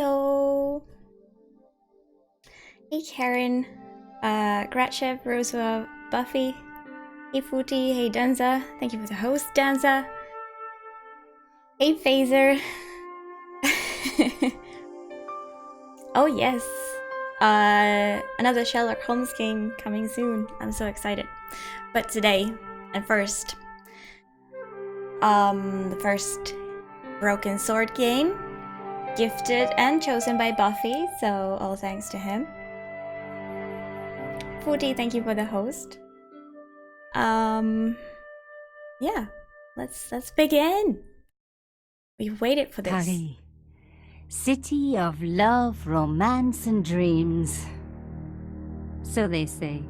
Hello. Hey Karen, Gratchev, Rosa, Buffy. Hey Footy, hey Danza. Thank you for the host, Danza. Hey Phaser. Oh yes. Another Sherlock Holmes game coming soon. I'm so excited. But today, and first, the first Broken Sword game, gifted and chosen by Buffy, so all thanks to him. Footy, thank you for the host. Yeah, let's begin. We waited for this. Paris, city of love, romance, and dreams. So they say.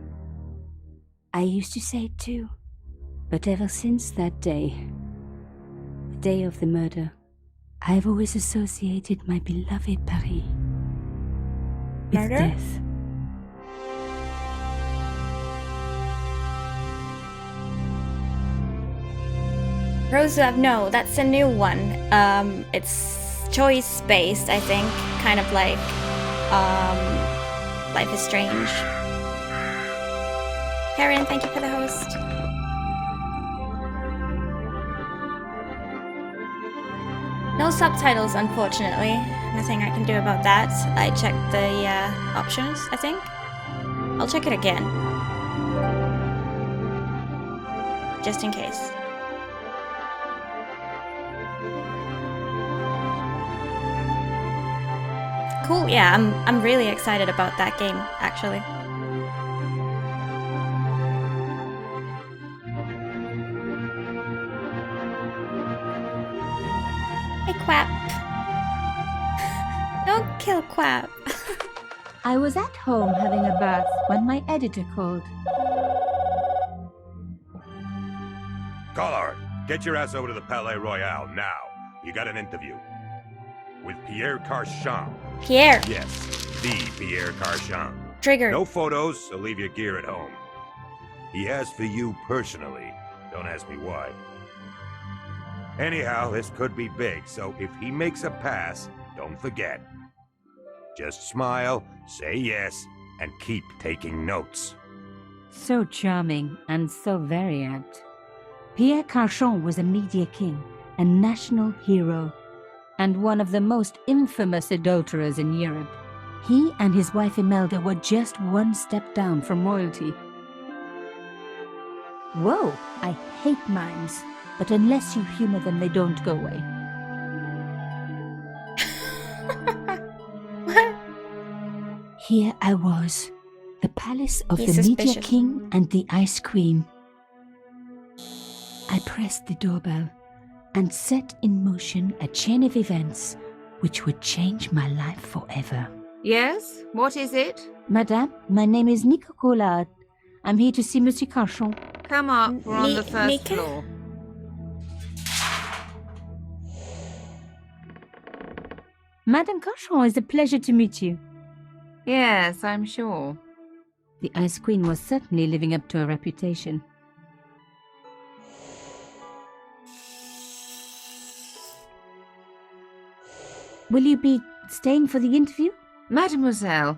I used to say it too, but ever since that day, the day of the murder, I've always associated my beloved Paris with Murder? death. Rosa, no, that's a new one. It's choice-based, I think. Kind of like, Life is Strange. Karen, thank you for the host. No subtitles, unfortunately. Nothing I can do about that. I checked the options, I think. I'll check it again. Just in case. Cool, yeah, I'm really excited about that game, actually. Hey, Quap. Don't kill Quap. I was at home having a bath when my editor called. Collard, get your ass over to the Palais Royal now. You got an interview. With Pierre Carchon. Pierre. Yes, the Pierre Carchon. Trigger. No photos, so leave your gear at home. He asked for you personally. Don't ask me why. Anyhow, this could be big, so if he makes a pass, don't forget. Just smile, say yes, and keep taking notes. So charming and so very apt. Pierre Carchon was a media king, a national hero, and one of the most infamous adulterers in Europe. He and his wife Imelda were just one step down from royalty. Whoa, I hate mimes, but unless you humor them, they don't go away. What? Here I was, the palace of He's the media suspicious. king and the ice queen. I pressed the doorbell and set in motion a chain of events which would change my life forever. Yes? What is it? Madame, my name is Nika Collard. I'm here to see Monsieur Carchon. Come up, we're on the first Nika? floor. Madame Carchon, it's a pleasure to meet you. Yes, I'm sure. The Ice Queen was certainly living up to her reputation. Will you be staying for the interview? Mademoiselle,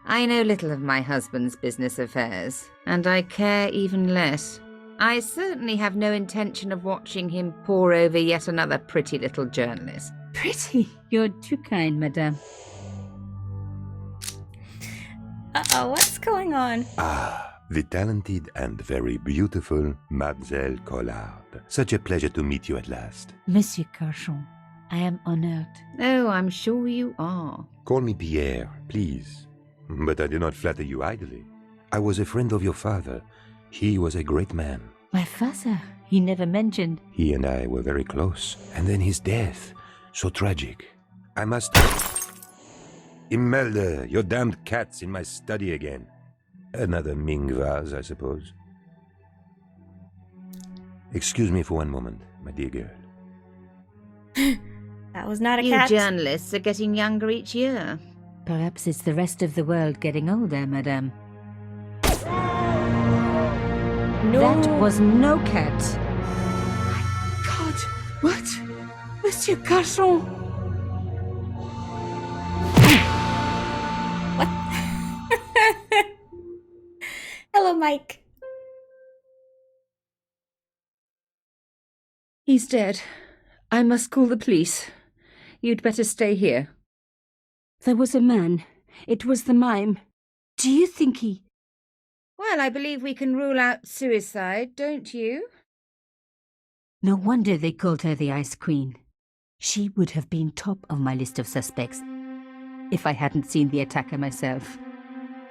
I know little of my husband's business affairs, and I care even less. I certainly have no intention of watching him pore over yet another pretty little journalist. Pretty. You're too kind, madame. Uh-oh, what's going on? Ah, the talented and very beautiful Mademoiselle Collard. Such a pleasure to meet you at last. Monsieur Carchon, I am honored. Oh, I'm sure you are. Call me Pierre, please. But I do not flatter you idly. I was a friend of your father. He was a great man. My father, he never mentioned. He and I were very close. And then his death. So tragic. I must... Imelda, your damned cat's in my study again. Another Ming vase, I suppose. Excuse me for one moment, my dear girl. That was not a You cat. journalists are getting younger each year. Perhaps it's the rest of the world getting older, madame. No. That was no cat. God, what? Monsieur Carchon! Mike. He's dead. I must call the police. You'd better stay here. There was a man. It was the mime. Do you think he... Well, I believe we can rule out suicide, don't you? No wonder they called her the Ice Queen. She would have been top of my list of suspects if I hadn't seen the attacker myself.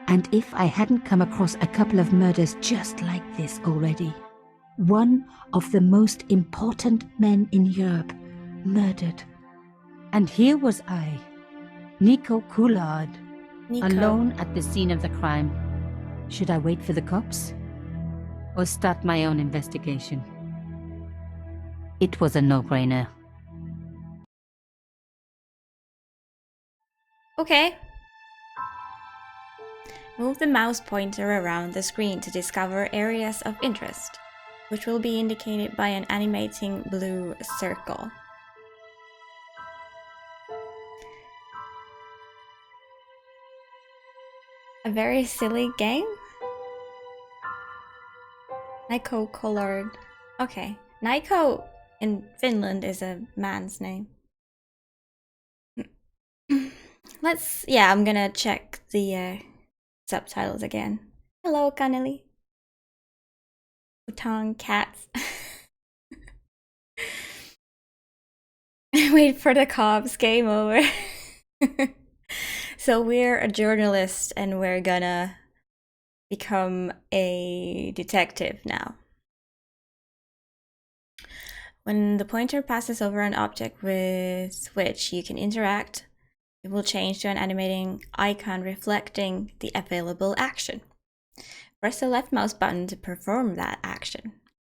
And if I hadn't come across a couple of murders just like this already. One of the most important men in Europe murdered. And here was I, Nico Coulard, alone at the scene of the crime. Should I wait for the cops? Or start my own investigation? It was a no-brainer. Okay. Move the mouse pointer around the screen to discover areas of interest, which will be indicated by an animating blue circle. A very silly game? Nico Collard. Okay. Nico in Finland is a man's name. I'm gonna check the subtitles again. Hello, Connelly. Bhutan cats. Wait for the cops, game over. So we're a journalist and we're gonna become a detective now. When the pointer passes over an object with which you can interact, it will change to an animating icon reflecting the available action. Press the left mouse button to perform that action.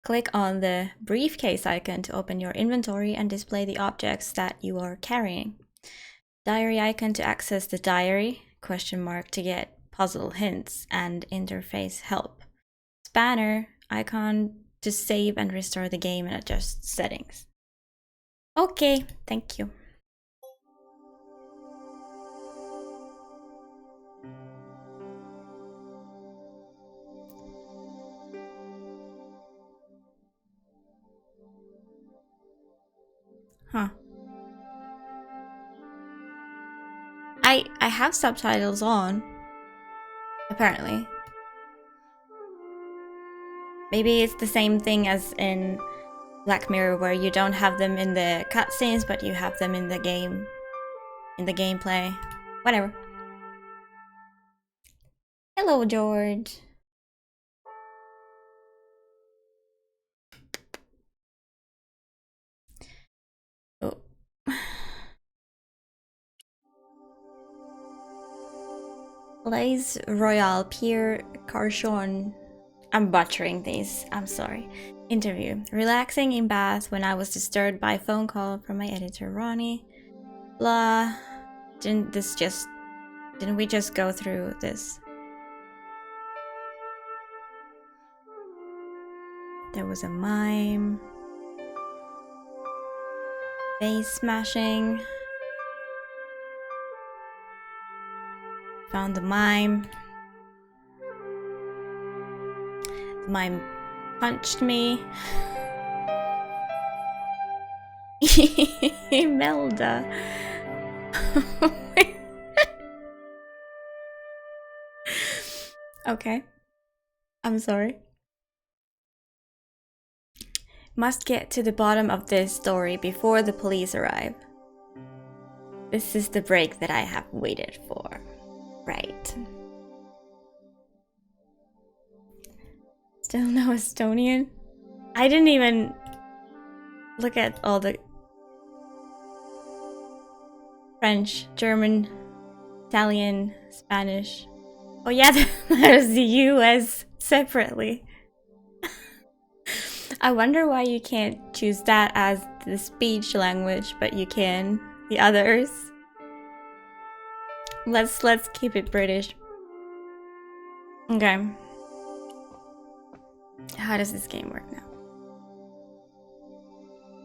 Click on the briefcase icon to open your inventory and display the objects that you are carrying. Diary icon to access the diary, question mark to get puzzle hints and interface help. Spanner icon to save and restore the game and adjust settings. Okay, thank you. Huh. I have subtitles on, apparently. Maybe it's the same thing as in Black Mirror, where you don't have them in the cutscenes, but you have them in the game, in the gameplay. Whatever. Hello, George. Oh. Blaise Royal Pierre Carchon. I'm butchering these, I'm sorry. Interview. Relaxing in Bath when I was disturbed by a phone call from my editor Ronnie. Blah. Didn't we just go through this? There was a mime. Face smashing. Found the mime. The mime punched me. Imelda. Okay. I'm sorry. Must get to the bottom of this story before the police arrive. This is the break that I have waited for. Right. Still no Estonian? I didn't even look at all the French, German, Italian, Spanish. Oh yeah, there's the US separately. I wonder why you can't choose that as the speech language, but you can the others. Let's keep it British. Okay. How does this game work now?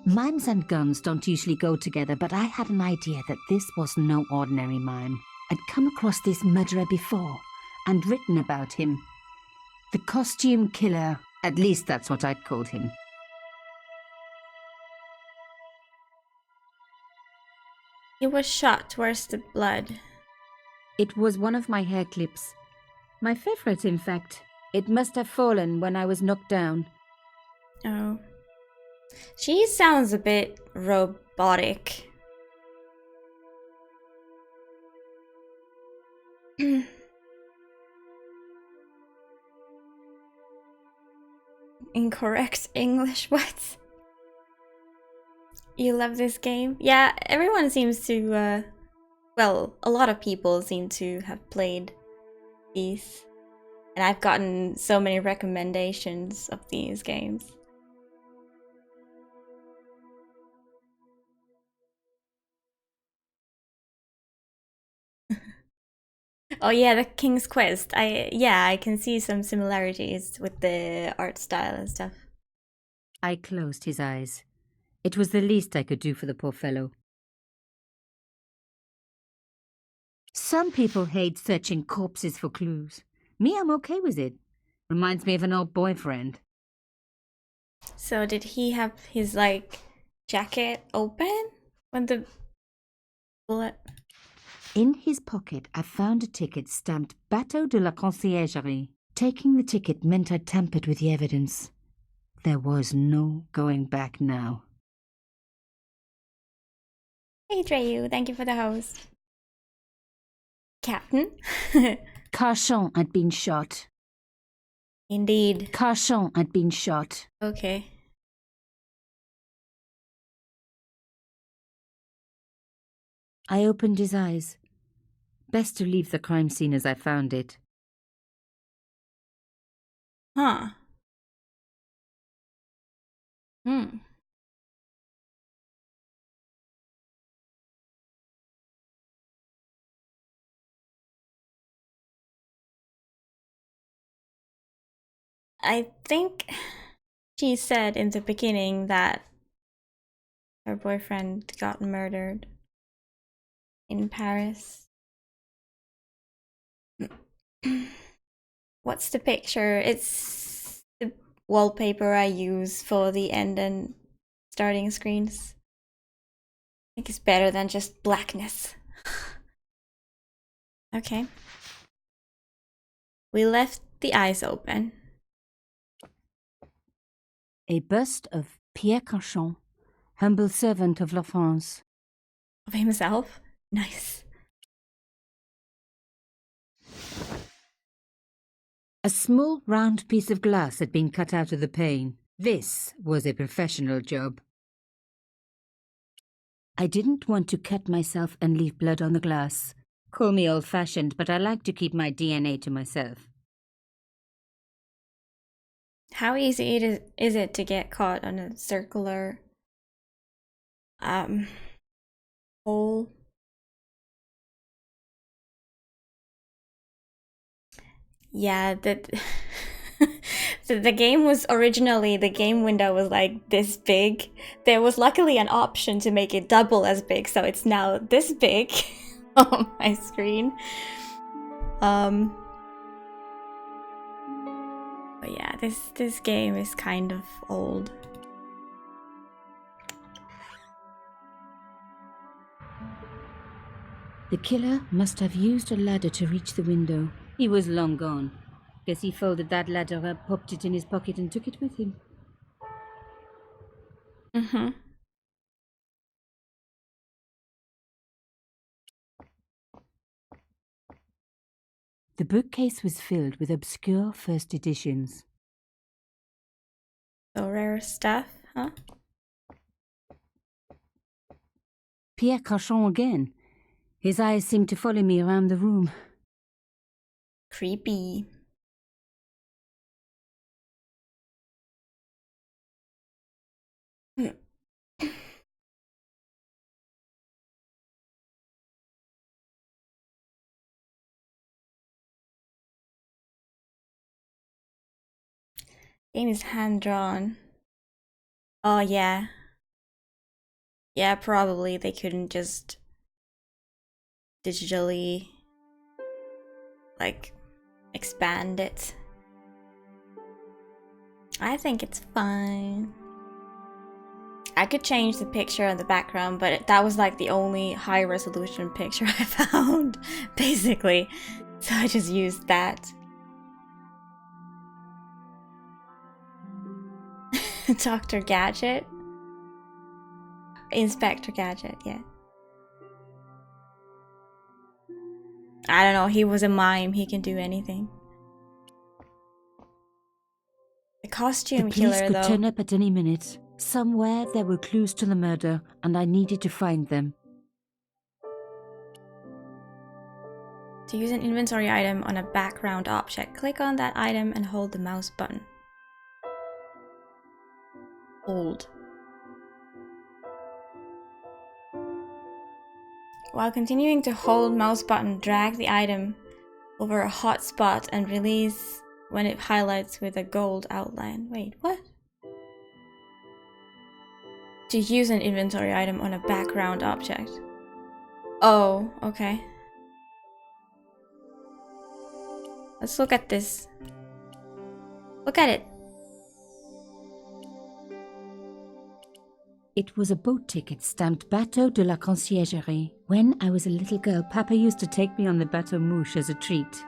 Mimes and guns don't usually go together, but I had an idea that this was no ordinary mime. I'd come across this murderer before and written about him. The costume killer. At least that's what I'd called him. He was shot. Where's the blood? It was one of my hair clips. My favorite, in fact. It must have fallen when I was knocked down. Oh. She sounds a bit robotic. Incorrect English, what? You love this game? Yeah, everyone seems to, well, a lot of people seem to have played these. And I've gotten so many recommendations of these games. Oh yeah, the King's Quest. I can see some similarities with the art style and stuff. I closed his eyes. It was the least I could do for the poor fellow. Some people hate searching corpses for clues. Me, I'm okay with it. Reminds me of an old boyfriend. So did he have his, like, jacket open when the bullet... In his pocket, I found a ticket stamped Bateau de la Conciergerie. Taking the ticket meant I tampered with the evidence. There was no going back now. Hey Dreyu, thank you for the host. Captain? Carchon had been shot. Indeed. Carchon had been shot. Okay. I opened his eyes. Best to leave the crime scene as I found it. Huh. Hmm. I think she said in the beginning that her boyfriend got murdered in Paris. What's the picture? It's the wallpaper I use for the end and starting screens. I think it's better than just blackness. Okay. We left the eyes open. A bust of Pierre Carchon, humble servant of La France. Of himself? Nice. A small round piece of glass had been cut out of the pane. This was a professional job. I didn't want to cut myself and leave blood on the glass. Call me old-fashioned, but I like to keep my DNA to myself. How easy is it to get caught on a circular hole? Yeah, that the game was originally, the game window was like this big. There was luckily an option to make it double as big, so it's now this big on my screen. But yeah, this game is kind of old. The killer must have used a ladder to reach the window. He was long gone. Guess he folded that ladder up, popped it in his pocket and took it with him. Mm-hmm. The bookcase was filled with obscure first editions. So rare stuff, huh? Pierre Carchon again. His eyes seemed to follow me around the room. Creepy. Game is hand-drawn. Oh, yeah. Yeah, probably they couldn't just digitally, like, expand it. I think it's fine. I could change the picture and the background, but that was like the only high resolution picture I found, basically. So I just used that. Dr. Gadget? Inspector Gadget, yeah. I don't know, he was a mime, he can do anything. The costume The police killer, could though. turn up at any minute. Somewhere there were clues to the murder, and I needed to find them. To use an inventory item on a background object, click on that item and hold the mouse button. Hold. While continuing to hold mouse button, drag the item over a hot spot and release when it highlights with a gold outline. Wait, what? To use an inventory item on a background object. Oh, okay. Let's look at this. Look at it. It was a boat ticket stamped Bateau de la Conciergerie. When I was a little girl, Papa used to take me on the Bateau Mouche as a treat.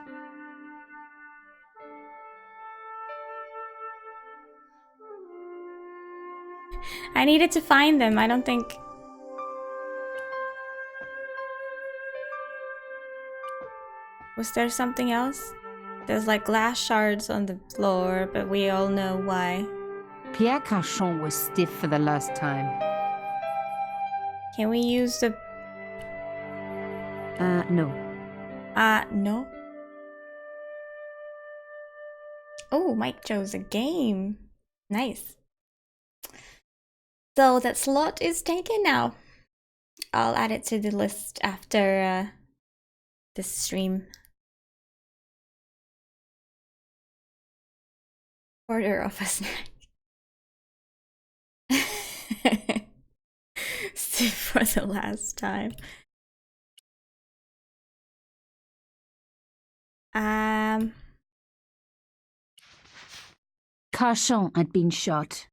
I needed to find them. I don't think... Was there something else? There's like glass shards on the floor, but we all know why. Pierre Cachon was stiff for the last time. Can we use the... No. No. Oh, Mike chose a game. Nice. So that slot is taken now. I'll add it to the list after this stream. Order of a snack. Stiff for the last time. Cachon had been shot.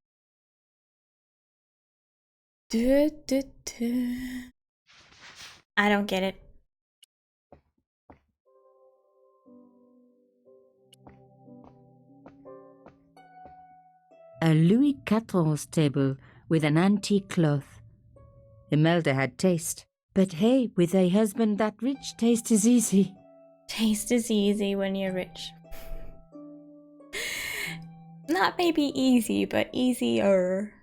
I don't get it. A Louis XIV table with an antique cloth. Imelda had taste. But hey, with a husband that rich, taste is easy. Taste is easy when you're rich. Not maybe easy, but easier.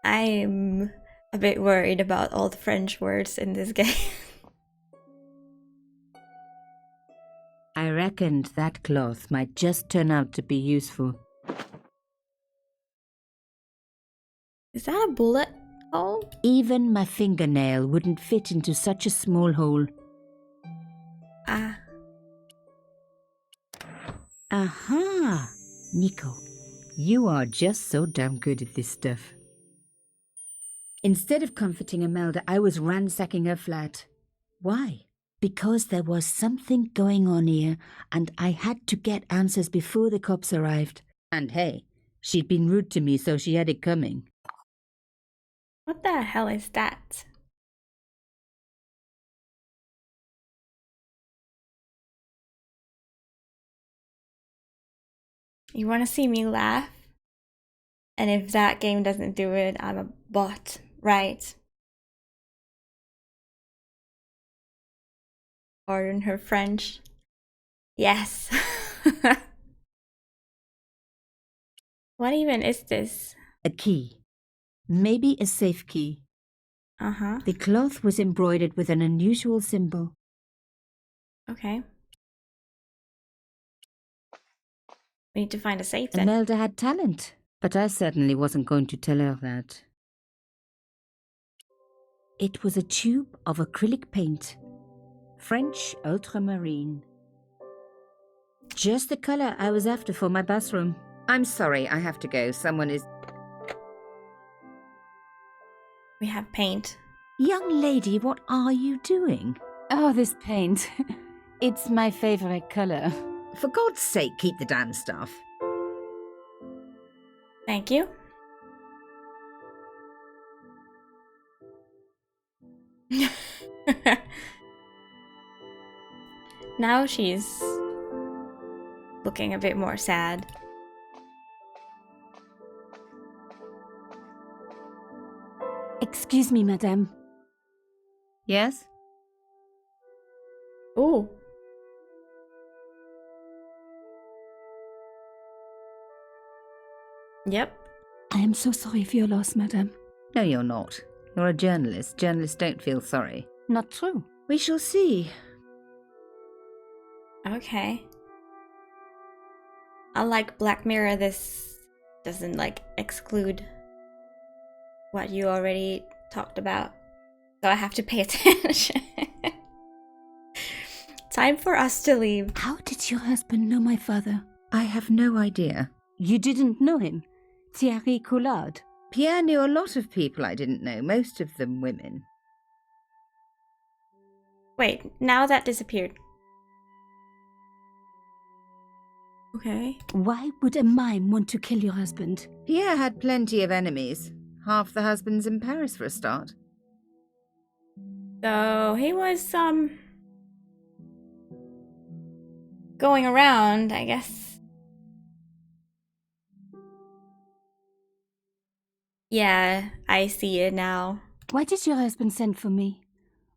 I'm a bit worried about all the French words in this game. I reckoned that cloth might just turn out to be useful. Is that a bullet hole? Even my fingernail wouldn't fit into such a small hole. Ah. Aha! Nico, you are just so damn good at this stuff. Instead of comforting Imelda, I was ransacking her flat. Why? Because there was something going on here, and I had to get answers before the cops arrived. And hey, she'd been rude to me, so she had it coming. What the hell is that? You want to see me laugh? And if that game doesn't do it, I'm a bot, right? Pardon her French. Yes. What even is this? A key. Maybe a safe key. Uh-huh. The cloth was embroidered with an unusual symbol. Okay. We need to find a safe then. Imelda had talent, but I certainly wasn't going to tell her that. It was a tube of acrylic paint. French ultramarine. Just the color I was after for my bathroom. I'm sorry, I have to go. Someone is... We have paint. Young lady, what are you doing? Oh, this paint. It's my favorite color. For God's sake, keep the damn stuff. Thank you. Now she's looking a bit more sad. Excuse me, madame. Yes? Ooh. Yep. I am so sorry for your loss, madame. No, you're not. You're a journalist. Journalists don't feel sorry. Not true. We shall see. Okay. Unlike Black Mirror, this doesn't exclude what you already talked about. So I have to pay attention. Time for us to leave. How did your husband know my father? I have no idea. You didn't know him? Thierry Collard? Pierre knew a lot of people I didn't know, most of them women. Wait, now that disappeared. Okay. Why would a mime want to kill your husband? Pierre had plenty of enemies. Half the husbands in Paris for a start. So he was, going around, I guess. Yeah, I see it now. Why did your husband send for me?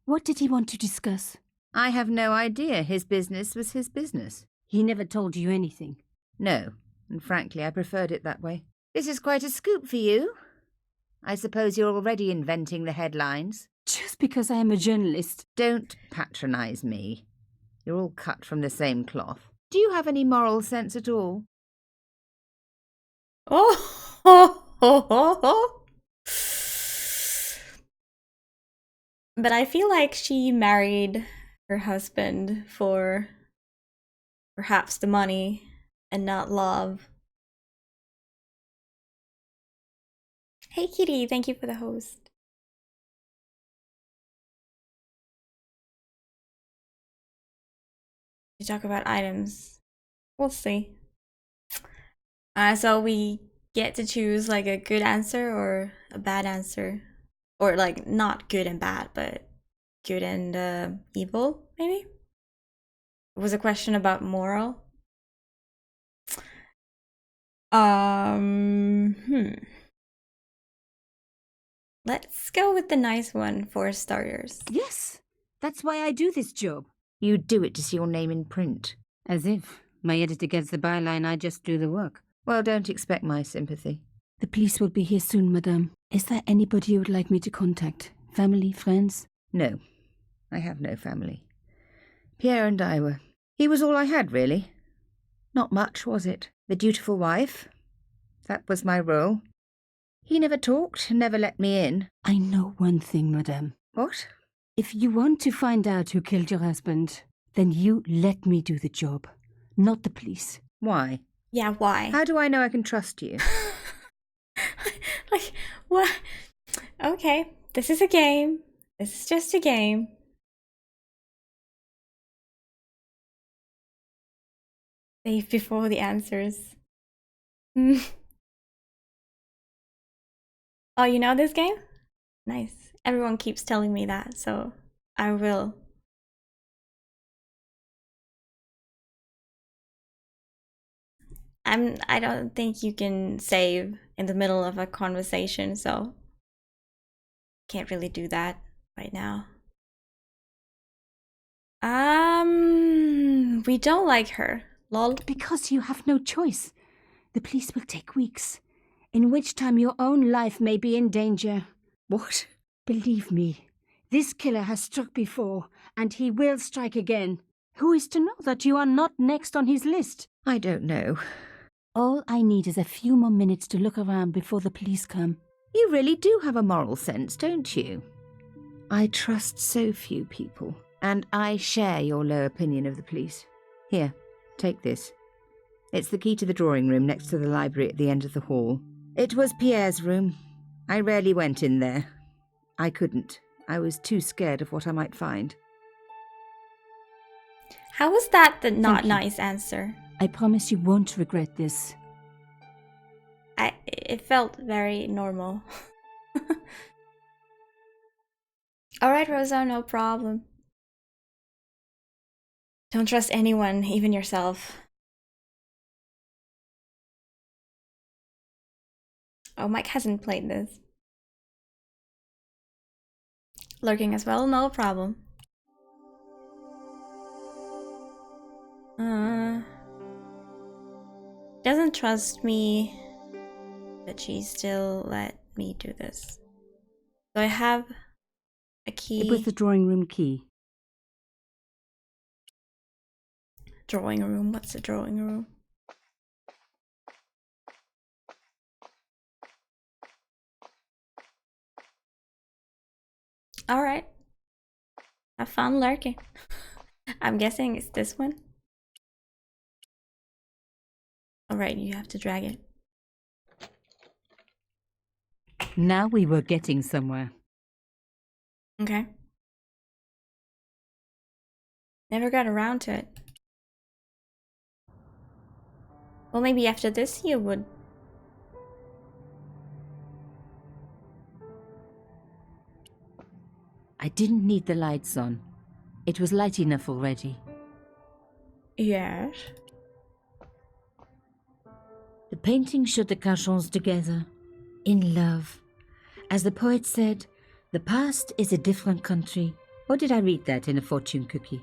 What did he want to discuss? I have no idea. His business was his business. He never told you anything. No, and frankly, I preferred it that way. This is quite a scoop for you. I suppose you're already inventing the headlines. Just because I am a journalist. Don't patronise me. You're all cut from the same cloth. Do you have any moral sense at all? Oh, ho, ho, ho, ho. But I feel like she married her husband for perhaps the money and not love. Hey Kitty, thank you for the host. You talk about items. We'll see. So we get to choose a good answer or a bad answer. Or not good and bad, but good and evil, maybe? It was a question about moral. Let's go with the nice one for starters. Yes, that's why I do this job. You do it to see your name in print. As if. My editor gets the byline, I just do the work. Well, don't expect my sympathy. The police will be here soon, madame. Is there anybody you would like me to contact? Family, friends? No, I have no family. Pierre and I were... He was all I had, really. Not much, was it? The dutiful wife. That was my role. He never talked, never let me in. I know one thing, madame. What? If you want to find out who killed your husband, then you let me do the job, not the police. Why? Yeah, why? How do I know I can trust you? What? Okay, this is a game. This is just a game. Save before the answers. Oh, you know this game? Nice. Everyone keeps telling me that, so I will. I don't think you can save in the middle of a conversation, so can't really do that right now. We don't like her. Lol. Because you have no choice. The police will take weeks, in which time your own life may be in danger. What? Believe me, this killer has struck before, and he will strike again. Who is to know that you are not next on his list? I don't know. All I need is a few more minutes to look around before the police come. You really do have a moral sense, don't you? I trust so few people, and I share your low opinion of the police. Here, take this. It's the key to the drawing room next to the library at the end of the hall. It was Pierre's room. I rarely went in there. I couldn't. I was too scared of what I might find. How was that the not you. nice answer? I promise you won't regret this. It felt very normal. Alright, Rosa, no problem. Don't trust anyone, even yourself. Oh, Mike hasn't played this. Lurking as well, no problem. Doesn't trust me, but she still let me do this. So I have a key. It was the drawing room key. Drawing room? What's a drawing room? Alright. Have fun lurking. I'm guessing it's this one. Alright, you have to drag it. Now we were getting somewhere. Okay. Never got around to it. Well, maybe after this you would. I didn't need the lights on. It was light enough already. Yes. The painting showed the Cajons together, in love. As the poet said, the past is a different country. Or did I read that in a fortune cookie?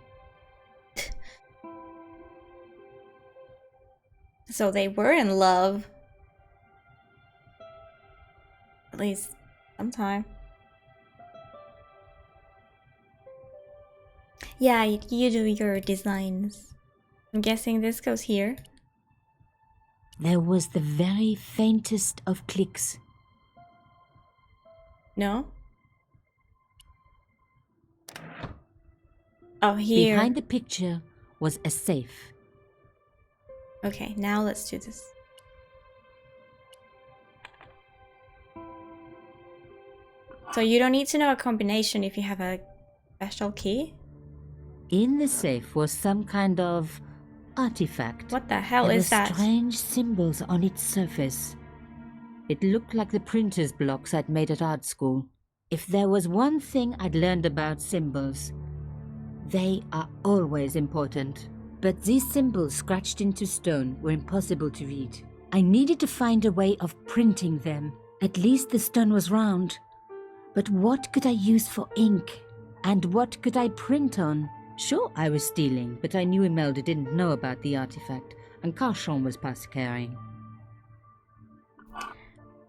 So they were in love. At least sometime. Yeah, you do your designs. I'm guessing this goes here. There was the very faintest of clicks. No? Oh, here. Behind the picture was a safe. Okay, now let's do this. So you don't need to know a combination if you have a special key? In the safe was some kind of artifact. What the hell There is were that? strange symbols on its surface. It looked like the printer's blocks I'd made at art school. If there was one thing I'd learned about symbols, they are always important. But these symbols scratched into stone were impossible to read. I needed to find a way of printing them. At least the stone was round. But what could I use for ink? And what could I print on? Sure, I was stealing, but I knew Imelda didn't know about the artifact, and Carchon was past caring.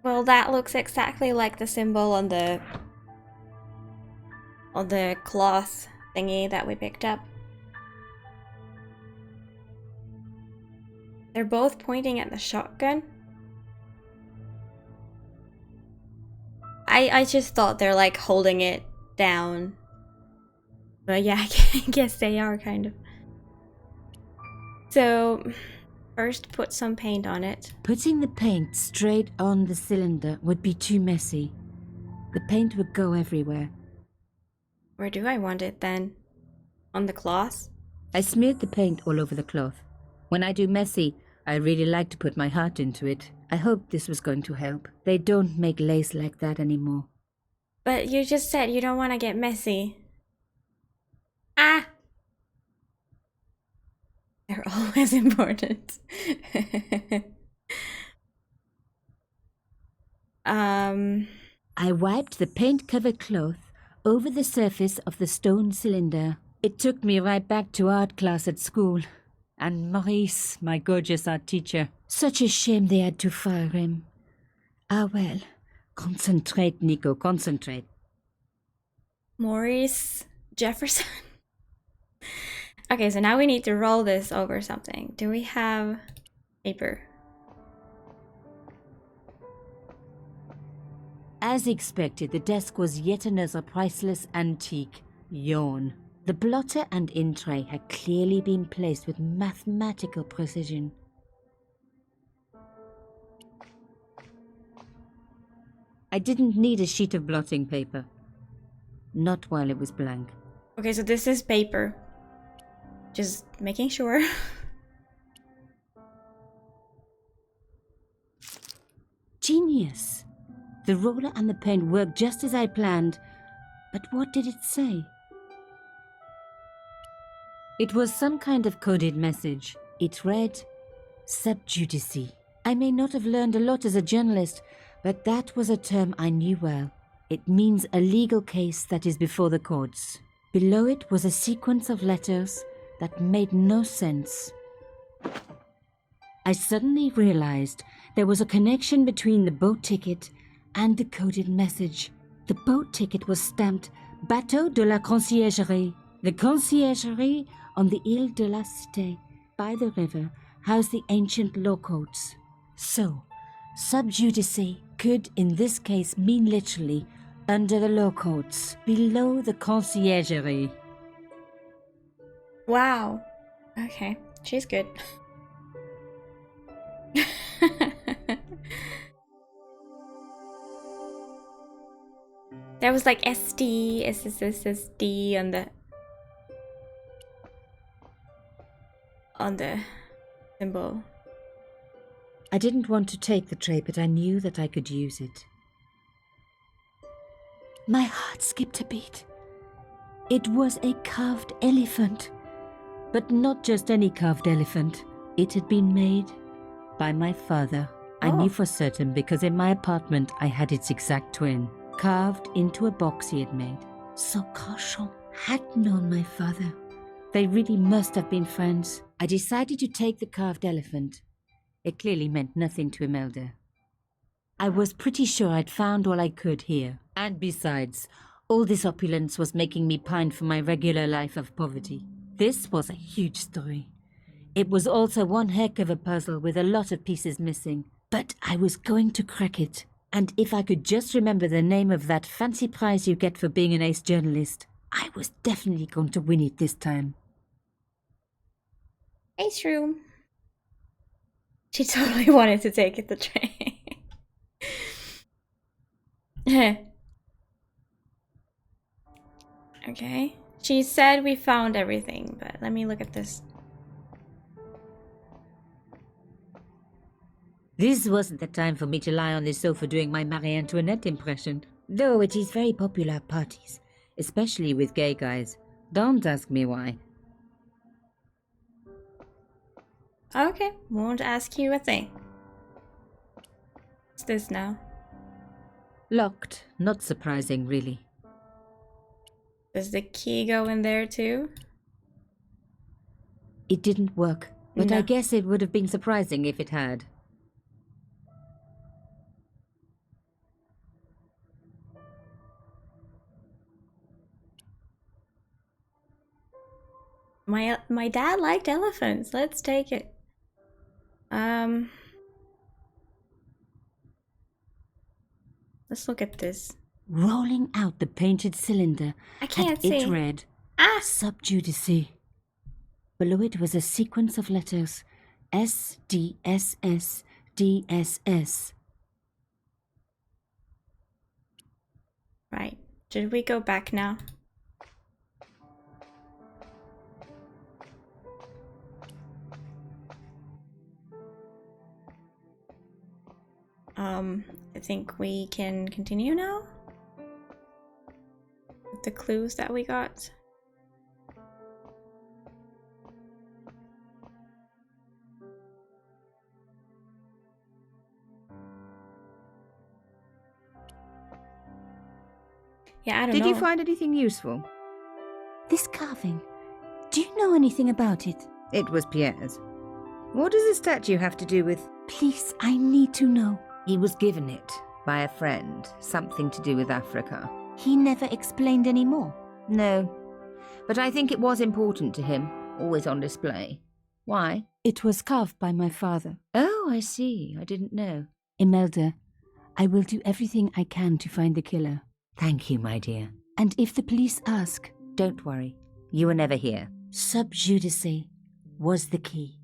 Well, that looks exactly like the symbol on the cloth thingy that we picked up. They're both pointing at the shotgun. I just thought they're like holding it down. But yeah, I guess they are kind of. So, first put some paint on it. Putting the paint straight on the cylinder would be too messy. The paint would go everywhere. Where do I want it then? On the cloth? I smeared the paint all over the cloth. When I do messy, I really like to put my heart into it. I hoped this was going to help. They don't make lace like that anymore. But you just said you don't want to get messy. Ah! They're always important. I wiped the paint-covered cloth over the surface of the stone cylinder. It took me right back to art class at school. And Maurice, my gorgeous art teacher. Such a shame they had to fire him. Ah well, concentrate, Nico, concentrate. Maurice Jefferson. Okay, so now we need to roll this over something. Do we have paper? As expected, the desk was yet another priceless antique. Yawn. The blotter and in tray had clearly been placed with mathematical precision. I didn't need a sheet of blotting paper. Not while it was blank. Okay, so this is paper. Just making sure. Genius! The roller and the pen worked just as I planned. But what did it say? It was some kind of coded message. It read, "Sub judice." I may not have learned a lot as a journalist, but that was a term I knew well. It means a legal case that is before the courts. Below it was a sequence of letters that made no sense. I suddenly realized there was a connection between the boat ticket and the coded message. The boat ticket was stamped Bateau de la Conciergerie. The conciergerie on the Ile de la Cité by the river housed the ancient law courts. So, sub judice could in this case mean literally under the law courts, below the conciergerie. Wow. Okay, she's good. There was like SD, SSSD on the symbol. I didn't want to take the tray, but I knew that I could use it. My heart skipped a beat. It was a carved elephant. But not just any carved elephant. It had been made by my father. I knew for certain because in my apartment I had its exact twin, carved into a box he had made. So Carchon had known my father. They really must have been friends. I decided to take the carved elephant. It clearly meant nothing to Imelda. I was pretty sure I'd found all I could here. And besides, all this opulence was making me pine for my regular life of poverty. This was a huge story. It was also one heck of a puzzle with a lot of pieces missing. But I was going to crack it. And if I could just remember the name of that fancy prize you get for being an ace journalist, I was definitely going to win it this time. Ace room. She totally wanted to take it the train. Okay. She said we found everything, but let me look at this. This wasn't the time for me to lie on the sofa doing my Marie Antoinette impression, though it is very popular at parties, especially with gay guys. Don't ask me why. Okay, won't ask you a thing. What's this now? Locked. Not surprising, really. Does the key go in there too? It didn't work, but No. I guess it would have been surprising if it had. My dad liked elephants. Let's take it. Let's look at this. Rolling out the painted cylinder, I can't had see. it read, Ah! Sub judice. Below it was a sequence of letters, S, D, S, S, D, S, S. Right. Should we go back now? I think we can continue now with the clues that we got. Yeah, I don't know. Did you find anything useful? This carving, do you know anything about it? It was Pierre's. What does the statue have to do with... Please, I need to know. He was given it by a friend, something to do with Africa. He never explained any more. No, but I think it was important to him, always on display. Why? It was carved by my father. Oh, I see. I didn't know. Imelda, I will do everything I can to find the killer. Thank you, my dear. And if the police ask, Don't worry. You were never here. sub judice was the key.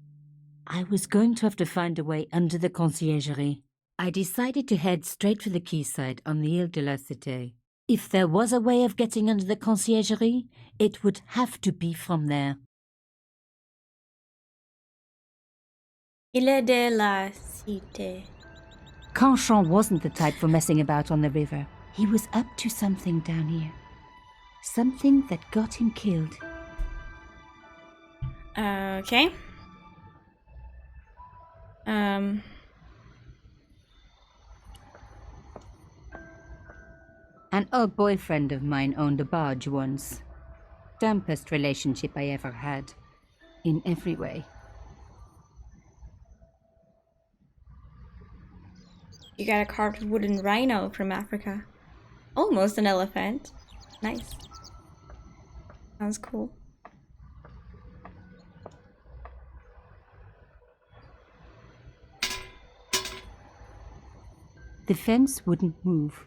I was going to have to find a way under the conciergerie. I decided to head straight for the quayside on the Ile de la Cité. If there was a way of getting under the conciergerie, it would have to be from there. Ile de la Cité. Canchon wasn't the type for messing about on the river. He was up to something down here. Something that got him killed. Okay. An old boyfriend of mine owned a barge once. Dampest relationship I ever had. In every way. You got a carved wooden rhino from Africa. Almost an elephant. Nice. Sounds cool. The fence wouldn't move.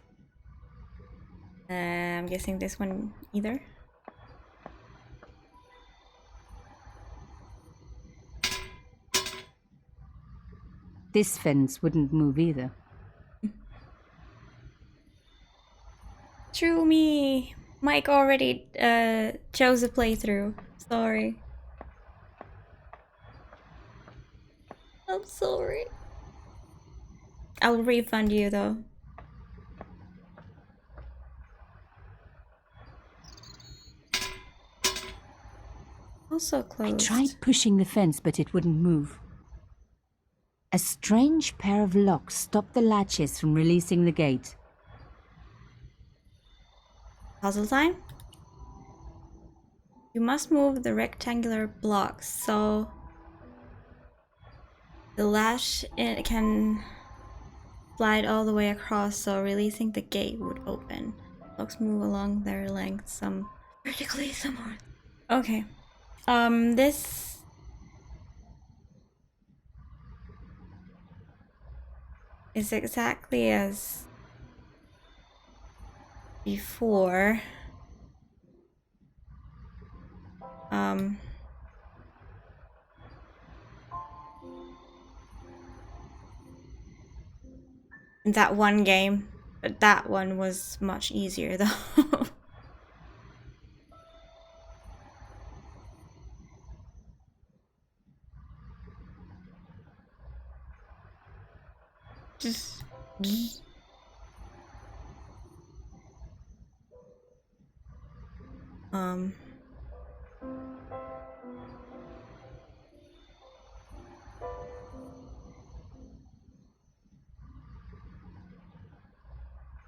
I'm guessing this one either. This fence wouldn't move either. True me. Mike already chose a playthrough. Sorry. I'm sorry. I'll refund you though. Also closed. I tried pushing the fence, but it wouldn't move. A strange pair of locks stopped the latches from releasing the gate. Puzzle time? You must move the rectangular blocks so the latch can slide all the way across, so releasing the gate would open. Blocks move along their length, some vertically, some horizontally. Okay. This is exactly as before. That one game, but that one was much easier though. Just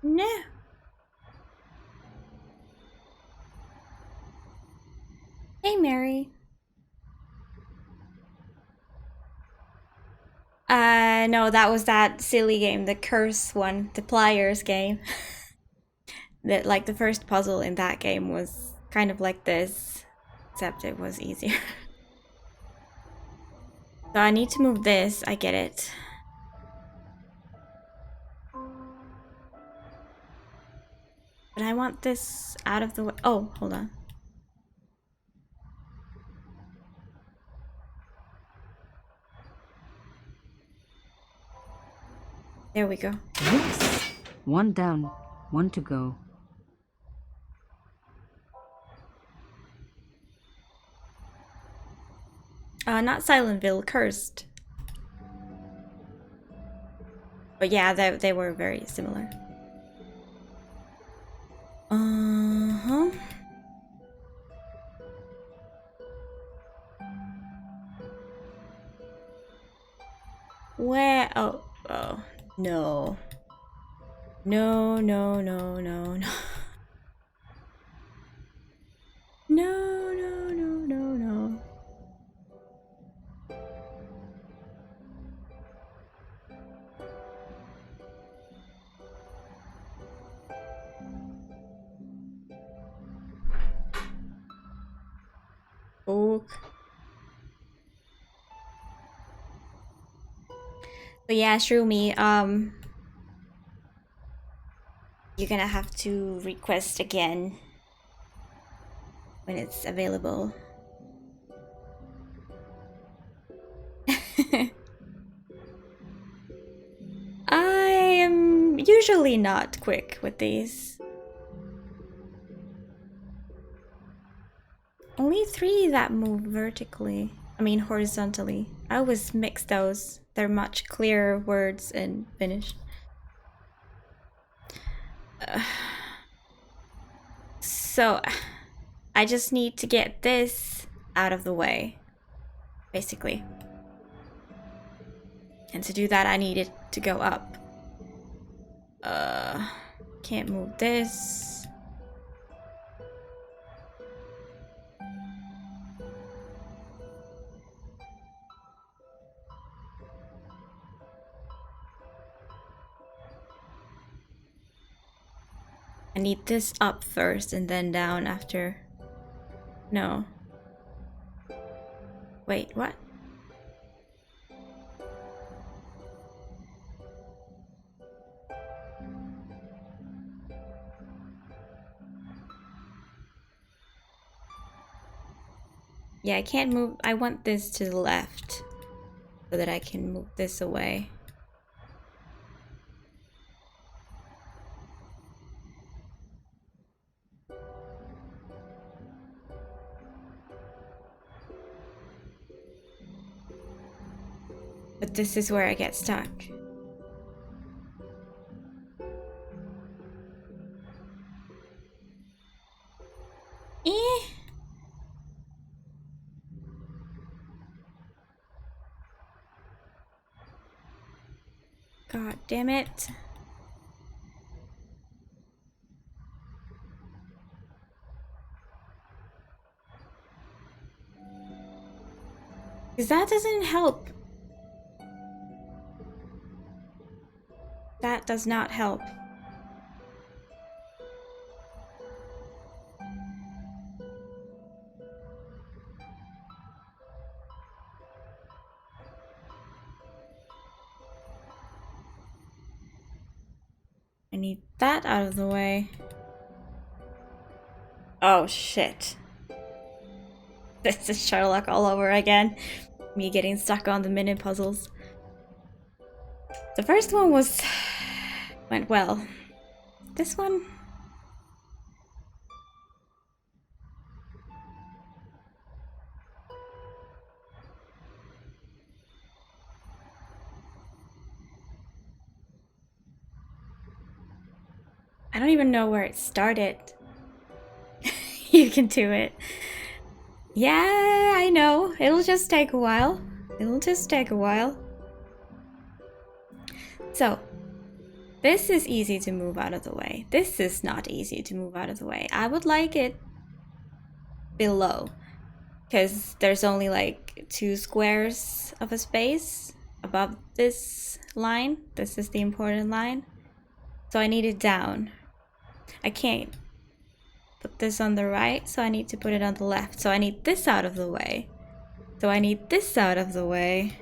no. Hey, Mary. No, that was that silly game, the curse one, the pliers game. That, like, the first puzzle in that game was kind of like this, except it was easier. So I need to move this, I get it. But I want this out of the way. Oh, hold on. There we go. Yes! One down, one to go. Not Silentville, Cursed. But yeah, they were very similar. Uh-huh. Where? Oh, no. No, no, no, no, no. No, no, no, no, no. Oak. But yeah, Shroomy, you're gonna have to request again when it's available. I am usually not quick with these. Only 3 that move vertically. I mean horizontally. I always mix those. They're much clearer words in Finnish. So, I just need to get this out of the way, basically. And to do that, I need it to go up. Can't move this. I need this up first and then down after. No. Wait, what? Yeah, I can't move. I want this to the left so that I can move this away. But this is where I get stuck. Eh. God damn it. Because that doesn't help. That does not help. I need that out of the way. Oh shit. This is Sherlock all over again. Me getting stuck on the minute puzzles. The first one went well. This one? I don't even know where it started. You can do it. Yeah, I know. It'll just take a while. It'll just take a while. So, this is easy to move out of the way. This is not easy to move out of the way. I would like it below, because there's only like 2 squares of a space above this line. This is the important line. So I need it down. I can't put this on the right, so I need to put it on the left. So I need this out of the way. So I need this out of the way.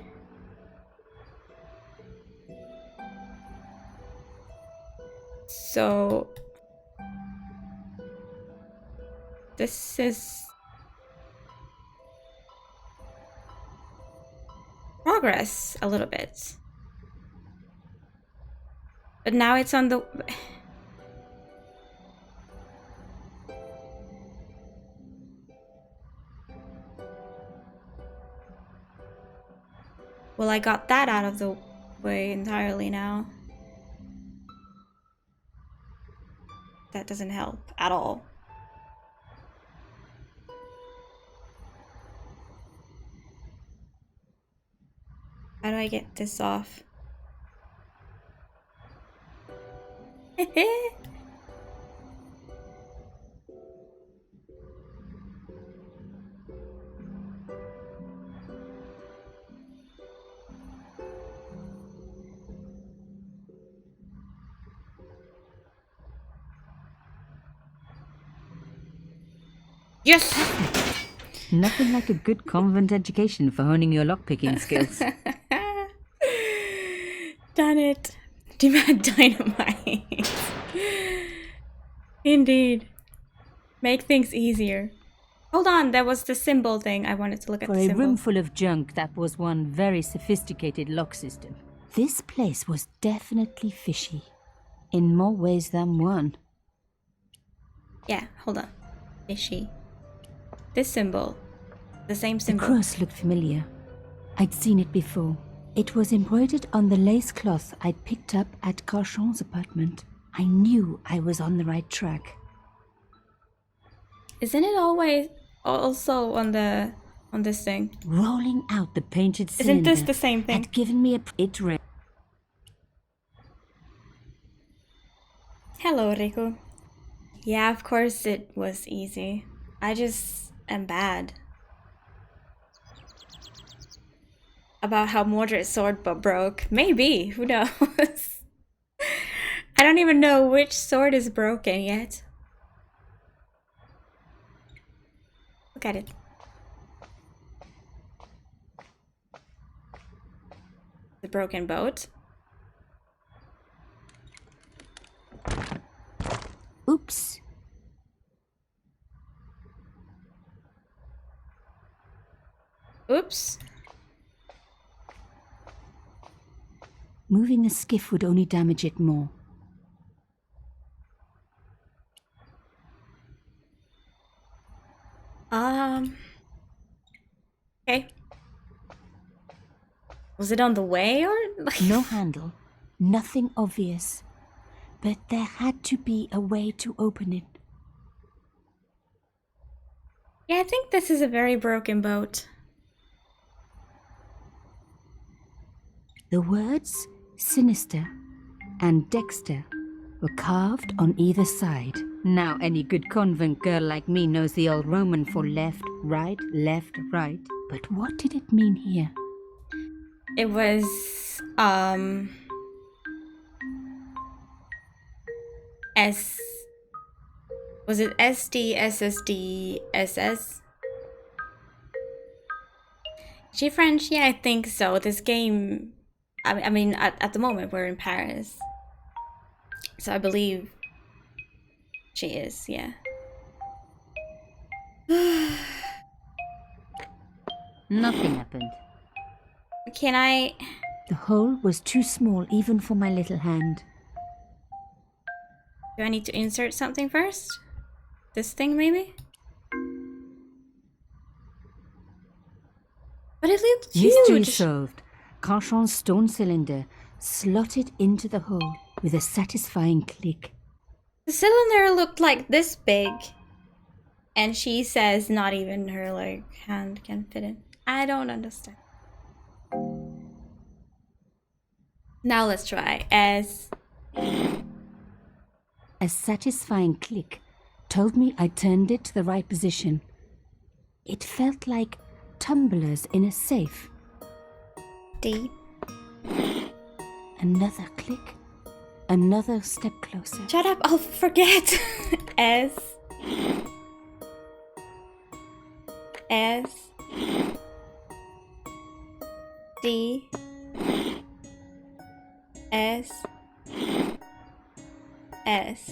So this is progress a little bit. But now it's on the... Well, I got that out of the way entirely now. That doesn't help at all. How do I get this off? Yes! Nothing like a good convent education for honing your lockpicking skills. Done it. Demand dynamite. Indeed. Make things easier. Hold on, there was the symbol thing. I wanted to look at For the a symbol. room full of junk, that was one very sophisticated lock system. This place was definitely fishy. In more ways than one. Yeah, hold on. Fishy. This symbol. The same The symbol. cross looked familiar. I'd seen it before. It was embroidered on the lace cloth I'd picked up at Carchon's apartment. I knew I was on the right track. Isn't it always also on this thing? Rolling out the painted Isn't cylinder this the same thing? had given me it read. Hello, Riku. Yeah, of course it was easy. I just am bad. About how Mordred's sword broke. Maybe, who knows? I don't even know which sword is broken yet. Look at it. The broken boat. Oops. Oops. Moving the skiff would only damage it more. Okay. Was it on the way or like? No handle, nothing obvious. But there had to be a way to open it. Yeah, I think this is a very broken boat. The words Sinister and Dexter were carved on either side. Now any good convent girl like me knows the old Roman for left, right. But what did it mean here? It was S. Was it SD, SSD, SS? Is she French? Yeah, I think so. This game, I mean, at the moment we're in Paris, so I believe she is. Yeah. Nothing happened. Can I? The hole was too small even for my little hand. Do I need to insert something first? This thing, maybe? But it looked Mystery huge! solved. Carchon's stone cylinder slotted into the hole with a satisfying click. The cylinder looked like this big. And she says not even her like hand can fit in. I don't understand. Now let's try S. A satisfying click told me I turned it to the right position. It felt like tumblers in a safe. D. Another click. Another step closer. Shut up, I'll forget. S. S. D. S. S.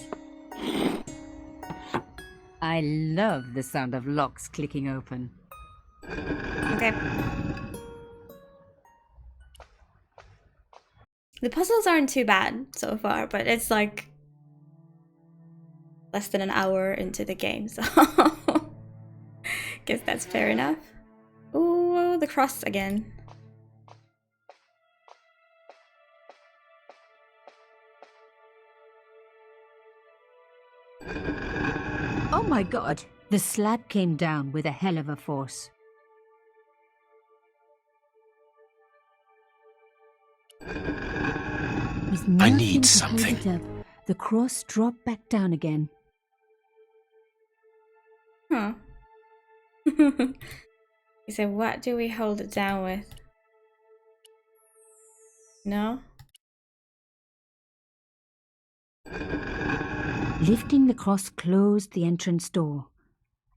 I love the sound of locks clicking open. Okay. The puzzles aren't too bad so far, but it's like less than an hour into the game, so guess that's fair enough. Ooh, the cross again. Oh my god! The slab came down with a hell of a force. I need something. The cross dropped back down again. Huh. He said, what do we hold it down with? No? Lifting the cross closed the entrance door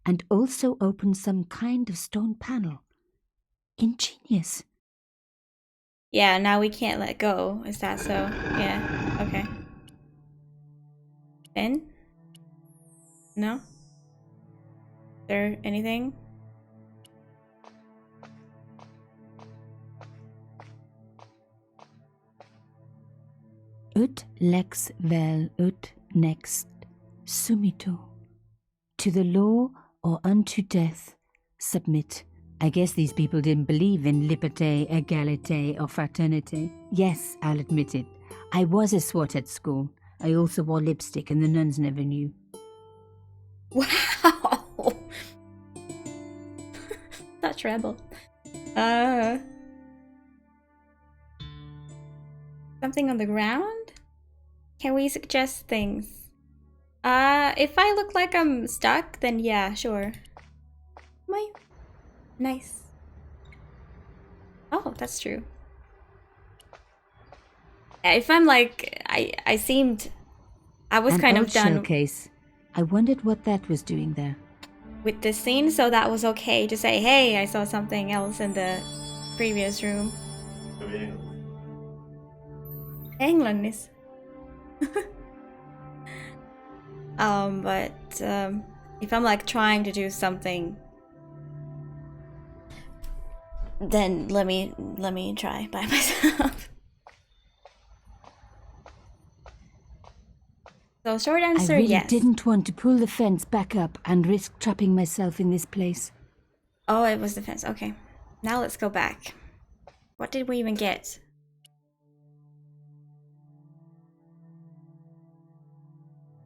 and also opened some kind of stone panel. Ingenious. Yeah, now we can't let go. Is that so? Yeah, okay. Then? No? Is there anything? Ut lex vel ut next sumito. To the law or unto death submit. I guess these people didn't believe in liberté, égalité, or fraternité. Yes, I'll admit it. I was a swot at school. I also wore lipstick and the nuns never knew. Wow! Such rebel. Something on the ground? Can we suggest things? If I look like I'm stuck, then yeah, sure. My... Nice. Oh, that's true. If I'm like... I seemed... I was An kind old of done showcase. I wondered what that was doing there. with this scene, so that was okay to say, hey, I saw something else in the previous room. England is... but if I'm like trying to do something, then let me try by myself. So short answer, I really yes. didn't want to pull the fence back up and risk trapping myself in this place. Oh, it was the fence. Okay, now let's go back. What did we even get?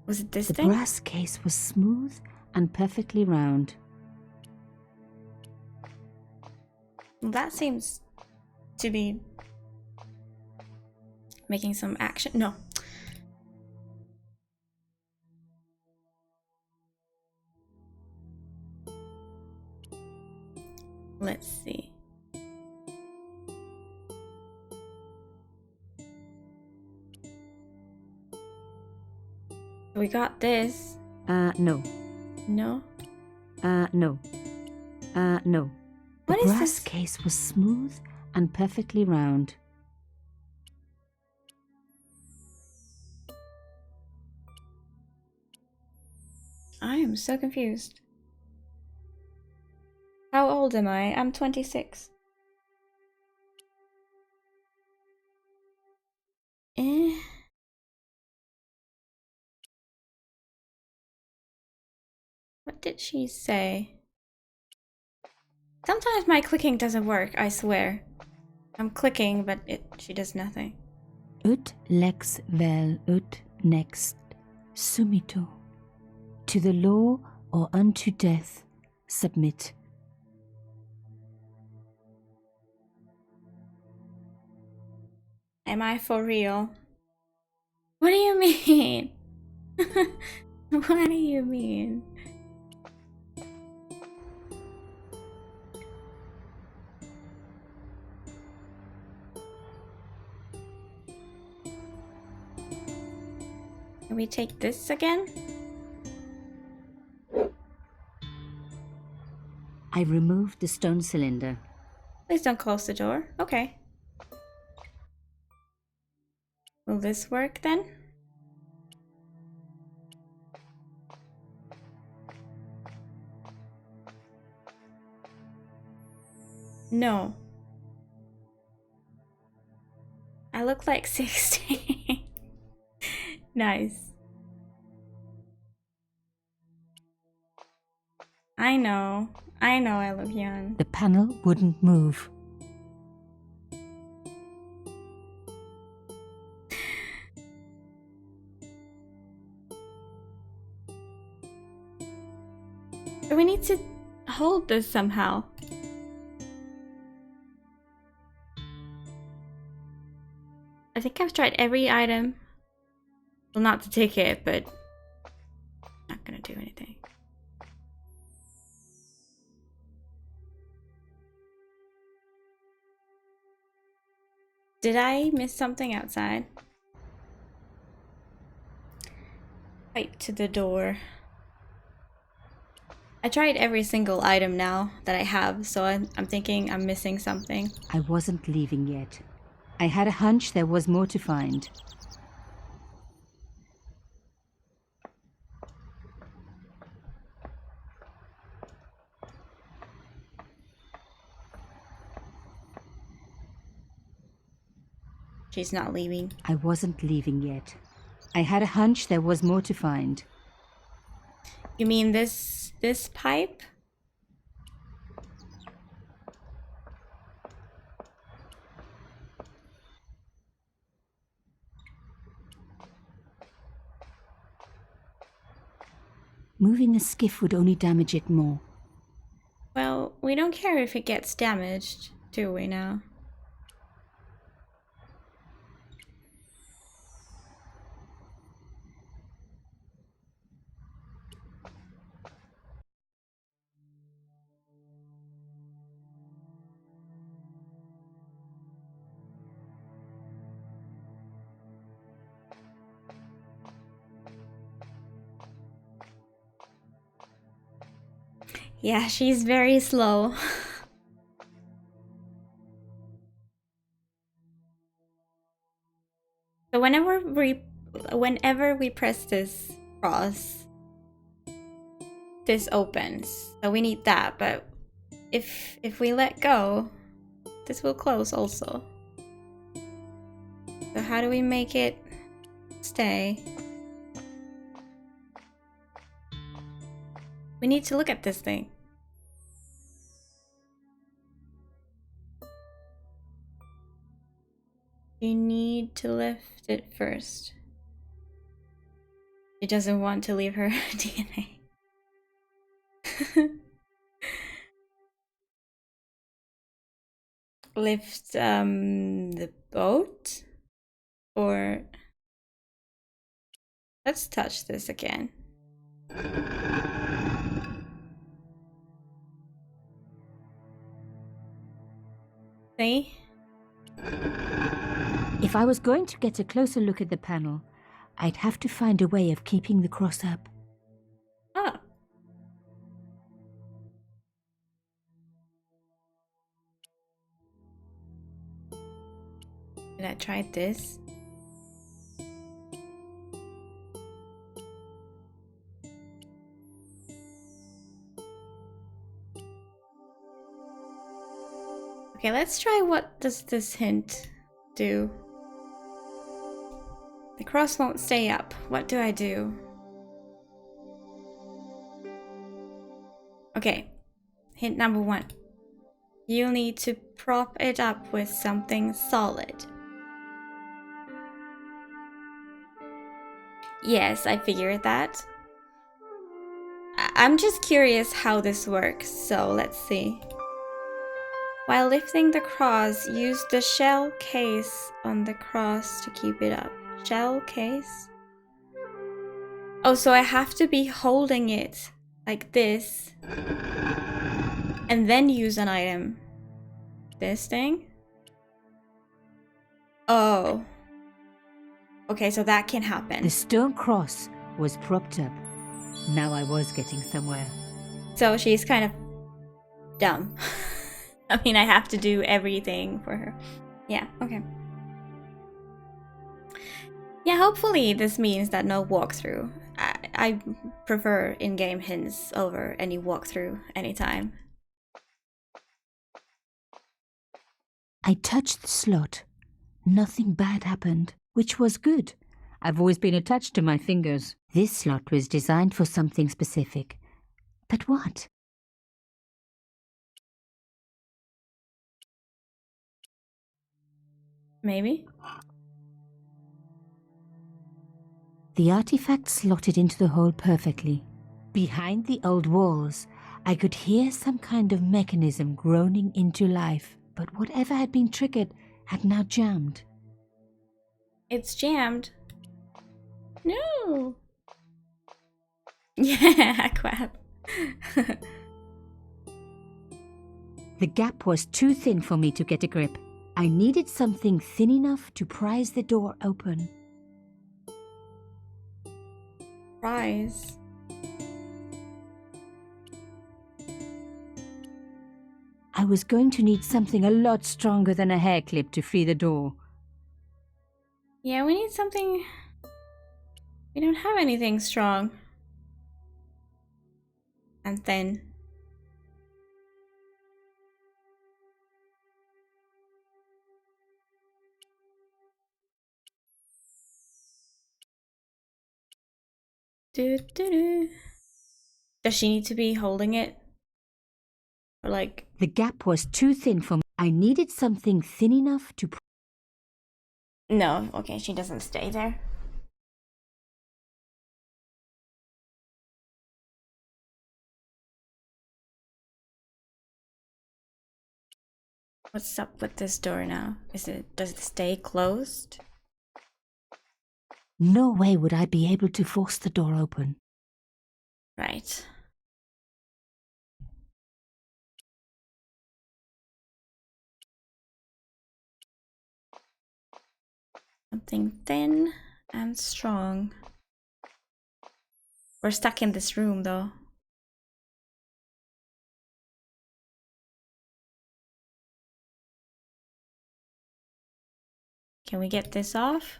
Was it this The thing? brass case was smooth and perfectly round. Well, that seems to be making some action. No. Let's see. We got this. No. No? No. No. The What is brass this? case was smooth and perfectly round. I am so confused. How old am I? I'm 26. Eh. What did she say? Sometimes my clicking doesn't work, I swear. I'm clicking, but she does nothing. Ut lex vel ut next sumito. To the law or unto death submit. Am I for real? What do you mean? What do you mean? Can we take this again? I removed the stone cylinder. Please don't close the door. Okay. Will this work then? No. I look like 16. Nice. I know I look young. The panel wouldn't move. So we need to hold this somehow. I think I've tried every item. Well, not the ticket, but not gonna do anything. Did I miss something outside? Right to the door. I tried every single item now that I have, so I'm thinking I'm missing something. I wasn't leaving yet. I had a hunch there was more to find. She's not leaving. I wasn't leaving yet. I had a hunch there was more to find. You mean this pipe? Moving the skiff would only damage it more. Well, we don't care if it gets damaged, do we now? Yeah, she's very slow. So whenever we press this cross, this opens. So we need that, but if we let go, this will close also. So how do we make it stay? We need to look at this thing. You need to lift it first. She doesn't want to leave her DNA. Lift the boat? Or let's touch this again. See? If I was going to get a closer look at the panel, I'd have to find a way of keeping the cross up. Oh. Did I try this? Okay, let's try what does this hint do. The cross won't stay up. What do I do? Okay, hint number 1. You'll need to prop it up with something solid. Yes, I figured that. I'm just curious how this works, so let's see. While lifting the cross, use the shell case on the cross to keep it up. Shell case? Oh, so I have to be holding it like this and then use an item. This thing? Oh. Okay, so that can happen. The stone cross was propped up. Now I was getting somewhere. So she's kind of dumb. I mean, I have to do everything for her. Yeah, okay. Yeah, hopefully this means that no walkthrough. I prefer in-game hints over any walkthrough anytime. I touched the slot. Nothing bad happened, which was good. I've always been attached to my fingers. This slot was designed for something specific. But what? Maybe? The artifact slotted into the hole perfectly. Behind the old walls, I could hear some kind of mechanism groaning into life, but whatever had been triggered had now jammed. It's jammed. No! Yeah, crap. The gap was too thin for me to get a grip. I needed something thin enough to prise the door open. Rise. I was going to need something a lot stronger than a hair clip to free the door. Yeah, we need something... We don't have anything strong. And thin. Does she need to be holding it? Or like... The gap was too thin for me. I needed something thin enough to... No, okay, she doesn't stay there. What's up with this door now? Does it stay closed? No way would I be able to force the door open. Right. Something thin and strong. We're stuck in this room though. Can we get this off?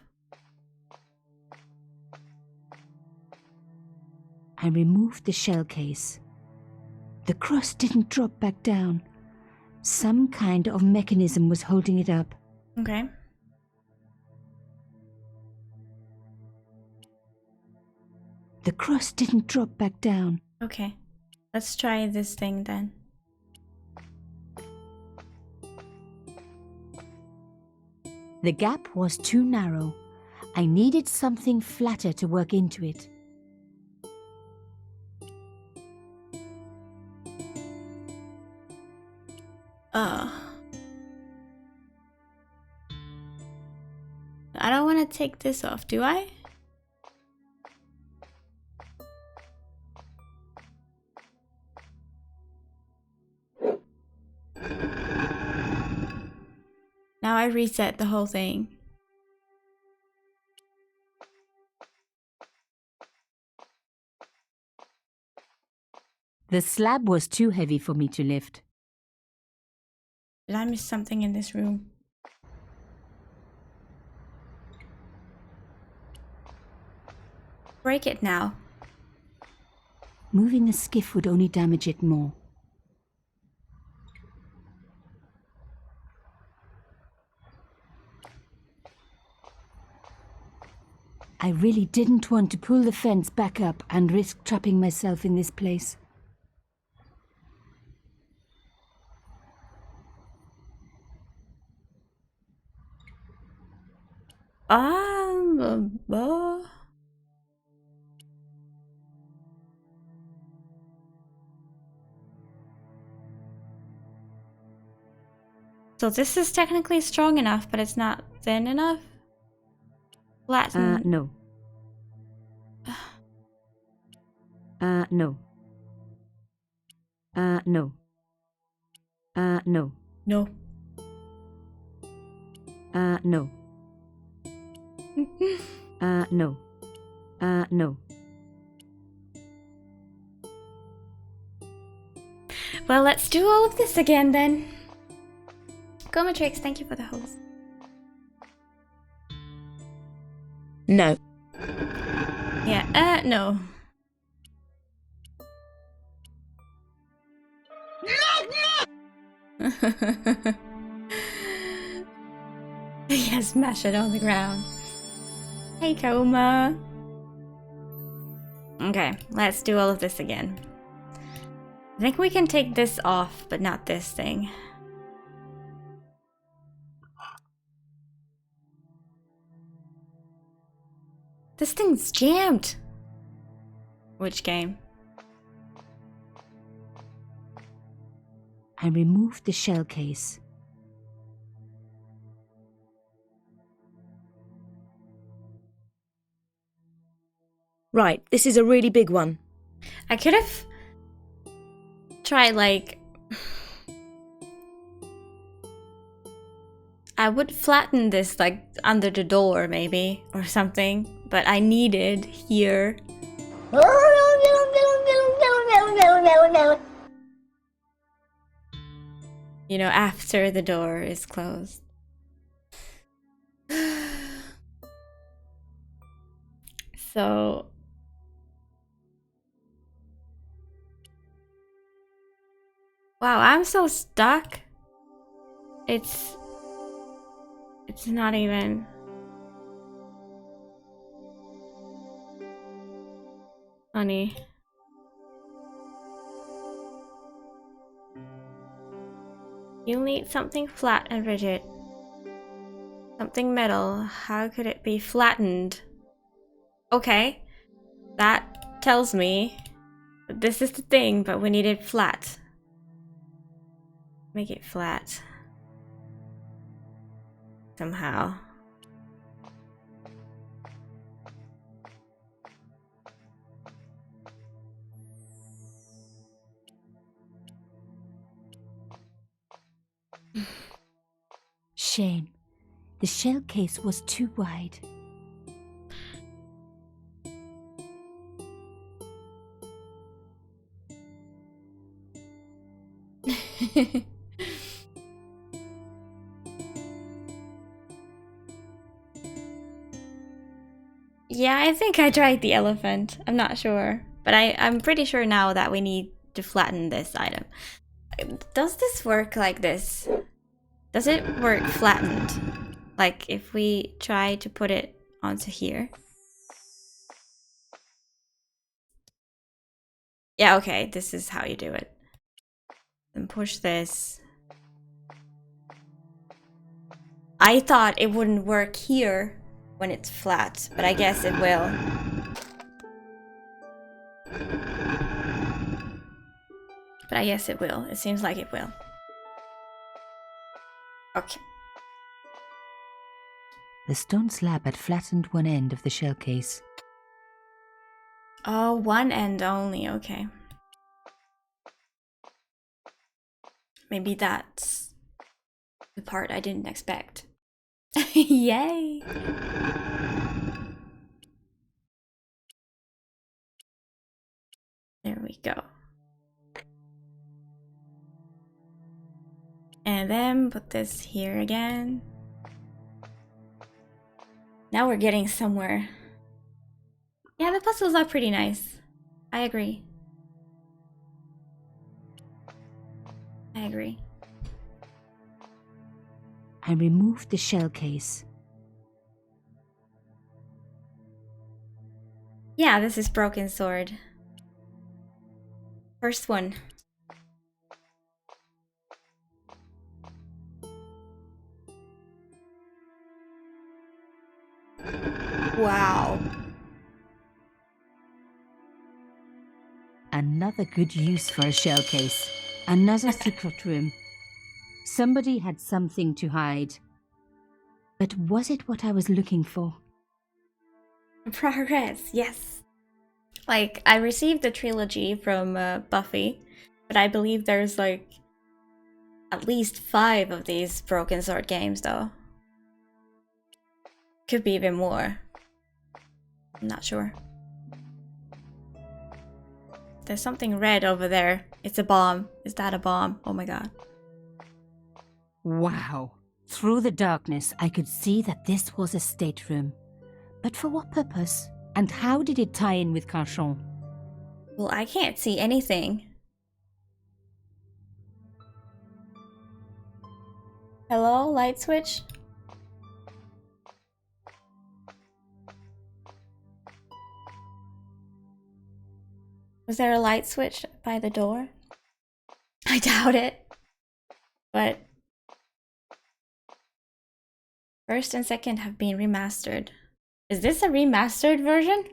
I removed the shell case. The cross didn't drop back down. Some kind of mechanism was holding it up. Okay. The cross didn't drop back down. Okay. Let's try this thing then. The gap was too narrow. I needed something flatter to work into it. I don't want to take this off, do I? Now I reset the whole thing. The slab was too heavy for me to lift. Did I miss something in this room? Break it now. Moving the skiff would only damage it more. I really didn't want to pull the fence back up and risk trapping myself in this place. So this is technically strong enough, but it's not thin enough? Flatten. No. No. No. No. No. No. No. No. Well, let's do all of this again then. Gomatrix, thank you for the host. No. Yeah, no. Yeah, smash it on the ground. Hey, Koma. Okay, let's do all of this again. I think we can take this off, but not this thing. This thing's jammed. Which game? I removed the shell case. Right, this is a really big one. I could have tried, like... I would flatten this, like, under the door, maybe, or something. But I needed here. You know, after the door is closed. So... Wow, I'm so stuck. It's not even... funny. You'll need something flat and rigid. Something metal. How could it be flattened? Okay. That tells me that this is the thing, but we need it flat. Make it flat. somehow. Shame. The shell case was too wide. Yeah, I think I tried the elephant. I'm not sure. But I'm pretty sure now that we need to flatten this item. Does this work like this? Does it work flattened? Like if we try to put it onto here? Yeah, okay, this is how you do it. Then push this. I thought it wouldn't work here when it's flat, but I guess it will. But I guess it will. It seems like it will. Okay. The stone slab had flattened one end of the shell case. Oh, one end only, okay. Maybe that's the part I didn't expect. Yay! There we go. And then put this here again. Now we're getting somewhere. Yeah, the puzzles are pretty nice. I agree. I agree. I removed the shell case. Yeah, this is Broken Sword. First one. Wow. Another good use for a shell case. Another secret room. Somebody had something to hide. But was it what I was looking for? Progress, yes. Like, I received the trilogy from Buffy, but I believe there's like at least 5 of these Broken Sword games though. Could be even more. I'm not sure. There's something red over there. It's a bomb. Is that a bomb? Oh my god. Wow. Through the darkness, I could see that this was a stateroom. But for what purpose? And how did it tie in with Carchon? Well, I can't see anything. Hello, light switch? Was there a light switch by the door? I doubt it. But first and second have been remastered. Is this a remastered version?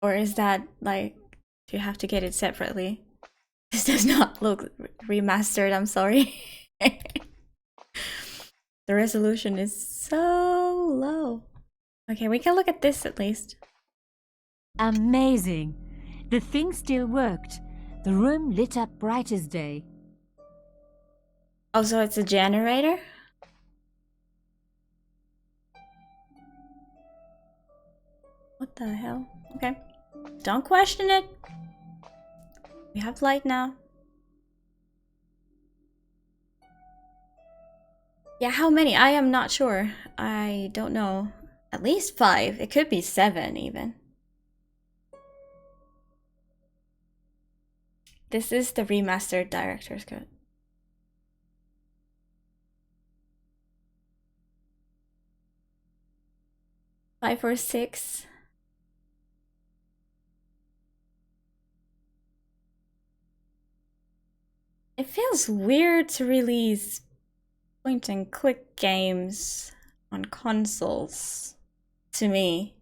Or is that like, do you have to get it separately? This does not look remastered, I'm sorry. The resolution is so low. Okay, we can look at this at least. Amazing. The thing still worked. The room lit up bright as day. Oh, so it's a generator? What the hell? Okay. Don't question it. We have light now. Yeah, how many? I am not sure. I don't know. At least 5. It could be 7 even. This is the remastered director's cut. Five or 6. It feels weird to release point and click games on consoles, to me.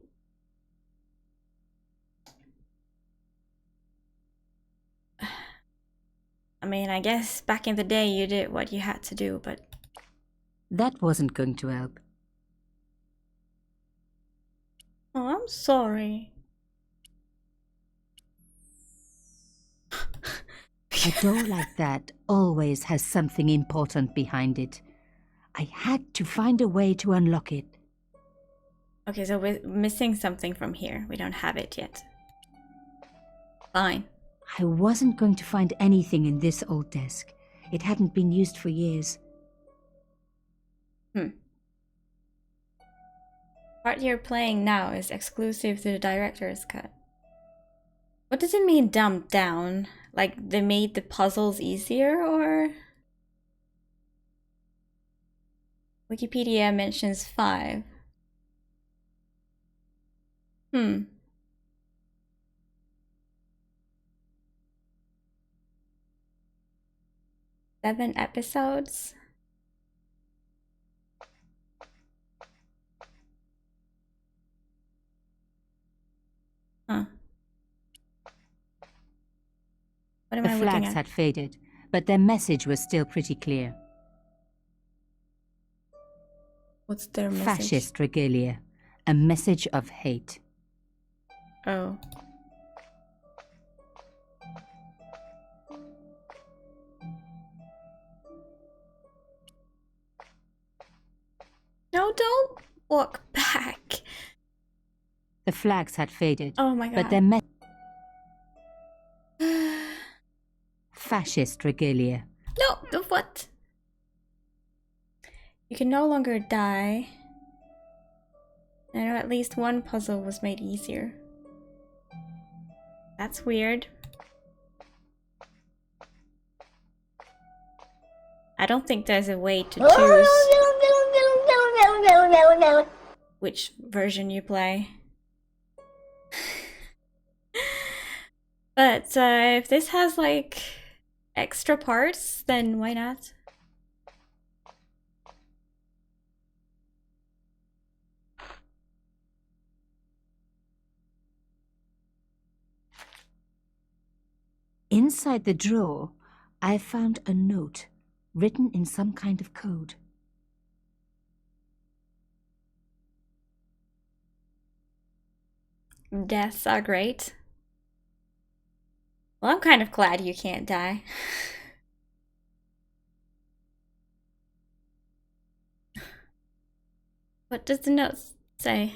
I mean, I guess back in the day you did what you had to do, but... That wasn't going to help. Oh, I'm sorry. A door like that always has something important behind it. I had to find a way to unlock it. Okay, so we're missing something from here. We don't have it yet. Fine. I wasn't going to find anything in this old desk. It hadn't been used for years. Part you're playing now is exclusive to the director's cut. What does it mean, dumbed down? Like they made the puzzles easier, or? Wikipedia mentions 5. 7 episodes? Huh. What am The I looking flags at? had faded, but their message was still pretty clear. What's their message? Fascist regalia. A message of hate. Oh. No, don't walk back. The flags had faded, Oh my god. but their fascist regalia. No, what? You can no longer die. I know at least one puzzle was made easier. That's weird. I don't think there's a way to choose which version you play. But if this has like extra parts, then why not? Inside the drawer, I found a note written in some kind of code. Deaths are great. Well, I'm kind of glad you can't die. What does the note say?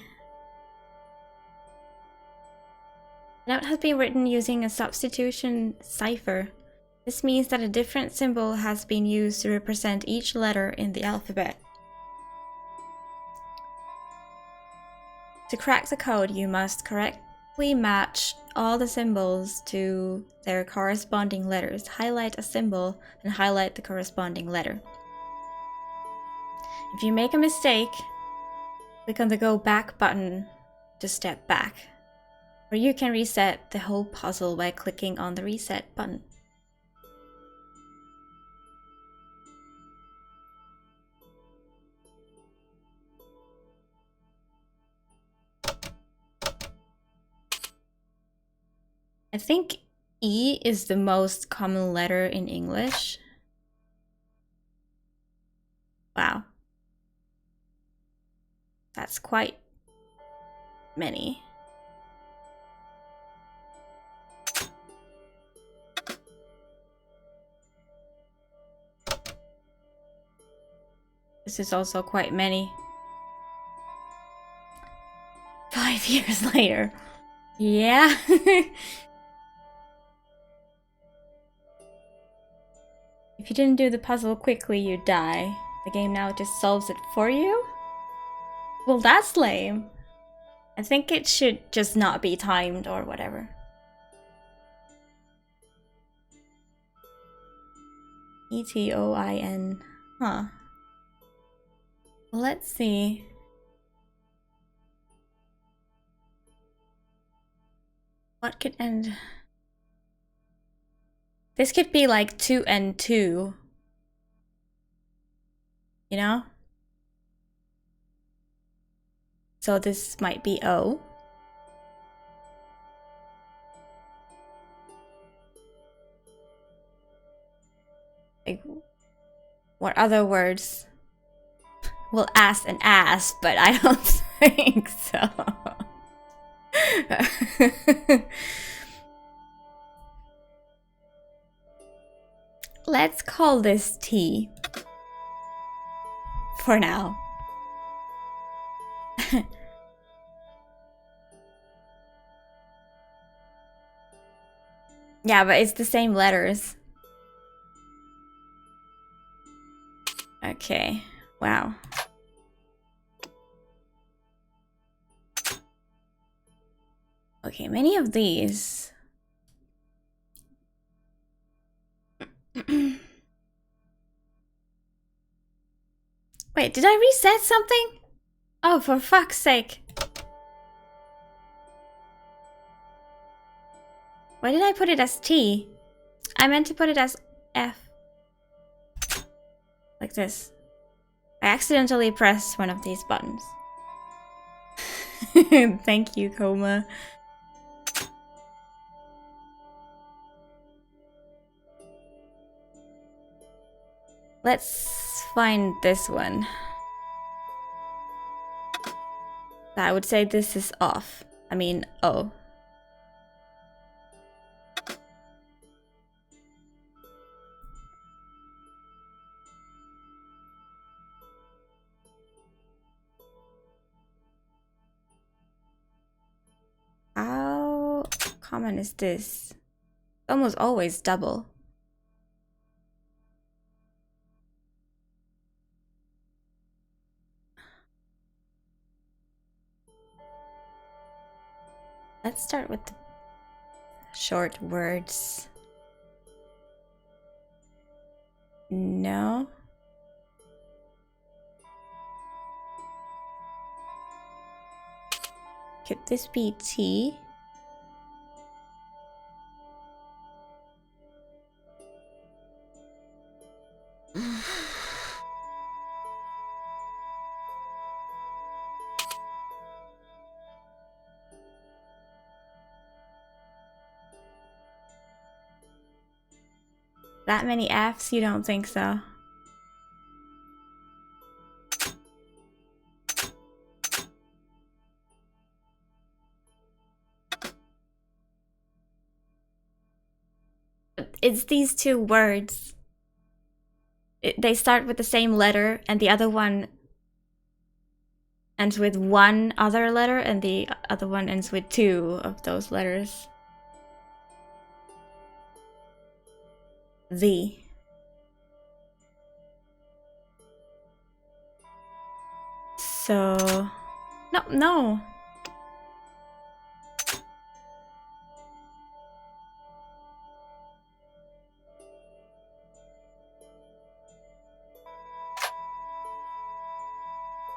The note has been written using a substitution cipher. This means that a different symbol has been used to represent each letter in the alphabet. To crack the code, you must correctly match all the symbols to their corresponding letters. Highlight a symbol and highlight the corresponding letter. If you make a mistake, click on the Go Back button to step back. Or you can reset the whole puzzle by clicking on the Reset button. I think E is the most common letter in English. Wow. That's quite many. This is also quite many. 5 years later. Yeah. If you didn't do the puzzle quickly, you die. The game now just solves it for you? Well, that's lame. I think it should just not be timed or whatever. Etoin. Huh. Well, let's see. What could end? This could be like 2 and 2. You know? So this might be O. what other words will ass and ass, but I don't think so. Let's call this T for now. Yeah, but it's the same letters. Okay, wow. Okay, many of these. Wait, did I reset something? Oh, for fuck's sake. Why did I put it as T? I meant to put it as F. Like this. I accidentally pressed one of these buttons. Thank you, Coma. Let's find this one. I would say this is off. I mean, O. How common is this? Almost always double. Let's start with the short words. No. Could this be T? That many Fs? You don't think so? It's these two words. They start with the same letter, and the other one ends with one other letter, and the other one ends with two of those letters. The. So... No.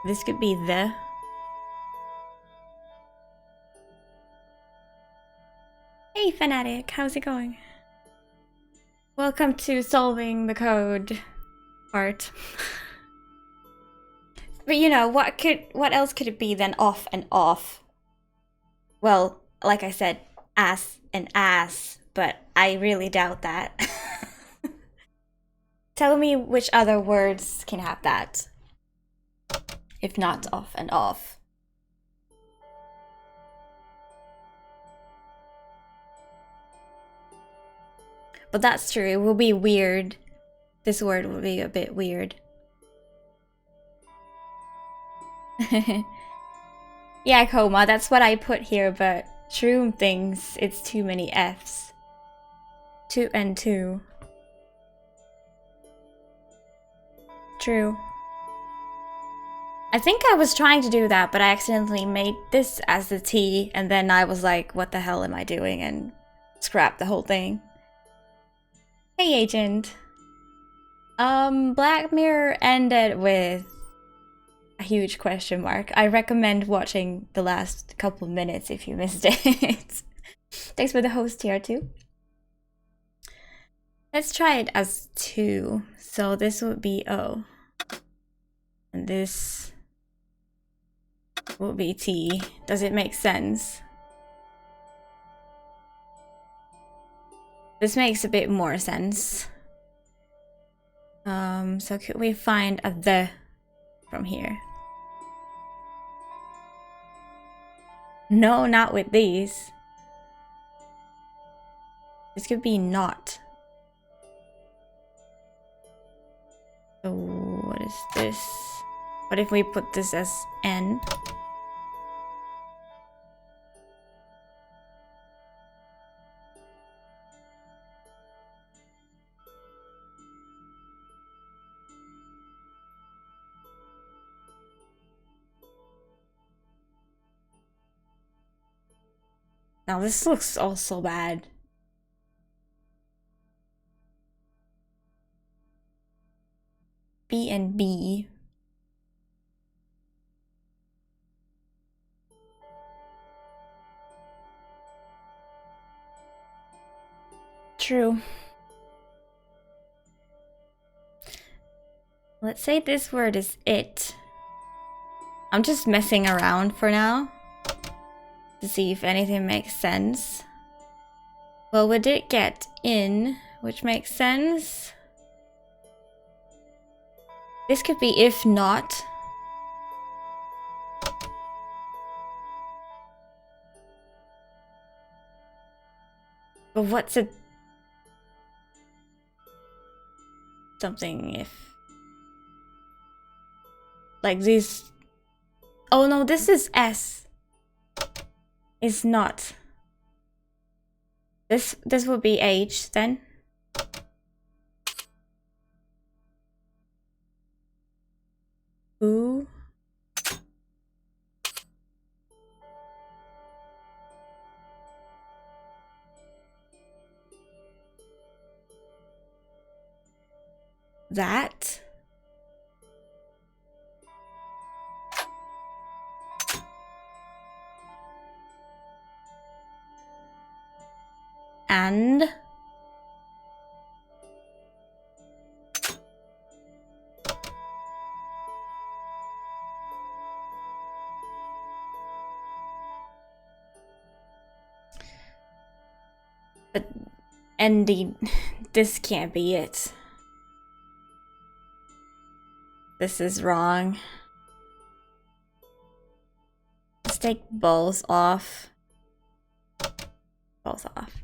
This could be the. Hey, Fanatic, how's it going? Welcome to solving the code part. But you know, what else could it be than off and off? Well, like I said, ass and ass, but I really doubt that. Tell me which other words can have that, if not off and off. But that's true, it will be weird. This word will be a bit weird. Yeah, Coma, that's what I put here, but Shroom thinks it's too many Fs. 2 and 2. True. I think I was trying to do that, but I accidentally made this as the T, and then I was like, what the hell am I doing? And scrapped the whole thing. Hey, Agent. Black Mirror ended with a huge question mark. I recommend watching the last couple minutes if you missed it. Thanks for the host here too. Let's try it as 2. So this would be O. And this would be T. Does it make sense? This makes a bit more sense. So could we find a the from here? No, not with these. This could be not. So what is this? What if we put this as N? Now this looks also bad. B and B. True. Let's say this word is it. I'm just messing around for now to see if anything makes sense. Well, we did get in, which makes sense. This could be if not. But what's it? Something if. Like these. Oh no, this is S. It's not. This would be H then. Ooh. That. And but this can't be it. This is wrong. Let's take both off. Both off.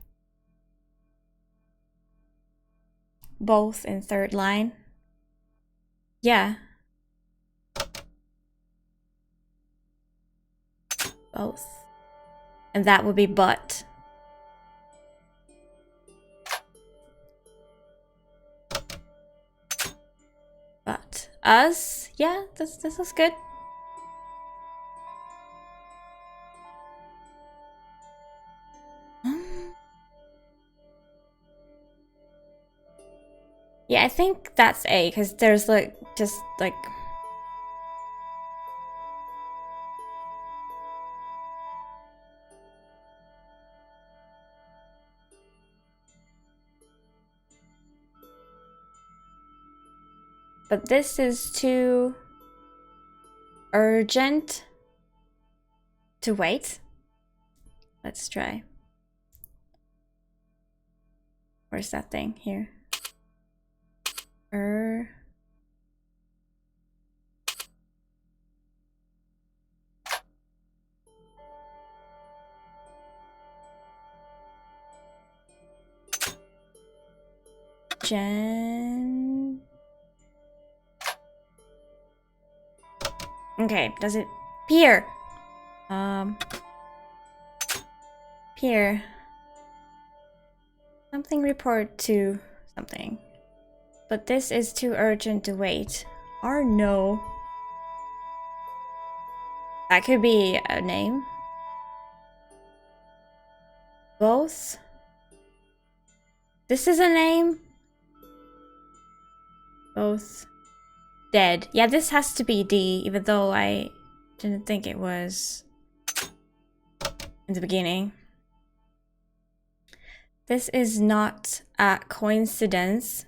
Both in third line. Yeah. Both. And that would be but. But us? Yeah, this is good. Yeah, I think that's A, because there's like, just like... But this is too urgent to wait. Let's try. Where's that thing? Here. Jen. Okay, does it appear? Appear. Something report to something. But this is too urgent to wait. Or no. That could be a name. Both. This is a name. Both. Dead. Yeah, this has to be D, even though I didn't think it was in the beginning. This is not a coincidence.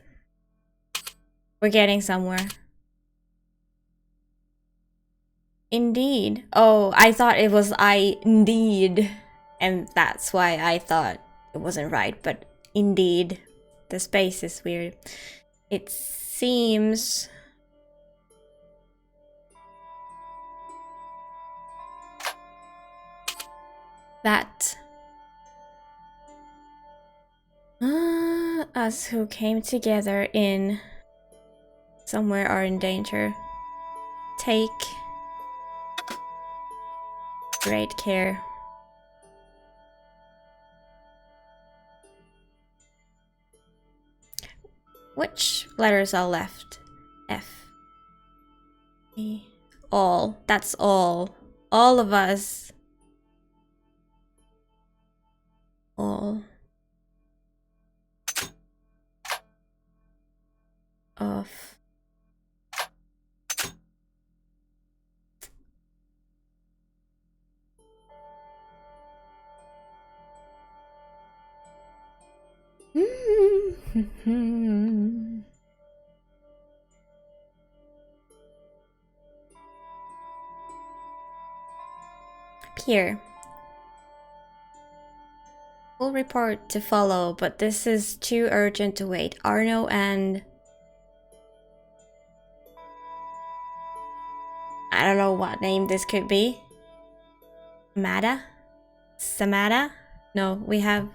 We're getting somewhere. Indeed. Oh, I thought it was indeed. And that's why I thought it wasn't right. But indeed, the space is weird. it seems that us who came together in somewhere are in danger. Take great care. Which letters are left? F. E. All. That's all. All of us. All of Here. Full report to follow, but this is too urgent to wait. Arno and I don't know what name this could be. Mada? Samada? No, we have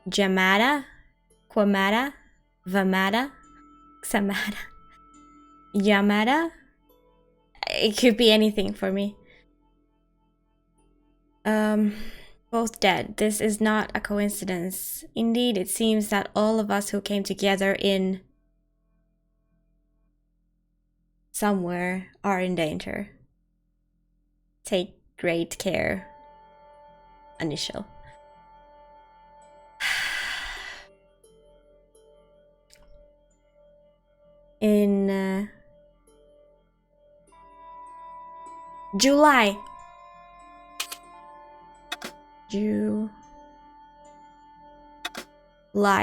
Jamada, Quamada, Vamada, Xamada, Yamada. It could be anything for me. Both dead. This is not a coincidence. Indeed, it seems that all of us who came together in somewhere are in danger. Take great care. Initial. In July. July,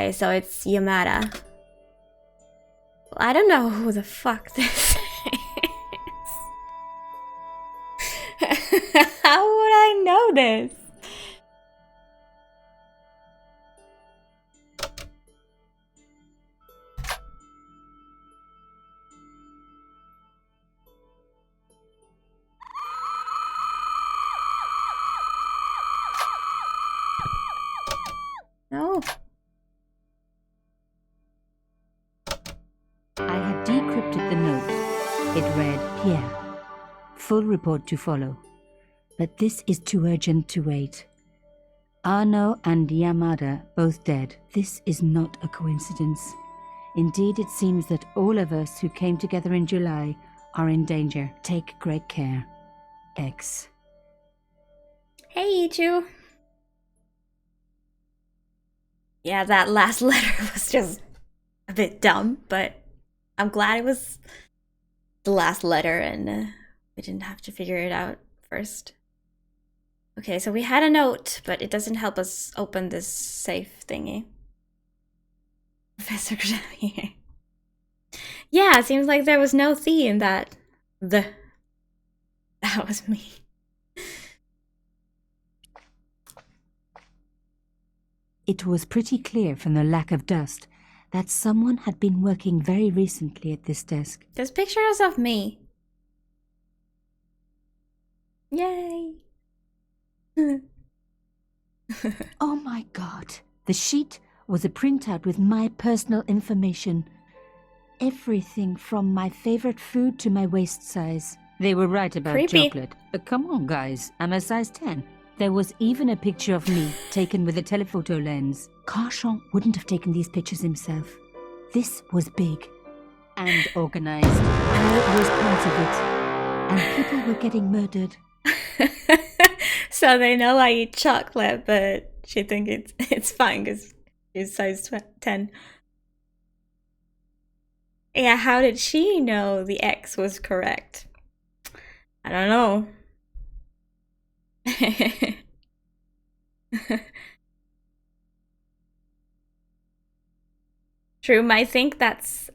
so it's Yamada. Well, I don't know who the fuck this is. How would I know this? No. I have decrypted the note. It read, Pierre. Full report to follow. But this is too urgent to wait. Arno and Yamada both dead. This is not a coincidence. Indeed, it seems that all of us who came together in July are in danger. Take great care. X. Hey, Ichu. Yeah, that last letter was just a bit dumb, but I'm glad it was the last letter and we didn't have to figure it out first. Okay, so we had a note, but it doesn't help us open this safe thingy. Professor Xavier. Yeah, it seems like there was no "the" in that. That was me. It was pretty clear from the lack of dust that someone had been working very recently at this desk. There's pictures of me. Yay! Oh my god. The sheet was a printout with my personal information. Everything from my favorite food to my waist size. They were right about Creepy. chocolate. But come on, guys. I'm a size 10. There was even a picture of me taken with a telephoto lens. Carchon wouldn't have taken these pictures himself. This was big and organized. I was part of it. And people were getting murdered. So they know I eat chocolate, but she thinks it's fine because she's size 10. Yeah, how did she know the X was correct? I don't know. True, I think that's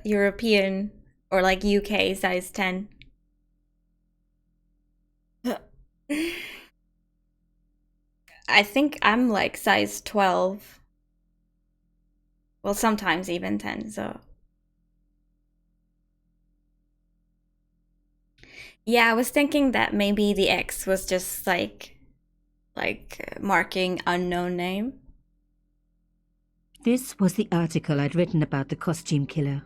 European or like UK size 10. I think I'm like size 12. Well, sometimes even 10, so. Yeah, I was thinking that maybe the X was just like marking unknown name. This was the article I'd written about the costume killer.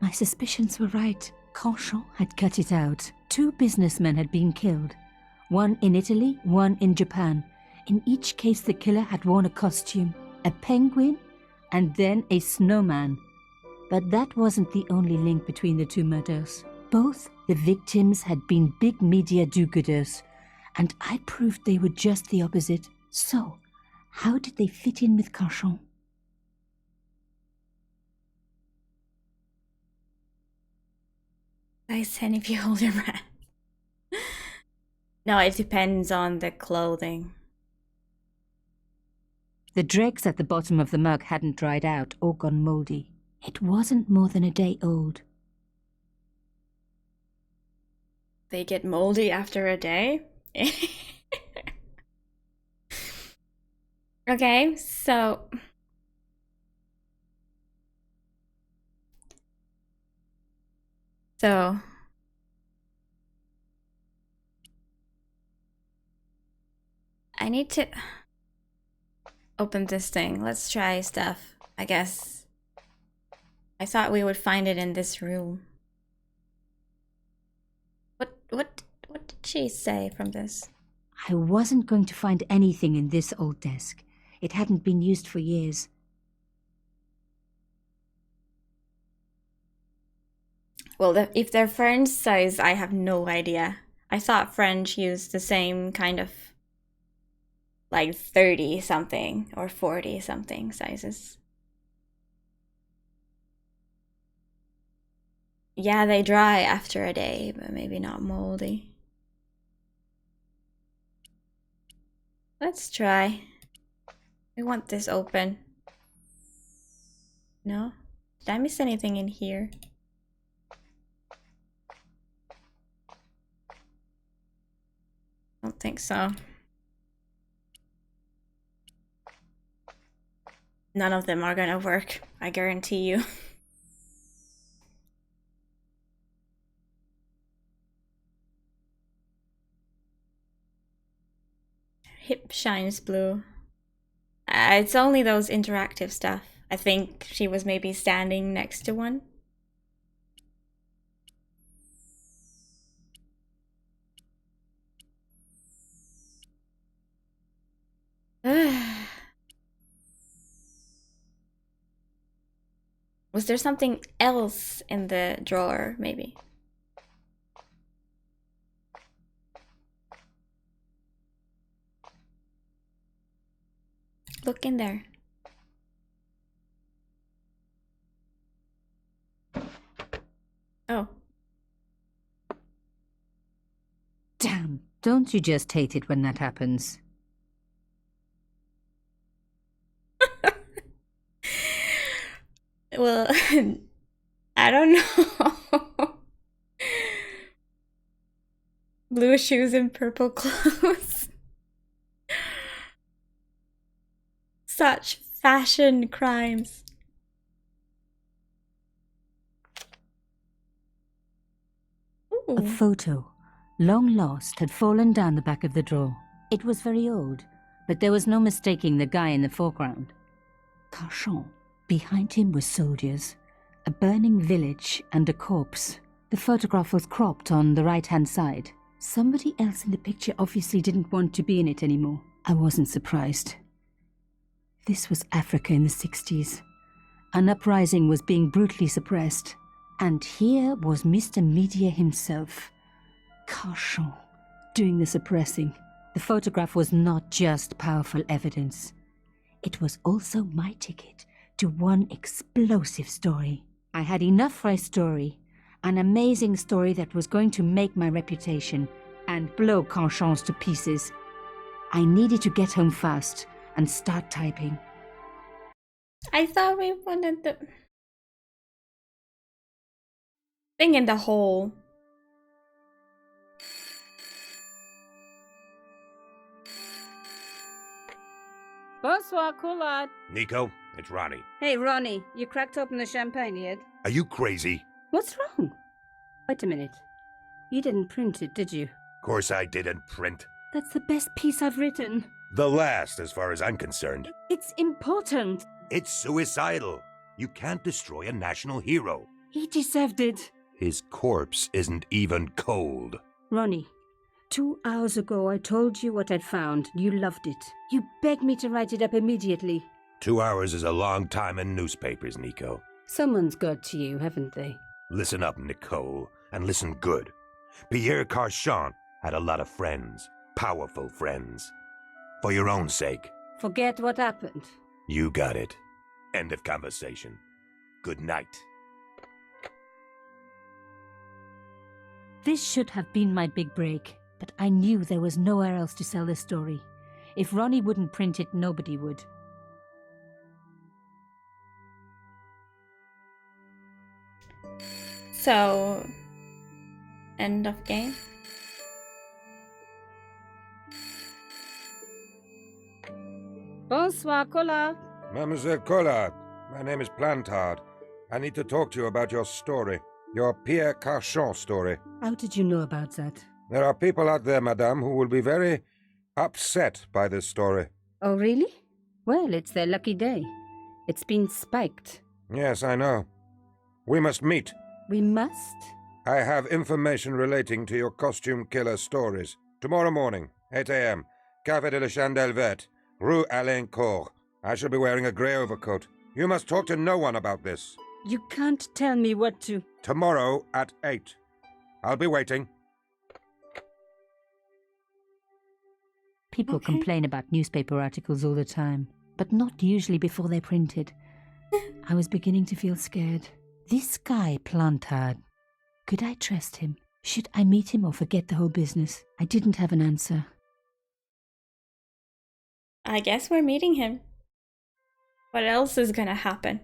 My suspicions were right. Canchon had cut it out. 2 businessmen had been killed. One in Italy, one in Japan. In each case, the killer had worn a costume, a penguin, and then a snowman. But that wasn't the only link between the 2 murders. Both the victims had been big media do-gooders, and I proved they were just the opposite. So, how did they fit in with Canchon? Nice, Hen, if you hold your breath. No, it depends on the clothing. The dregs at the bottom of the mug hadn't dried out or gone moldy. It wasn't more than a day old. They get moldy after a day? Okay, so... I need to open this thing. Let's try stuff, I guess. I thought we would find it in this room. What did she say from this? I wasn't going to find anything in this old desk. It hadn't been used for years. Well, if they're French size, I have no idea. I thought French used the same kind of like 30 something or 40 something sizes. Yeah, they dry after a day, but maybe not moldy. Let's try. We want this open. No? Did I miss anything in here? Don't think so. None of them are gonna work, I guarantee you. Hip shines blue. It's only those interactive stuff. I think she was maybe standing next to one. Was there something else in the drawer, maybe? Look in there. Oh. Damn, don't you just hate it when that happens? Well, I don't know. Blue shoes and purple clothes. Such fashion crimes. Ooh. A photo, long lost, had fallen down the back of the drawer. It was very old, but there was no mistaking the guy in the foreground. Canchon. Behind him were soldiers, a burning village, and a corpse. The photograph was cropped on the right-hand side. Somebody else in the picture obviously didn't want to be in it anymore. I wasn't surprised. This was Africa in the 60s. An uprising was being brutally suppressed. And here was Mr. Media himself, Canchon, doing the suppressing. The photograph was not just powerful evidence. It was also my ticket to one explosive story. I had enough for a story, an amazing story that was going to make my reputation and blow Canchon's to pieces. I needed to get home fast and start typing. I thought we wanted the thing in the hole. Bonsoir, Collard. Nico, It's Ronnie. Hey, Ronnie, you cracked open the champagne yet? Are you crazy? What's wrong? Wait a minute. You didn't print it, did you? Course I didn't print. That's the best piece I've written. The last, as far as I'm concerned. It's important. It's suicidal. You can't destroy a national hero. He deserved it. His corpse isn't even cold. Ronnie, 2 hours ago I told you what I'd found. You loved it. You begged me to write it up immediately. 2 hours is a long time in newspapers, Nico. Someone's got to you, haven't they? Listen up, Nicole, and listen good. Pierre Carchon had a lot of friends, powerful friends. For your own sake. Forget what happened. You got it. End of conversation. Good night. This should have been my big break, but I knew there was nowhere else to sell this story. If Ronnie wouldn't print it, nobody would. So, end of game. Bonsoir, Collard. Mademoiselle Collard, my name is Plantard. I need to talk to you about your story. Your Pierre Carchon story. How did you know about that? There are people out there, madame, who will be very upset by this story. Oh, really? Well, it's their lucky day. It's been spiked. Yes, I know. We must meet. We must? I have information relating to your costume killer stories. Tomorrow morning, 8 a.m., Café de la Chandelle Verte, Rue Alain Court. I shall be wearing a grey overcoat. You must talk to no one about this. You can't tell me what to... Tomorrow at 8. I'll be waiting. People complain about newspaper articles all the time, but not usually before they're printed. I was beginning to feel scared. This guy, Plantard, could I trust him? Should I meet him or forget the whole business? I didn't have an answer. I guess we're meeting him. What else is gonna happen?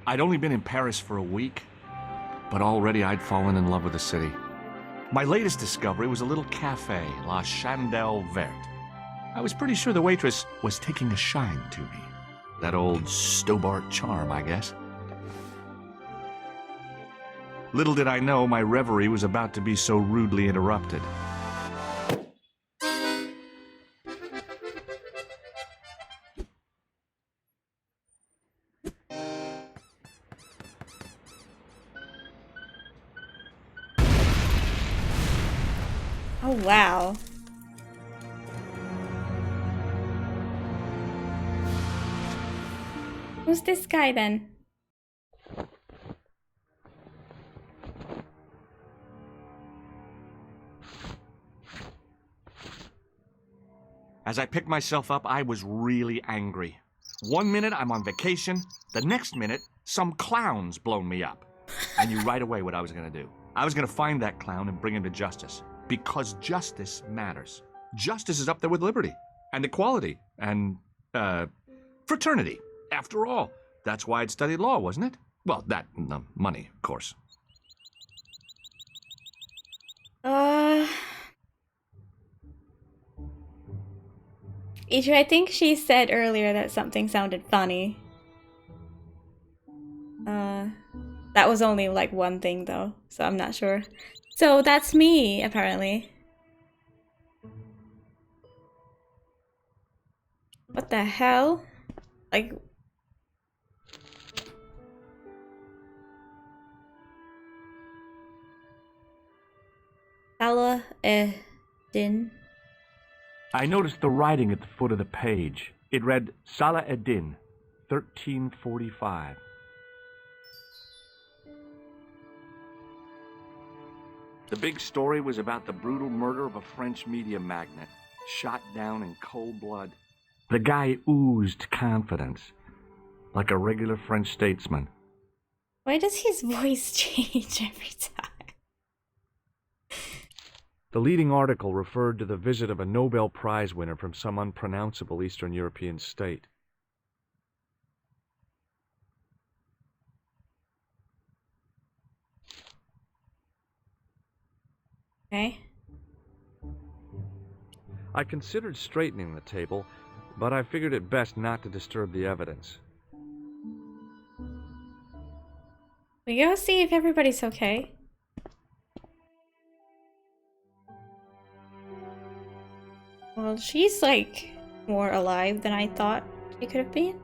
I'd only been in Paris for a week, but already I'd fallen in love with the city. My latest discovery was a little cafe, La Chandelle Verte. I was pretty sure the waitress was taking a shine to me. That old Stobart charm, I guess. Little did I know my reverie was about to be so rudely interrupted. Oh, wow. Who's this guy then? As I picked myself up, I was really angry. 1 minute I'm on vacation, the next minute some clown's blown me up. I knew right away what I was gonna do. I was gonna find that clown and bring him to justice. Because justice matters. Justice is up there with liberty, and equality, and, fraternity. After all, that's why I'd studied law, wasn't it? Well, that and the money, of course. Ichu, I think she said earlier that something sounded funny. That was only like one thing though, so I'm not sure. So that's me, apparently. What the hell? Like... Salah Din. I noticed the writing at the foot of the page. It read Salah Eddin, 1345. The big story was about the brutal murder of a French media magnate, shot down in cold blood. The guy oozed confidence, like a regular French statesman. Why does his voice change every time? The leading article referred to the visit of a Nobel Prize winner from some unpronounceable Eastern European state. Okay. I considered straightening the table, but I figured it best not to disturb the evidence. We go see if everybody's okay. Well, she's like more alive than I thought she could have been.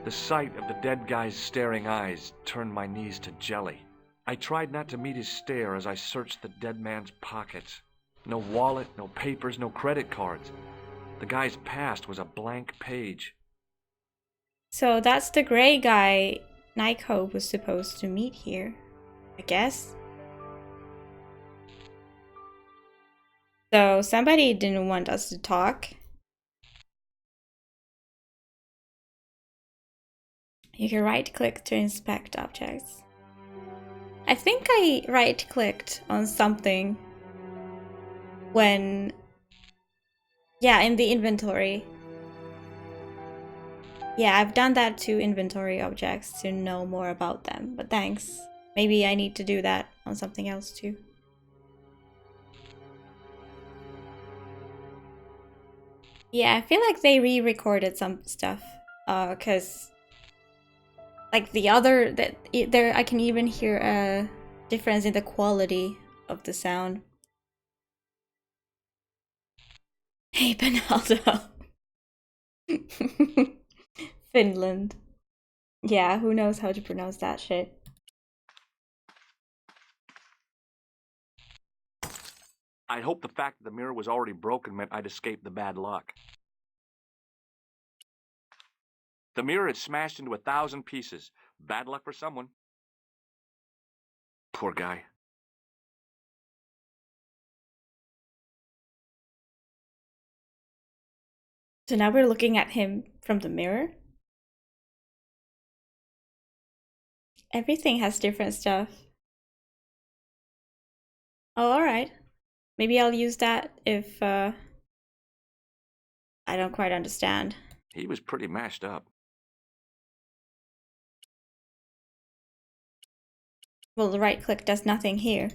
The sight of the dead guy's staring eyes turned my knees to jelly. I tried not to meet his stare as I searched the dead man's pockets. No wallet, no papers, no credit cards. The guy's past was a blank page. So that's the gray guy Nyko was supposed to meet here, I guess. So somebody didn't want us to talk. You can right-click to inspect objects. I think I right-clicked on something when... yeah, in the inventory. Yeah, I've done that to inventory objects to know more about them, but thanks. Maybe I need to do that on something else too. Yeah, I feel like they re-recorded some stuff, cause like the other there, I can even hear a difference in the quality of the sound. Hey, Penaldo. Finland. Yeah, who knows how to pronounce that shit. I hoped the fact that the mirror was already broken meant I'd escaped the bad luck. The mirror had smashed into 1,000 pieces. Bad luck for someone. Poor guy. So now we're looking at him from the mirror. Everything has different stuff. Oh, alright. Maybe I'll use that if I don't quite understand. He was pretty mashed up. Well, the right click does nothing here.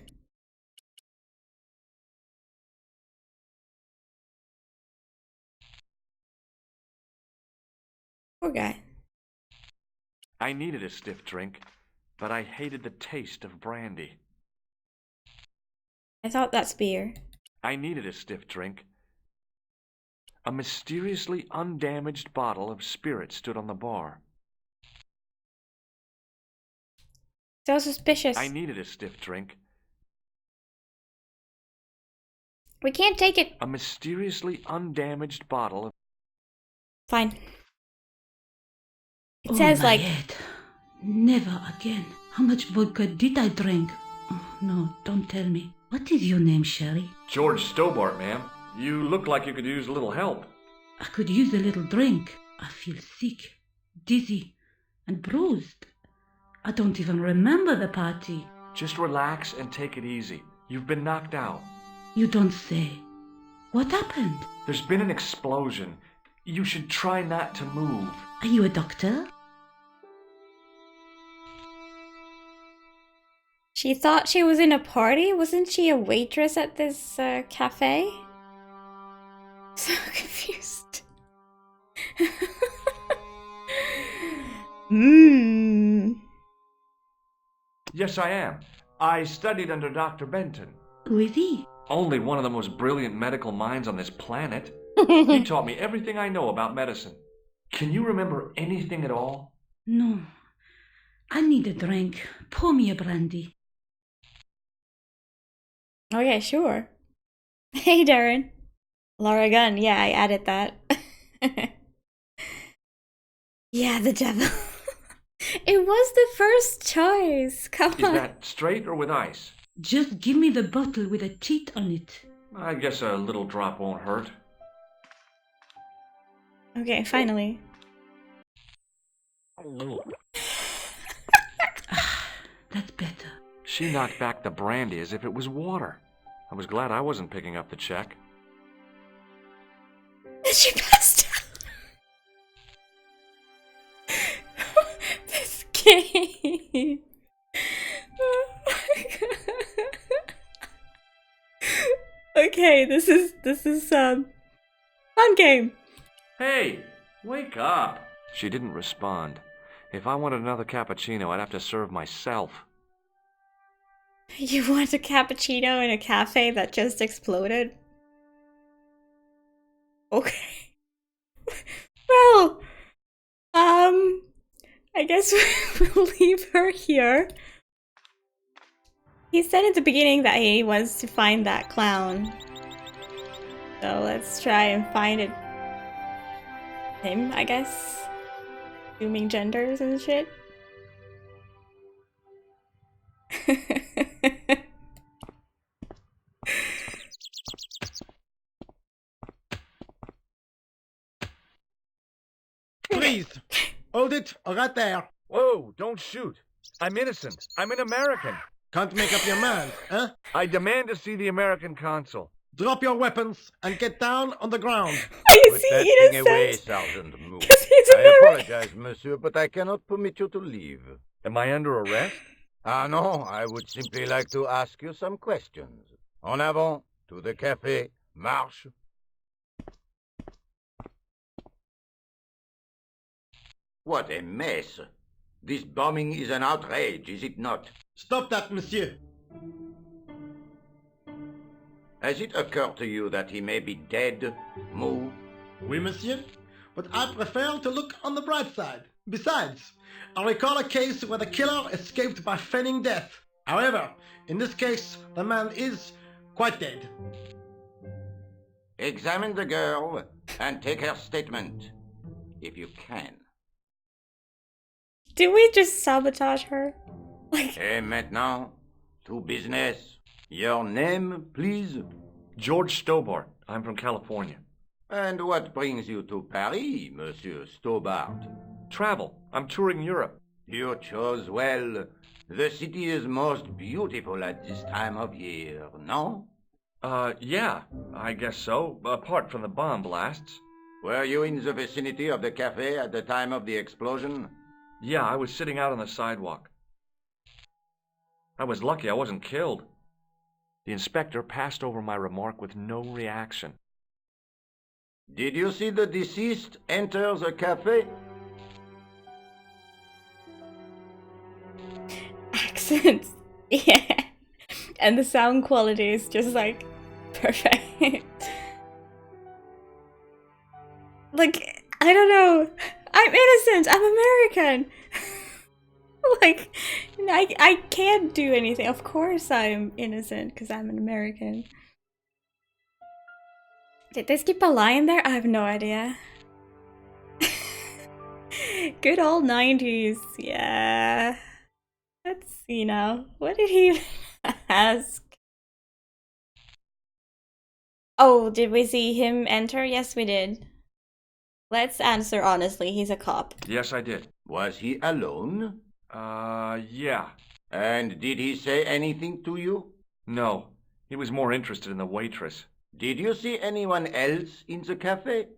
Poor guy. I needed a stiff drink, but I hated the taste of brandy. I thought that's beer. I needed a stiff drink. A mysteriously undamaged bottle of spirit stood on the bar. So suspicious. I needed a stiff drink. We can't take it. A mysteriously undamaged bottle of... Fine. It Oh, says my like... head. Never again. How much vodka did I drink? Oh, no, don't tell me. What is your name, Sherry? George Stobart, ma'am. You look like you could use a little help. I could use a little drink. I feel sick, dizzy, and bruised. I don't even remember the party. Just relax and take it easy. You've been knocked out. You don't say. What happened? There's been an explosion. You should try not to move. Are you a doctor? She thought she was in a party? Wasn't she a waitress at this cafe? So confused. Yes, I am. I studied under Dr. Benton. Who is he? Only one of the most brilliant medical minds on this planet. He taught me everything I know about medicine. Can you remember anything at all? No. I need a drink. Pour me a brandy. Okay, sure. Hey, Darren. Laura Gunn. Yeah, I added that. Yeah, the devil. It was the first choice. Come Is on. that straight or with ice? Just give me the bottle with a teat on it. I guess a little drop won't hurt. Okay, finally. That's better. She knocked back the brandy as if it was water. I was glad I wasn't picking up the check. She passed out. This game. Oh my God. okay. This is fun game. Hey, wake up. She didn't respond. If I wanted another cappuccino, I'd have to serve myself. You want a cappuccino in a cafe that just exploded? Okay. Well, I guess we'll leave her here. He said at the beginning that he wants to find that clown. So let's try and find it. Him, I guess. Assuming genders and shit. Please, hold it right there. Whoa, don't shoot. I'm innocent. I'm an American. Can't make up your mind, huh? I demand to see the American consul. Drop your weapons and get down on the ground. Is he innocent? Sergeant Moore. Because he's I American. apologize, monsieur, but I cannot permit you to leave. Am I under arrest? Ah, no, I would simply like to ask you some questions. En avant, to the café, marche. What a mess. This bombing is an outrage, is it not? Stop that, monsieur. Has it occurred to you that he may be dead, Moo? Oui, monsieur. But I prefer to look on the bright side. Besides, I recall a case where the killer escaped by feigning death. However, in this case, the man is quite dead. Examine the girl and take her statement, if you can. Did we just sabotage her? Like, Et maintenant, to business. Your name, please? George Stobart. I'm from California. And what brings you to Paris, Monsieur Stobart? Travel. I'm touring Europe. You chose well. The city is most beautiful at this time of year, no? Yeah, I guess so, apart from the bomb blasts. Were you in the vicinity of the cafe at the time of the explosion? Yeah, I was sitting out on the sidewalk. I was lucky I wasn't killed. The inspector passed over my remark with no reaction. Did you see the deceased enter the cafe? accents. Yeah. And the sound quality is just like perfect. Like, I don't know. I'm innocent. I'm American. Like, I can't do anything. Of course I'm innocent because I'm an American. Did they skip a line there? I have no idea. Good old 90s. Yeah. Let's see now. What did he even ask? Oh, did we see him enter? Yes, we did. Let's answer honestly. He's a cop. Yes, I did. Was he alone? Yeah. And did he say anything to you? No. He was more interested in the waitress. Did you see anyone else in the cafe?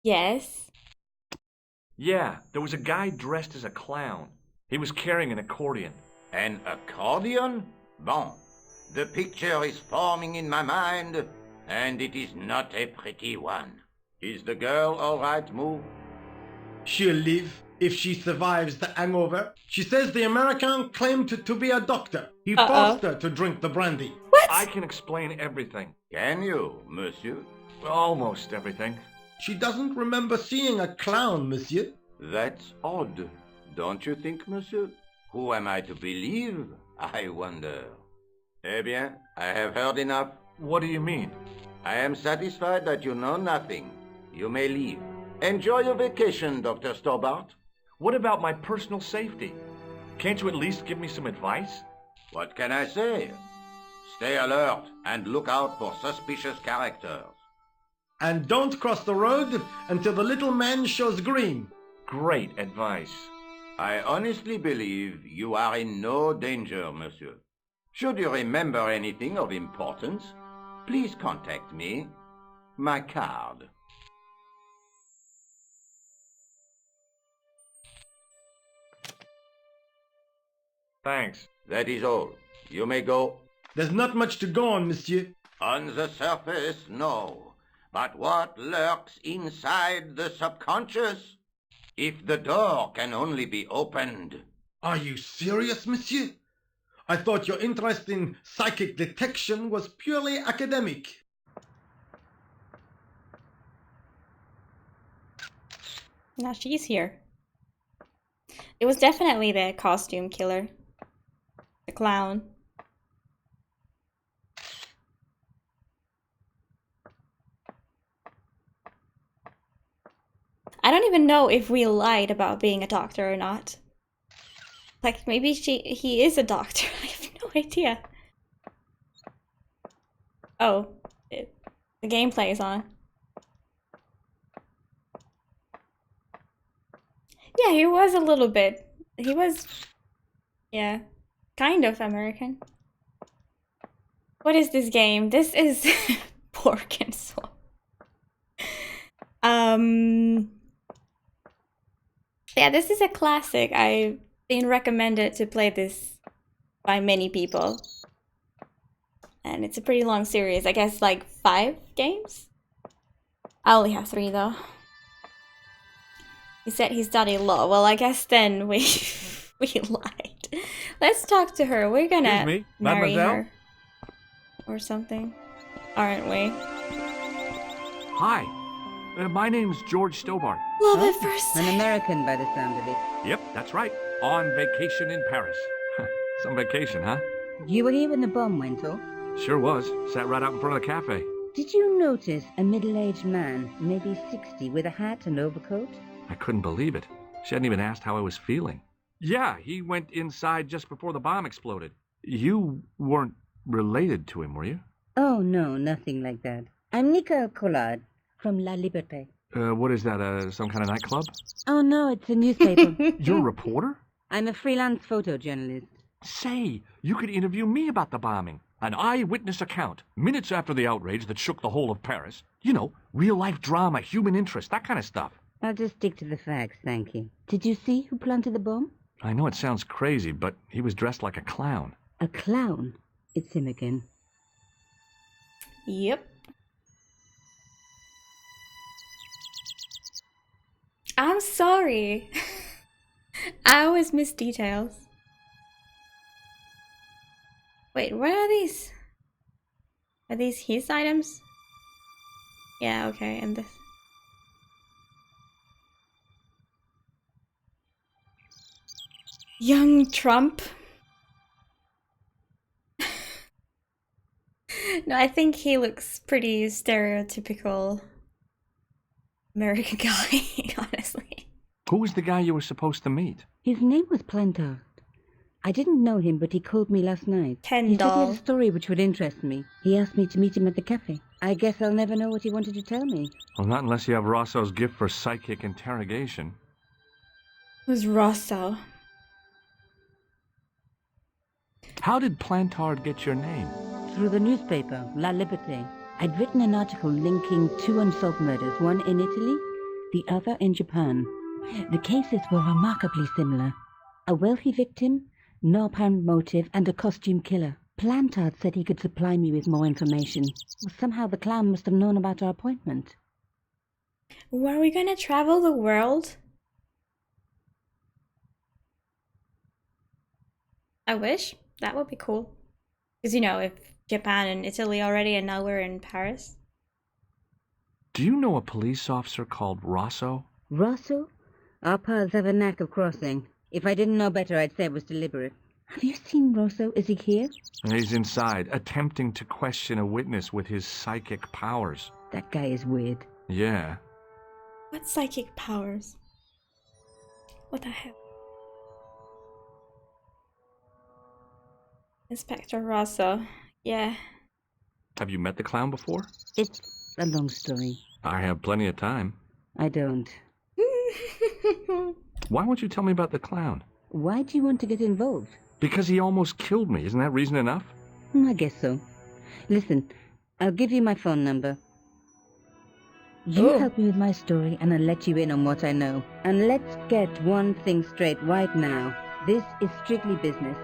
Yes. Yeah, there was a guy dressed as a clown. He was carrying an accordion. An accordion? Bon. The picture is forming in my mind, and it is not a pretty one. Is the girl all right, Moo? She'll live if she survives the hangover. She says the American claimed to be a doctor. He forced her to drink the brandy. What? I can explain everything. Can you, monsieur? Almost everything. She doesn't remember seeing a clown, monsieur. That's odd, don't you think, monsieur? Who am I to believe, I wonder? Eh bien, I have heard enough. What do you mean? I am satisfied that you know nothing. You may leave. Enjoy your vacation, Dr. Stobart. What about my personal safety? Can't you at least give me some advice? What can I say? Stay alert and look out for suspicious characters. And don't cross the road until the little man shows green. Great advice. I honestly believe you are in no danger, monsieur. Should you remember anything of importance, please contact me. My card. Thanks. That is all. You may go. There's not much to go on, monsieur. On the surface, no. But what lurks inside the subconscious? If the door can only be opened... Are you serious, monsieur? I thought your interest in psychic detection was purely academic. Now she's here. It was definitely the costume killer. The clown. I don't even know if we lied about being a doctor or not. Like, maybe he is a doctor. I have no idea. Oh, the gameplay is on. Yeah, he was a little bit. He was, yeah, kind of American. What is this game? This is Pork and Soul. Yeah, this is a classic. I've been recommended to play this by many people. And it's a pretty long series. I guess like 5 games? I only have 3 though. He said he studied law. Well, I guess then we lied. Let's talk to her. We're gonna Excuse me, marry mademoiselle? her. Or something. Aren't we? Hi. My name's George Stobart. Love at first An sight. American by the sound of it. Yep, that's right. On vacation in Paris. Some vacation, huh? You were here when the bomb went off? Sure was. Sat right out in front of the cafe. Did you notice a middle-aged man, maybe 60, with a hat and overcoat? I couldn't believe it. She hadn't even asked how I was feeling. Yeah, he went inside just before the bomb exploded. You weren't related to him, were you? Oh, no, nothing like that. I'm Nicole Collard from La Liberté. What is that, some kind of nightclub? Oh, no, it's a newspaper. You're a reporter? I'm a freelance photojournalist. Say, you could interview me about the bombing. An eyewitness account, minutes after the outrage that shook the whole of Paris. You know, real-life drama, human interest, that kind of stuff. I'll just stick to the facts, thank you. Did you see who planted the bomb? I know it sounds crazy, but he was dressed like a clown. A clown? It's him again. Yep. I'm sorry. I always miss details. Wait, what are these? Are these his items? Yeah, okay, and this. Young Trump. No, I think he looks pretty stereotypical American guy, honestly. Who was the guy you were supposed to meet? His name was Plantard. I didn't know him, but he called me last night. He said he had Kendall. a story which would interest me. He asked me to meet him at the cafe. I guess I'll never know what he wanted to tell me. Well, not unless you have Rosso's gift for psychic interrogation. Who's Rosso? How did Plantard get your name? Through the newspaper, La Liberté. I'd written an article linking 2 unsolved murders, one in Italy, the other in Japan. The cases were remarkably similar. A wealthy victim, no apparent motive, and a costume killer. Plantard said he could supply me with more information. Somehow the clown must have known about our appointment. Were we gonna travel the world? I wish. That would be cool. Because, you know, if Japan and Italy already and now we're in Paris. Do you know a police officer called Rosso? Rosso? Our paths have a knack of crossing. If I didn't know better, I'd say it was deliberate. Have you seen Rosso? Is he here? He's inside, attempting to question a witness with his psychic powers. That guy is weird. Yeah. What psychic powers? What the hell? Inspector Rosso. Yeah. Have you met the clown before? It's a long story. I have plenty of time. I don't. Why won't you tell me about the clown? Why do you want to get involved? Because he almost killed me. Isn't that reason enough? I guess so. Listen, I'll give you my phone number. You help me with my story and I'll let you in on what I know. And let's get one thing straight right now. This is strictly business.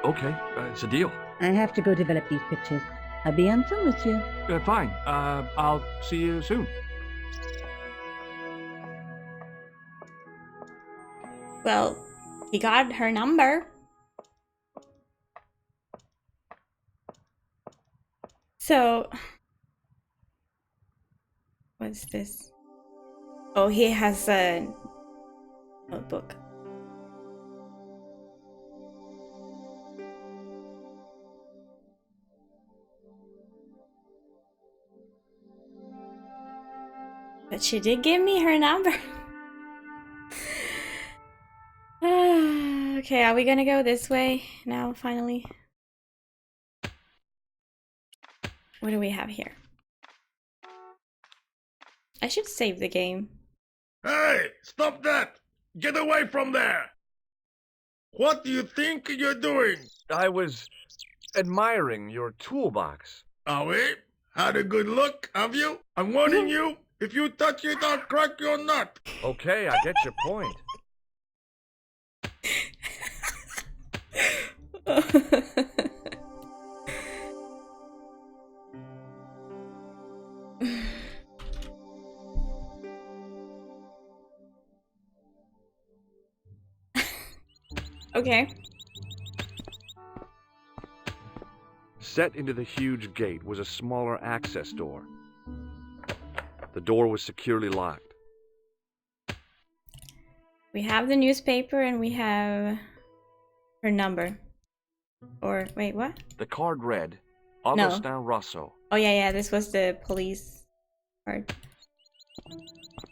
Okay, it's a deal. I have to go develop these pictures. À bientôt, monsieur. Fine. I'll see you soon. Well, he got her number. So, what's this? Oh, he has a notebook. But she did give me her number. Okay, are we gonna go this way now, finally? What do we have here? I should save the game. Hey, stop that! Get away from there! What do you think you're doing? I was admiring your toolbox. Oh, wait? Had a good look, have you? I'm warning you, if you touch it, I'll crack your nut. Okay, I get your point. Okay. Set into the huge gate was a smaller access door. The door was securely locked. We have the newspaper and we have her number. Or, wait, what? The card read, No. Augustin Rousseau. Oh, yeah, this was the police card.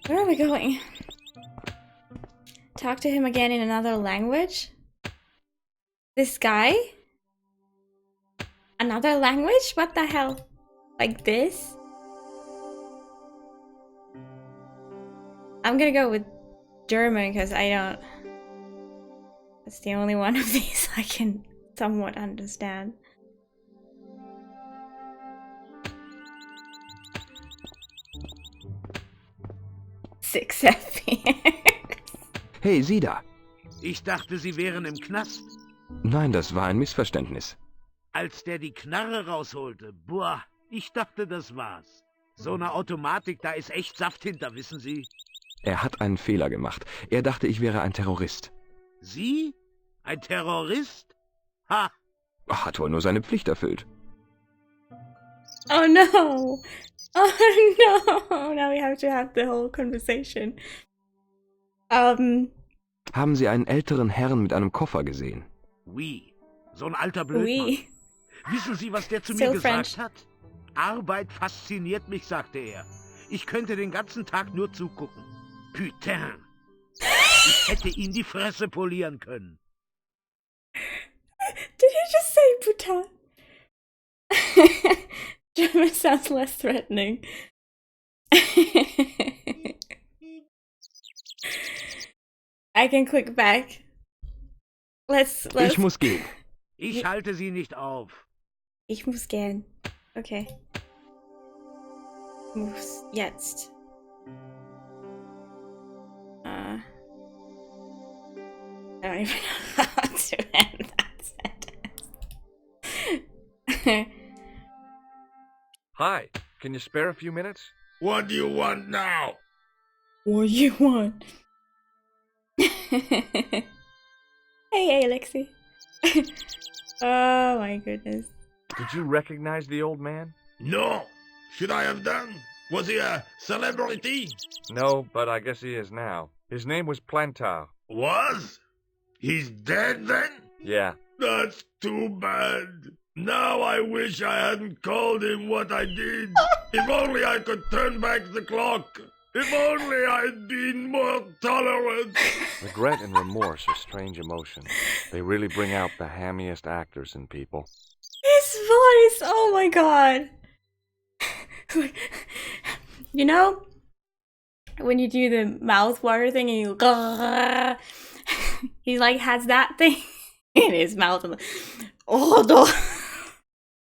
Where are we going? Talk to him again in another language? This guy? Another language? What the hell? Like this? I'm gonna go with German because I don't... That's the only one of these I can somewhat understand. Six FPS. Hey, Sie da. Ich dachte, Sie wären im Knast. Nein, das war ein Missverständnis. Als der die Knarre rausholte, boah, ich dachte, das war's. So eine Automatik, da ist echt Saft hinter, wissen Sie? Er hat einen Fehler gemacht. Er dachte, ich wäre ein Terrorist. Sie? Ein Terrorist? Ha! Hat wohl nur seine Pflicht erfüllt. Oh no! Oh no! Now we have to have the whole conversation. Haben Sie einen älteren Herrn mit einem Koffer gesehen? Oui. So ein alter Blödmann. Oui. Wissen Sie, was der zu Still mir gesagt French. hat? Arbeit fasziniert mich, sagte er. Ich könnte den ganzen Tag nur zugucken. Putain. Ich hätte ihn die Fresse polieren können. Did he just say putain? German sounds less threatening. I can click back. Let's... Ich muss gehen. Ich halte Sie nicht auf. Ich muss gehen. Okay. Muss jetzt. I don't even know how to end that sentence. Hi, can you spare a few minutes? What do you want now? What do you want? Hey, Alexi. Oh my goodness. Did you recognize the old man? No. Should I have done? Was he a celebrity? No, but I guess he is now. His name was Plantard. Was? He's dead then? Yeah. That's too bad. Now I wish I hadn't called him what I did. If only I could turn back the clock. If only I'd been more tolerant. Regret and remorse are strange emotions. They really bring out the hammiest actors in people. His voice! Oh my god! You know, when you do the mouth water thing and you he like has that thing in his mouth and oh no,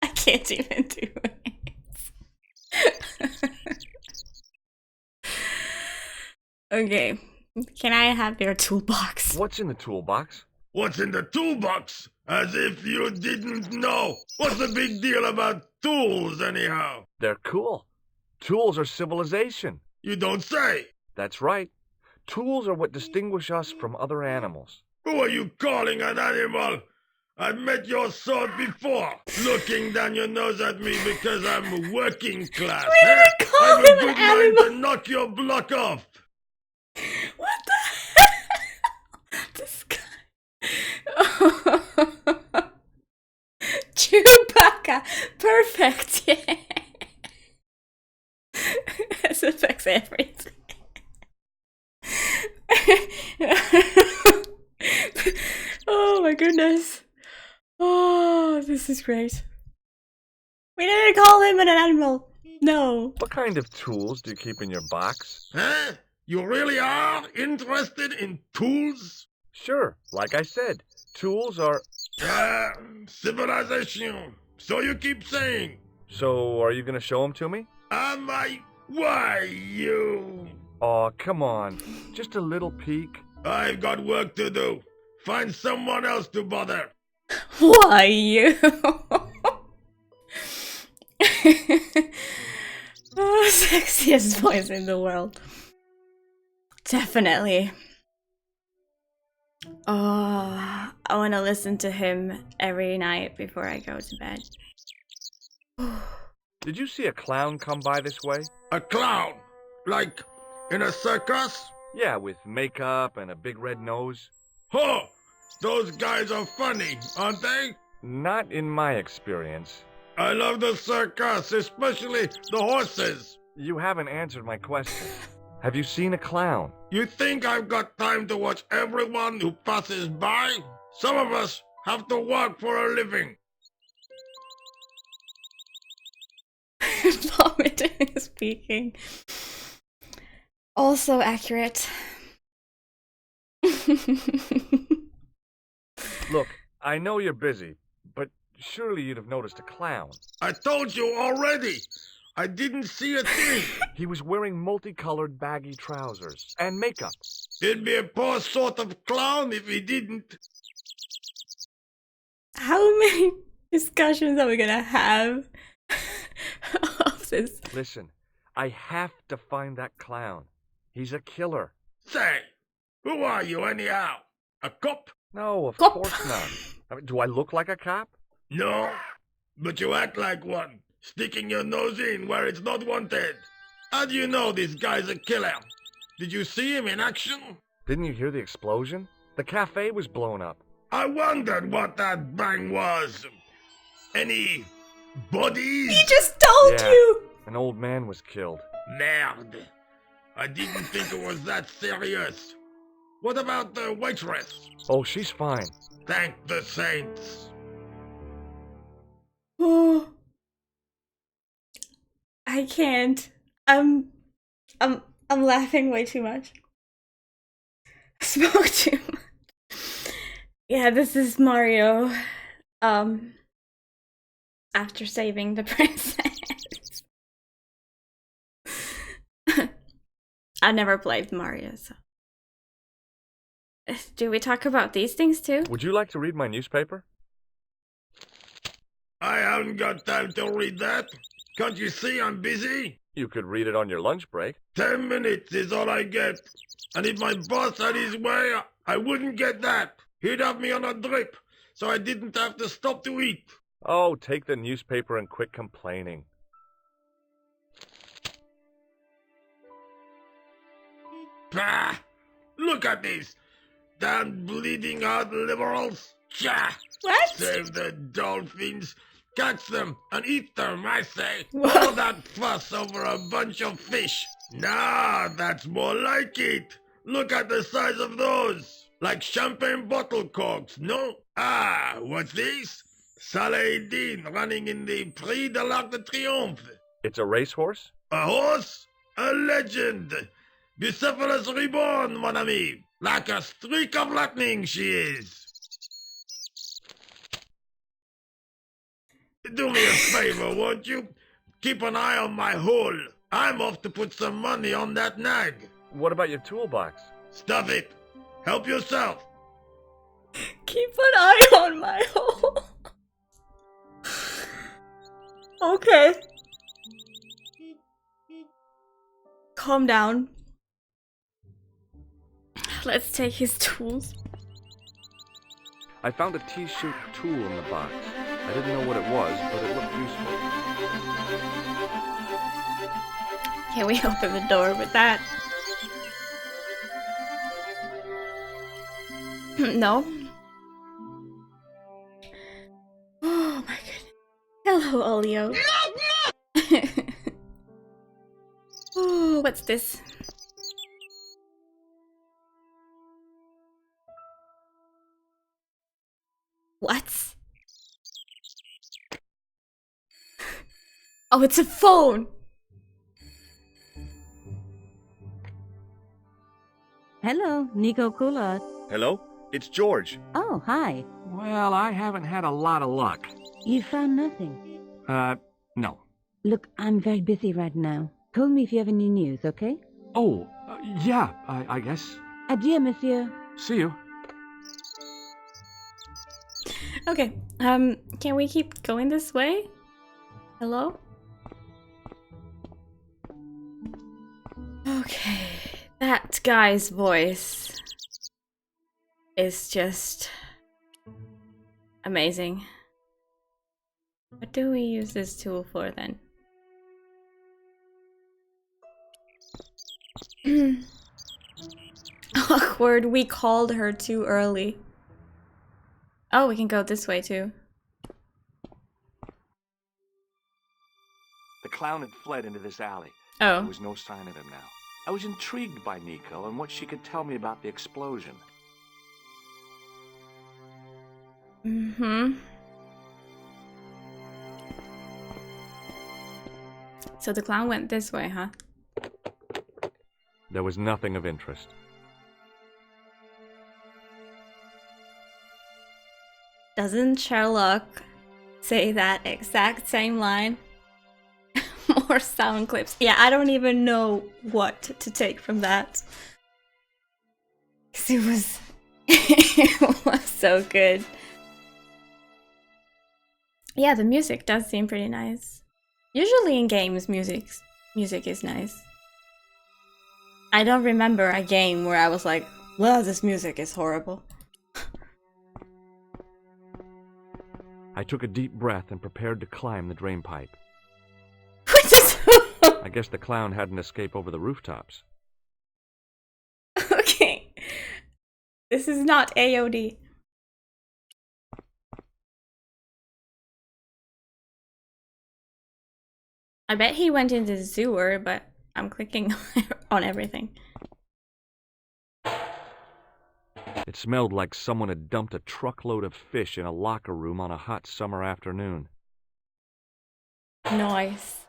I can't even do it. Okay, can I have their toolbox? What's in the toolbox? What's in the toolbox? As if you didn't know. What's the big deal about tools, anyhow? They're cool. Tools are civilization. You don't say. That's right. Tools are what distinguish us from other animals. Who are you calling an animal? I've met your sort before, looking down your nose at me because I'm working class. Why did I call I've him a an good animal? mind to knock your block off. What the hell? This guy. Chewbacca. Perfect. Yeah. This affects everything. Oh my goodness. Oh, this is great. We didn't call him an animal. No. What kind of tools do you keep in your box? Huh? You really are interested in tools? Sure, like I said, tools are... Civilization. So you keep saying. So, are you gonna show them to me? Am I? Why, you? Aw, come on. Just a little peek. I've got work to do. Find someone else to bother. Why you? Oh, sexiest voice in the world. Definitely. Oh, I want to listen to him every night before I go to bed. Did you see a clown come by this way? A clown? Like in a circus? Yeah, with makeup and a big red nose. Huh! Those guys are funny, aren't they? Not in my experience. I love the circus, especially the horses. You haven't answered my question. Have you seen a clown? You think I've got time to watch everyone who passes by? Some of us have to work for a living. Vomiting speaking. Also accurate. Look, I know you're busy, but surely you'd have noticed a clown. I told you already. I didn't see a thing. He was wearing multicolored baggy trousers and makeup. He'd be a poor sort of clown if he didn't. How many discussions are we gonna have of this? Listen, I have to find that clown. He's a killer. Say, who are you anyhow? A cop? No, of Cop. course not. I mean, do I look like a cop? No, but you act like one, sticking your nose in where it's not wanted. How do you know this guy's a killer? Did you see him in action? Didn't you hear the explosion? The cafe was blown up. I wondered what that bang was. Any bodies? He just told Yeah. you! An old man was killed. Merde. I didn't think it was that serious. What about the waitress? Oh, she's fine. Thank the saints. Oh, I can't. I'm laughing way too much. Spoke too much. Yeah, this is Mario. After saving the princess. I never played Mario, so. Do we talk about these things too? Would you like to read my newspaper? I haven't got time to read that. Can't you see I'm busy? You could read it on your lunch break. 10 minutes is all I get. And if my boss had his way, I wouldn't get that. He'd have me on a drip, so I didn't have to stop to eat. Oh, take the newspaper and quit complaining. Bah! Look at this. Damn bleeding heart liberals. Cha! What? Save the dolphins. Catch them and eat them, I say. What? All that fuss over a bunch of fish. Nah, that's more like it. Look at the size of those. Like champagne bottle corks, no? Ah, what's this? Saladin running in the Prix de l'Arc de Triomphe. It's a racehorse? A horse? A legend. Bucephalus reborn, mon ami. Like a streak of lightning she is. Do me a favor, won't you? Keep an eye on my hole. I'm off to put some money on that nag. What about your toolbox? Stuff it. Help yourself. Keep an eye on my hole. Okay. Calm down. Let's take his tools. I found a T-shaped tool in the box. I didn't know what it was, but it looked useful. Can we open the door with that? No. Oh my goodness. Hello, Olio. Oh, what's this? What? Oh, it's a phone! Hello, Nico Coulard. Hello? It's George. Oh, hi. Well, I haven't had a lot of luck. You found nothing? No. Look, I'm very busy right now. Call me if you have any news, okay? Oh, yeah, I guess. Adieu, monsieur. See you. Okay, can we keep going this way? Hello? Okay, that guy's voice is just amazing. What do we use this tool for then? Awkward, we called her too early. Oh, we can go this way too. The clown had fled into this alley. Oh. There was no sign of him now. I was intrigued by Nico and what she could tell me about the explosion. Mm-hmm. So the clown went this way, huh? There was nothing of interest. Doesn't Sherlock say that exact same line? More sound clips. Yeah, I don't even know what to take from that. 'Cause it was it was so good. Yeah, the music does seem pretty nice. Usually in games, music is nice. I don't remember a game where I was like, well, this music is horrible. I took a deep breath and prepared to climb the drain pipe. I guess the clown had an escape over the rooftops. Okay. This is not AOD. I bet he went into the sewer, but I'm clicking on everything. It smelled like someone had dumped a truckload of fish in a locker room on a hot summer afternoon. Nice.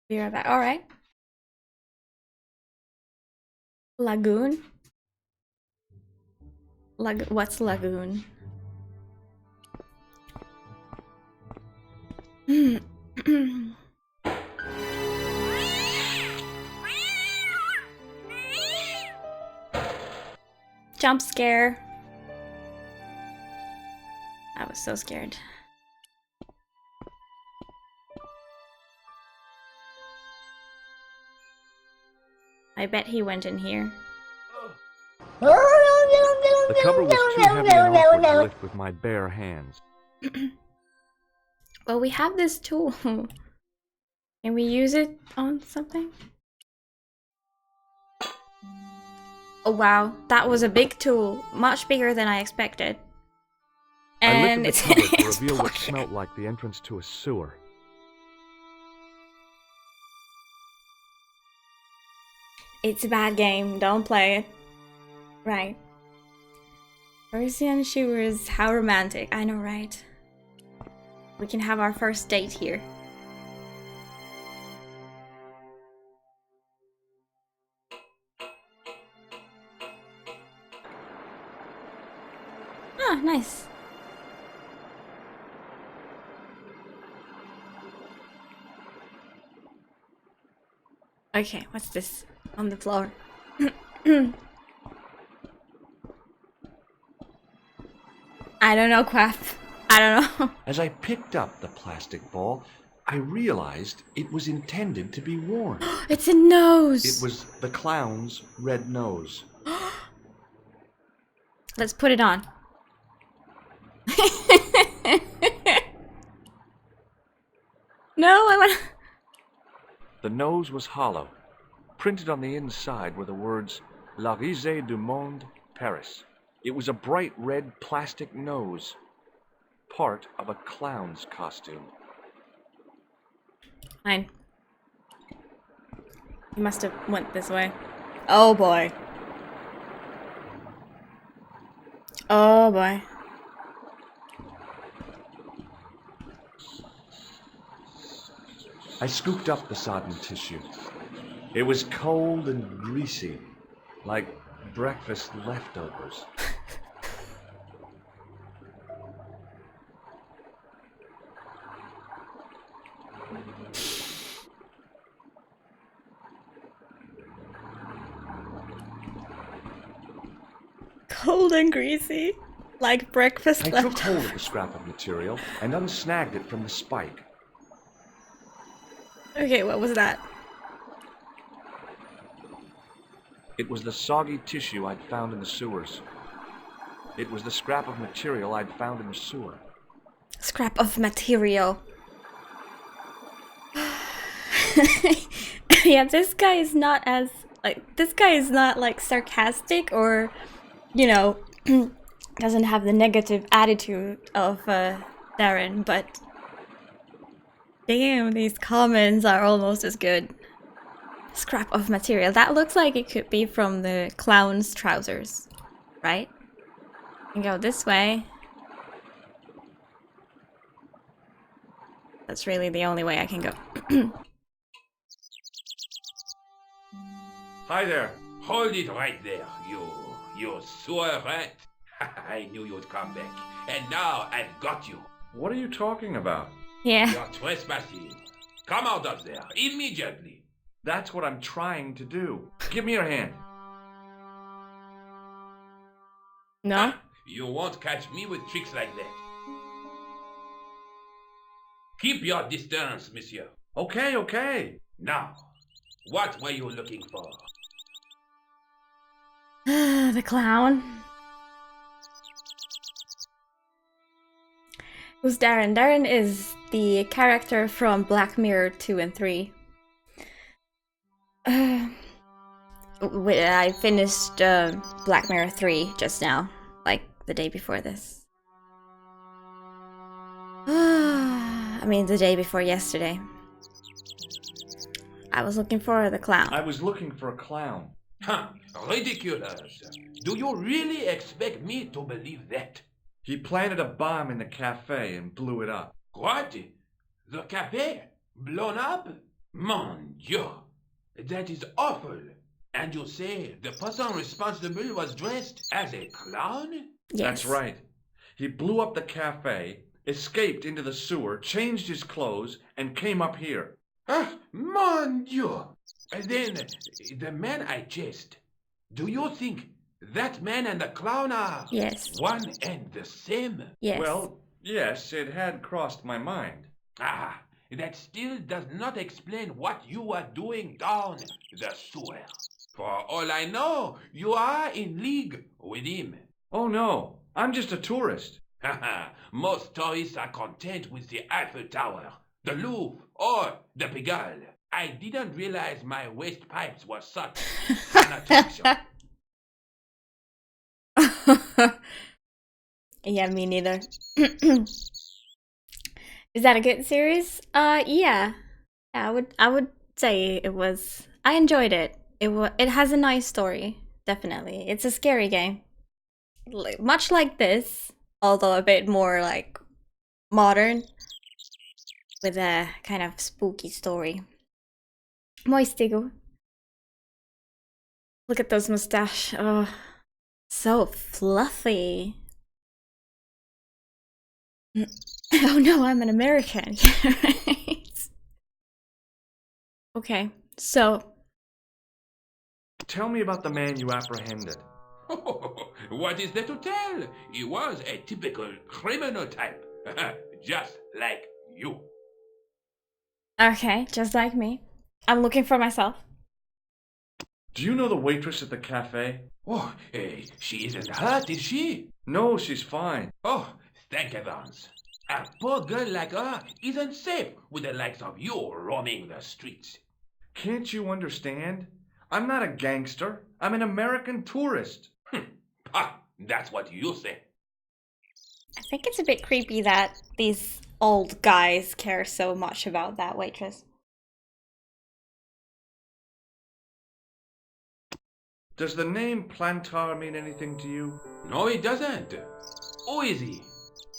Be right back. Alright. Lagoon? What's lagoon? Jump scare. I was so scared. I bet he went in here. The cover was too heavy and awkward to lift with my bare hands. Well, we have this tool. Can we use it on something? Oh wow, that was a big tool. Much bigger than I expected. And I lifted the cover to reveal what smelled like the entrance to a sewer. It's a bad game, don't play it. Right. Parisian showers, how romantic. I know, right? We can have our first date here. Ah, nice. Okay, what's this on the floor? I don't know, Quaff. I don't know. As I picked up the plastic ball, I realized it was intended to be worn. It's a nose. It was the clown's red nose. Let's put it on. No, I want. The nose was hollow. Printed on the inside were the words La Risée du Monde, Paris. It was a bright red plastic nose, part of a clown's costume. Fine. He must have went this way. Oh boy. Oh boy. I scooped up the sodden tissue. It was cold and greasy, like breakfast leftovers. Cold and greasy, like breakfast I leftovers. took hold of the scrap of material and unsnagged it from the spike. Okay, what was that? It was the soggy tissue I'd found in the sewers. It was the scrap of material I'd found in the sewer. Scrap of material. Yeah, this guy is not sarcastic or, you know, doesn't have the negative attitude of Darren, but damn, these comments are almost as good. Scrap of material. That looks like it could be from the clown's trousers, right? You go this way. That's really the only way I can go. Hi there. Hold it right there, you sewer rat. I knew you'd come back. And now I've got you. What are you talking about? Yeah. You're trespassing. Come out of there, immediately. That's what I'm trying to do. Give me your hand. No? You won't catch me with tricks like that. Keep your distance, monsieur. Okay, okay. Now, what were you looking for? The clown. Who's Darren? Darren is the character from Black Mirror 2 and 3. I finished Black Mirror 3 just now, like the day before this. I mean, the day before yesterday. I was looking for the clown. I was looking for a clown. Huh, ridiculous. Do you really expect me to believe that? He planted a bomb in the cafe and blew it up. What? The cafe? Blown up? Mon Dieu! That is awful. And you say the person responsible was dressed as a clown? Yes. That's right. He blew up the cafe, escaped into the sewer, changed his clothes, and came up here. Ah, mon Dieu! And then, the man I chased. Do you think that man and the clown are one and the same? Yes. Well, yes, it had crossed my mind. Ah, that still does not explain what you are doing down the sewer. For all I know, you are in league with him. Oh no, I'm just a tourist. Haha, most tourists are content with the Eiffel Tower, the Louvre, or the Pigalle. I didn't realize my waste pipes were such an attraction. Yeah, me neither. Is that a good series? Yeah. I would say it was. I enjoyed it. It has a nice story, definitely. It's a scary game. Much like this, although a bit more like modern with a kind of spooky story. Moistigo. Look at those mustache. Oh, so fluffy. Oh no, I'm an American. Right. Okay, so. Tell me about the man you apprehended. What is there to tell? He was a typical criminal type. Just like you. Okay, just like me. I'm looking for myself. Do you know the waitress at the cafe? Oh, she isn't hurt, is she? No, she's fine. Oh, thank heavens. A poor girl like her isn't safe with the likes of you roaming the streets. Can't you understand? I'm not a gangster. I'm an American tourist. That's what you say. I think it's a bit creepy that these old guys care so much about that waitress. Does the name Plantar mean anything to you? No, it doesn't. Who is he?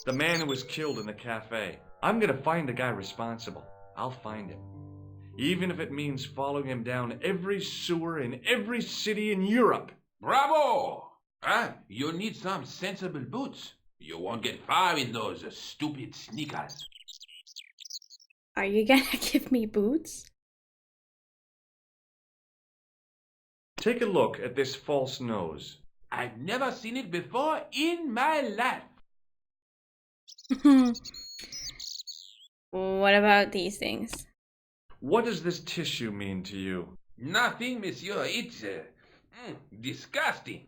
The man who was killed in the cafe. I'm gonna find the guy responsible. I'll find him. Even if it means following him down every sewer in every city in Europe. Bravo! You need some sensible boots. You won't get far in those stupid sneakers. Are you gonna give me boots? Take a look at this false nose. I've never seen it before in my life. What about these things? What does this tissue mean to you? Nothing, monsieur. It's disgusting.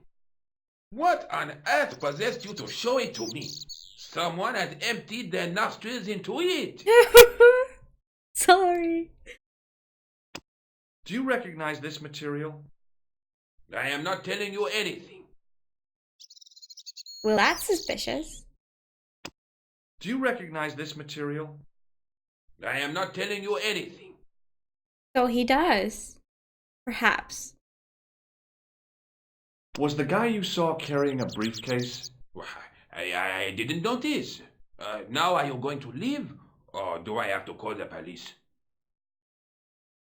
What on earth possessed you to show it to me? Someone had emptied their nostrils into it. Sorry. Do you recognize this material? I am not telling you anything. Well, that's suspicious. Do you recognize this material? I am not telling you anything. So he does. Perhaps. Was the guy you saw carrying a briefcase? I didn't notice. Now are you going to leave? Or do I have to call the police?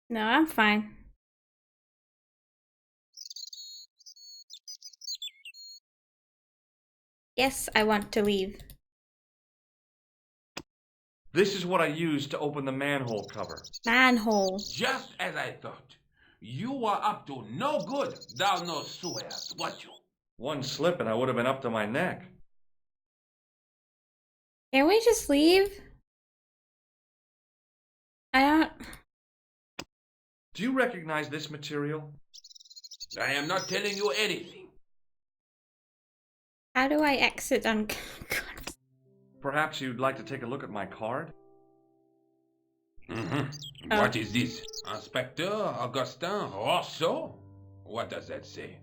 No, I'm fine. Yes, I want to leave. This is what I used to open the manhole cover. Manhole. Just as I thought. You were up to no good down those sewers, weren't you? One slip and I would have been up to my neck. Can we just leave? I don't... Do you recognize this material? I am not telling you anything. How do I exit on... Perhaps you'd like to take a look at my card? What is this? Inspector Augustin Rousseau? What does that say?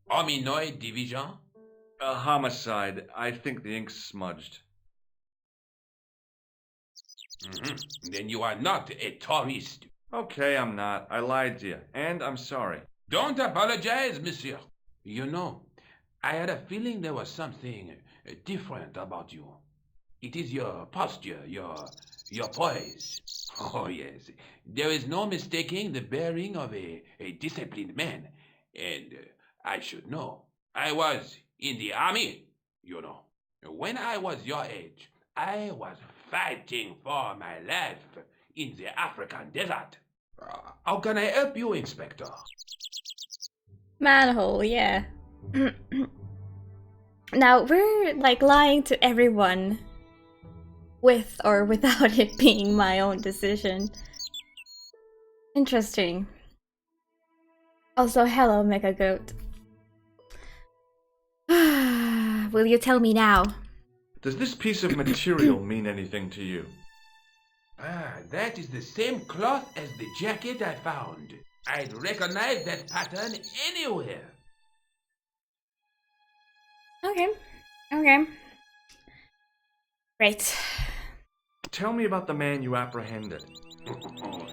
Hominoid Division? A homicide. I think the ink's smudged. Then you are not a tourist. Okay, I'm not. I lied to you, and I'm sorry. Don't apologize, monsieur. You know, I had a feeling there was something different about you. It is your posture, your poise. Oh, yes. There is no mistaking the bearing of a disciplined man. And I should know. I was in the army, you know. When I was your age, I was fighting for my life in the African desert. How can I help you, Inspector? Manhole, yeah. Now, we're like lying to everyone. With or without it being my own decision. Interesting. Also, hello, Mecha Goat. Will you tell me now? Does this piece of material mean anything to you? That is the same cloth as the jacket I found. I'd recognize that pattern anywhere. Okay. Okay. Great. Tell me about the man you apprehended.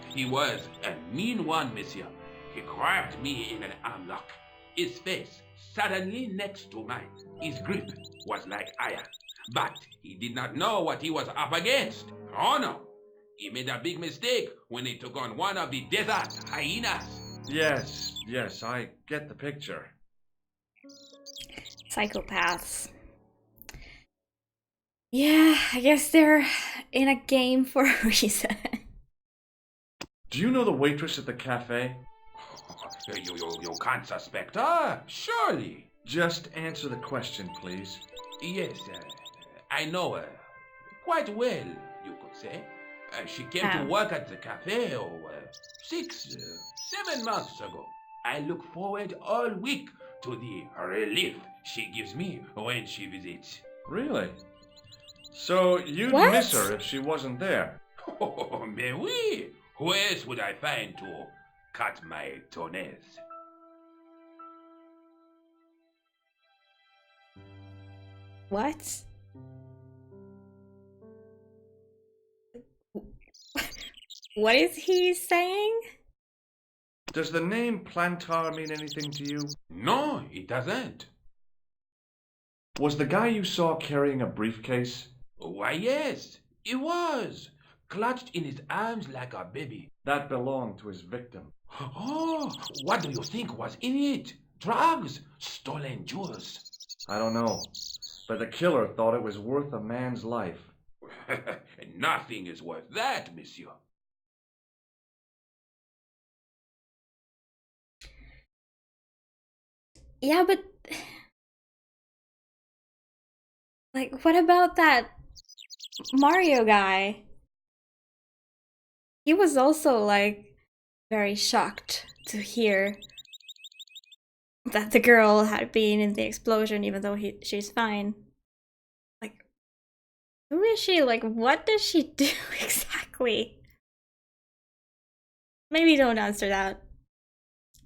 He was a mean one, monsieur. He grabbed me in an armlock. His face suddenly next to mine. His grip was like iron. But he did not know what he was up against. Oh no! He made a big mistake when he took on one of the desert hyenas. Yes, I get the picture. Psychopaths. Yeah, I guess they're in a game for a reason. Do you know the waitress at the cafe? You can't suspect her, surely. Just answer the question, please. Yes, I know her quite well, you could say. She came to work at the cafe 6, 7 months ago. I look forward all week to the relief she gives me when she visits. Really? So you'd What? miss her if she wasn't there? Oh, mais oui! Who else would I find to cut my toenails? What? What is he saying? Does the name Plantar mean anything to you? No, it doesn't. Was the guy you saw carrying a briefcase? Why, yes, he was. Clutched in his arms like a baby. That belonged to his victim. Oh, what do you think was in it? Drugs? Stolen jewels? I don't know, but the killer thought it was worth a man's life. Nothing is worth that, monsieur. Yeah, but like, what about that Mario guy? He was also like very shocked to hear that the girl had been in the explosion, even though she's fine. Like, who is she? Like, what does she do exactly? Maybe don't answer that.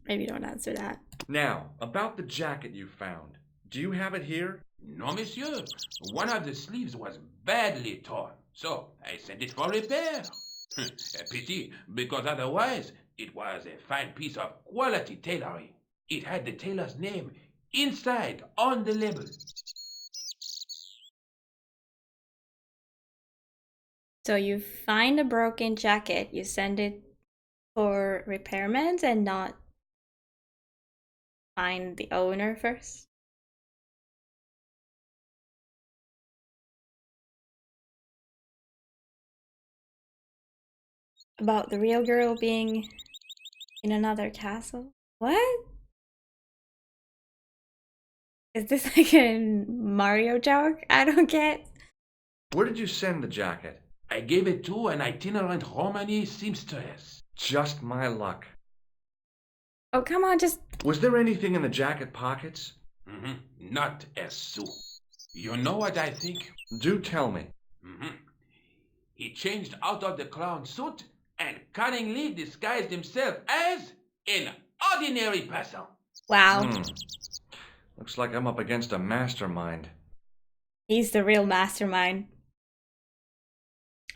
Maybe don't answer that. Now, about the jacket you found. Do you have it here? No, monsieur. One of the sleeves was badly torn, so I sent it for repair. A pity, because otherwise it was a fine piece of quality tailoring. It had the tailor's name inside on the label. So you find a broken jacket, you send it for repairment and not find the owner first? About the real girl being in another castle? What? Is this like a Mario joke? I don't get. Where did you send the jacket? I gave it to an itinerant Romani seamstress. Just my luck. Oh, come on, just... Was there anything in the jacket pockets? Not a sou. You know what I think? Do tell me. He changed out of the clown suit and cunningly disguised himself as an ordinary person. Wow. Looks like I'm up against a mastermind. He's the real mastermind.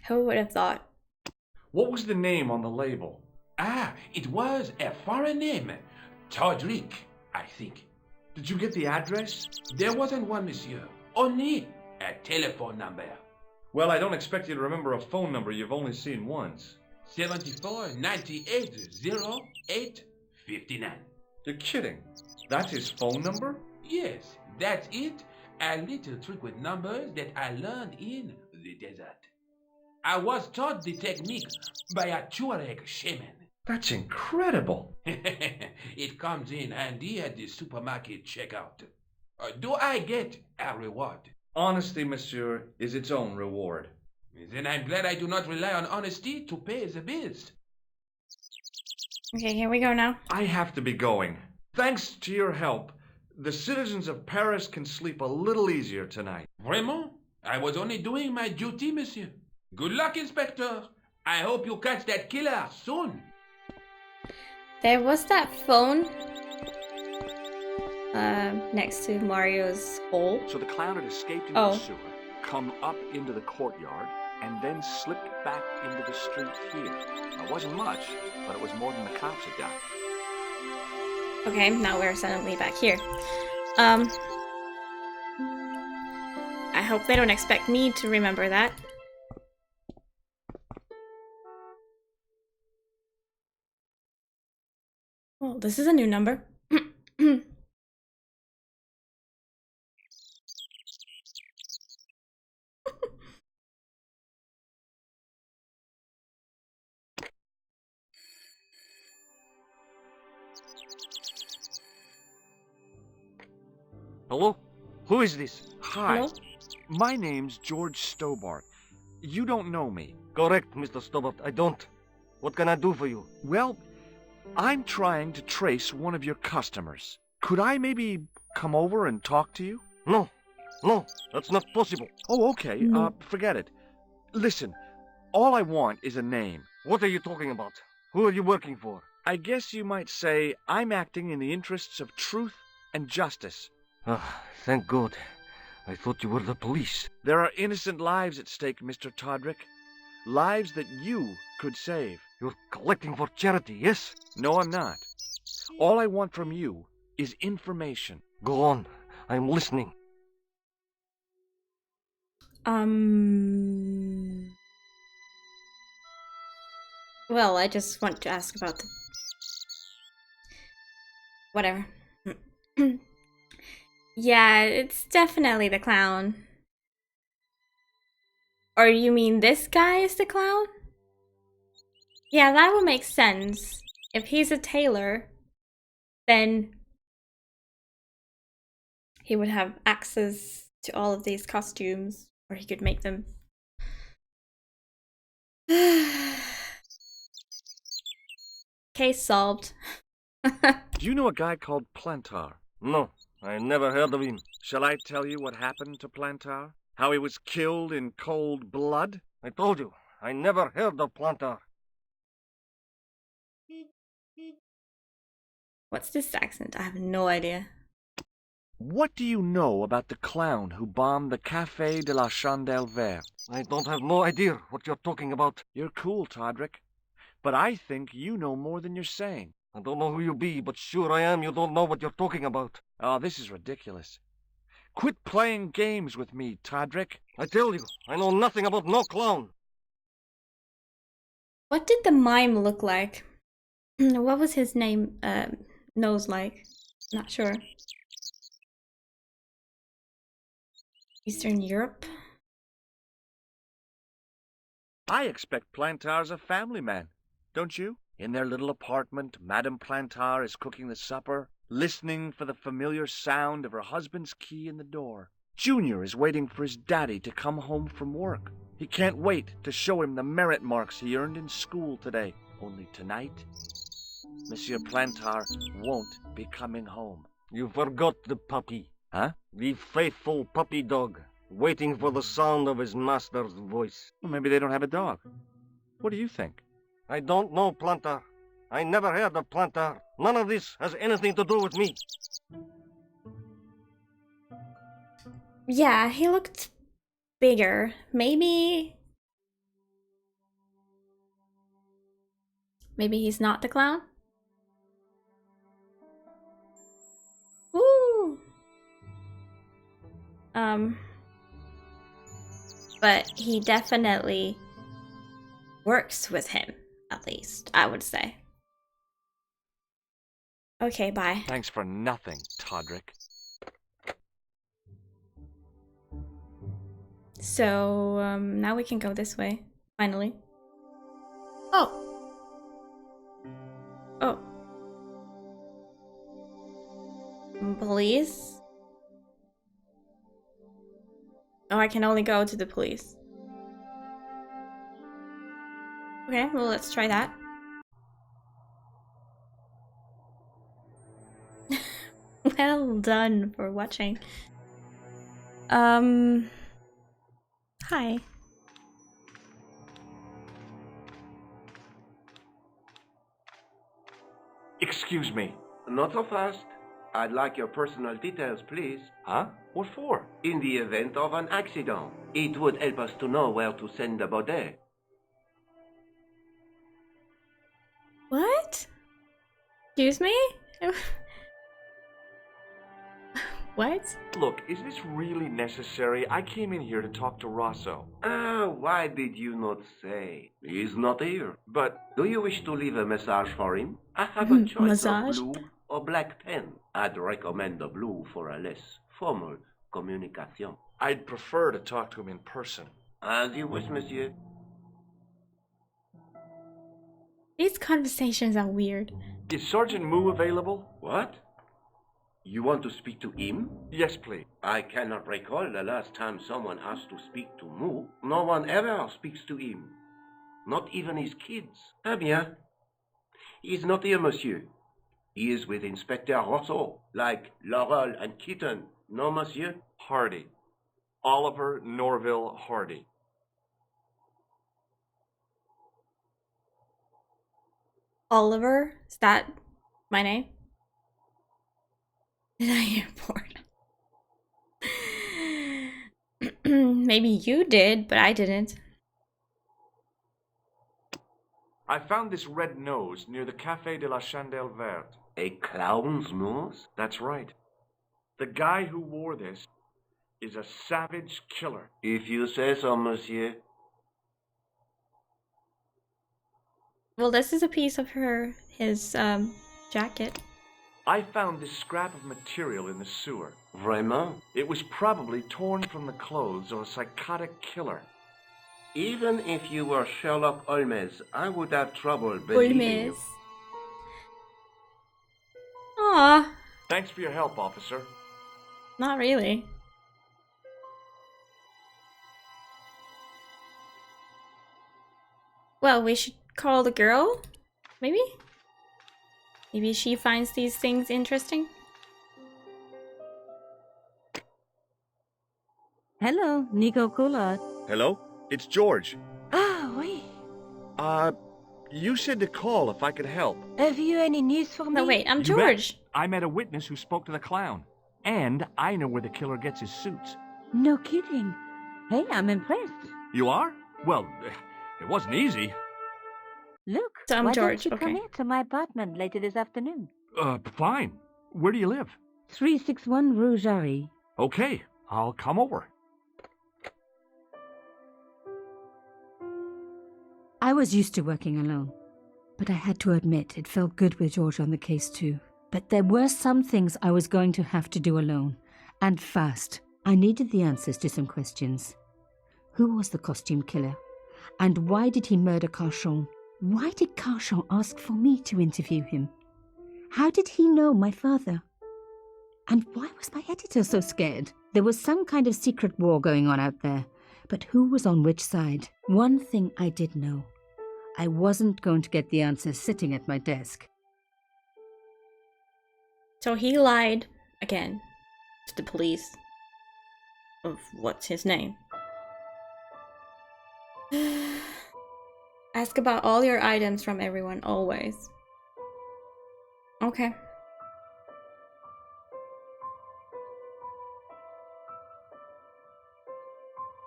Who would have thought? What was the name on the label? Ah, it was a foreign name. Todrick, I think. Did you get the address? There wasn't one, monsieur. Only a telephone number. Well, I don't expect you to remember a phone number you've only seen once. 74 98 08 59. You're kidding. That's his phone number? Yes, that's it. A little trick with numbers that I learned in the desert. I was taught the technique by a Tuareg shaman. That's incredible. It comes in handy at the supermarket checkout. Do I get a reward? Honesty, monsieur, is its own reward. Then I'm glad I do not rely on honesty to pay the bills. Okay, here we go now. I have to be going. Thanks to your help, the citizens of Paris can sleep a little easier tonight. Vraiment? I was only doing my duty, monsieur. Good luck, Inspector. I hope you catch that killer soon. There was that phone next to Mario's hole. So the clown had escaped into the sewer, come up into the courtyard, and then slipped back into the street here. It wasn't much, but it was more than the cops had got. Okay, now we're suddenly back here. I hope they don't expect me to remember that. Well, this is a new number. Hello? Who is this? Hi. Hello? My name's George Stobart. You don't know me. Correct, Mr. Stobart. I don't. What can I do for you? Well, I'm trying to trace one of your customers. Could I maybe come over and talk to you? No. No, that's not possible. Oh, okay. No. Forget it. Listen, all I want is a name. What are you talking about? Who are you working for? I guess you might say I'm acting in the interests of truth and justice. Ah, thank God. I thought you were the police. There are innocent lives at stake, Mr. Todrick. Lives that you could save. You're collecting for charity, yes? No, I'm not. All I want from you is information. Go on. I'm listening. Well, I just want to ask about the... Whatever. Yeah, it's definitely the clown. Or you mean this guy is the clown? Yeah, that would make sense. If he's a tailor, then he would have access to all of these costumes, or he could make them. Case solved. Do you know a guy called Plantar? No, I never heard of him. Shall I tell you what happened to Plantar? How he was killed in cold blood? I told you, I never heard of Plantar. What's this accent? I have no idea. What do you know about the clown who bombed the Café de la Chandelle Verte? I don't have no idea what you're talking about. You're cool, Todrick. But I think you know more than you're saying. I don't know who you be, but sure I am you don't know what you're talking about. Oh, this is ridiculous. Quit playing games with me, Todrick. I tell you, I know nothing about no clown. What did the mime look like? What was his name, nose like? Not sure. Eastern Europe? I expect Plantar's a family man, don't you? In their little apartment, Madame Plantar is cooking the supper, listening for the familiar sound of her husband's key in the door. Junior is waiting for his daddy to come home from work. He can't wait to show him the merit marks he earned in school today. Only tonight, Monsieur Plantar won't be coming home. You forgot the puppy. Huh? The faithful puppy dog, waiting for the sound of his master's voice. Well, maybe they don't have a dog. What do you think? I don't know, Plantar. I never heard of Plantar. None of this has anything to do with me. Yeah, he looked bigger. Maybe he's not the clown? Woo! But he definitely works with him, at least, I would say. Okay, bye. Thanks for nothing, Todrick. So, now we can go this way, finally. Oh! Oh. Police? Oh, I can only go to the police. Okay, well, let's try that. Well done for watching. Hi. Excuse me. Not so fast. I'd like your personal details, please. Huh? What for? In the event of an accident, it would help us to know where to send the body. What? Excuse me? What? Look, is this really necessary? I came in here to talk to Rosso. Why did you not say? He's not here. But do you wish to leave a message for him? I have a choice of blue or black pen. I'd recommend the blue for a less formal communication. I'd prefer to talk to him in person. As you wish, monsieur. These conversations are weird. Is Sergeant Moo available? What? You want to speak to him? Yes, please. I cannot recall the last time someone asked to speak to Mu. No one ever speaks to him. Not even his kids. Eh bien. He is not here, monsieur. He is with Inspector Rousseau, like Laurel and Kitten. No, monsieur? Hardy. Oliver Norville Hardy. Oliver? Is that my name? Did I hear bored? Maybe you did, but I didn't. I found this red nose near the Café de la Chandelle Verte. A clown's nose? That's right. The guy who wore this is a savage killer. If you say so, monsieur. Well, this is a piece of his jacket. I found this scrap of material in the sewer. Vraiment? It was probably torn from the clothes of a psychotic killer. Even if you were Sherlock Holmes, I would have trouble believing you. Aw. Thanks for your help, officer. Not really. Well, we should call the girl? Maybe? Maybe she finds these things interesting? Hello, Nico Coulard. Hello? It's George. Ah, oui. You said to call if I could help. Have you any news for me? No, wait, I'm You George. bet. I met a witness who spoke to the clown. And I know where the killer gets his suits. No kidding. Hey, I'm impressed. You are? Well, it wasn't easy. Look, So I'm why George, don't you come okay. here to my apartment later this afternoon? Fine. Where do you live? 361 Rue Jarry. Okay, I'll come over. I was used to working alone, but I had to admit it felt good with George on the case too. But there were some things I was going to have to do alone, and fast. I needed the answers to some questions. Who was the costume killer? And why did he murder Carchon? Why did Carchon ask for me to interview him? How did he know my father? And why was my editor so scared? There was some kind of secret war going on out there, but who was on which side? One thing I did know. I wasn't going to get the answers sitting at my desk. So he lied again to the police of what's his name. Ask about all your items from everyone, always. Okay.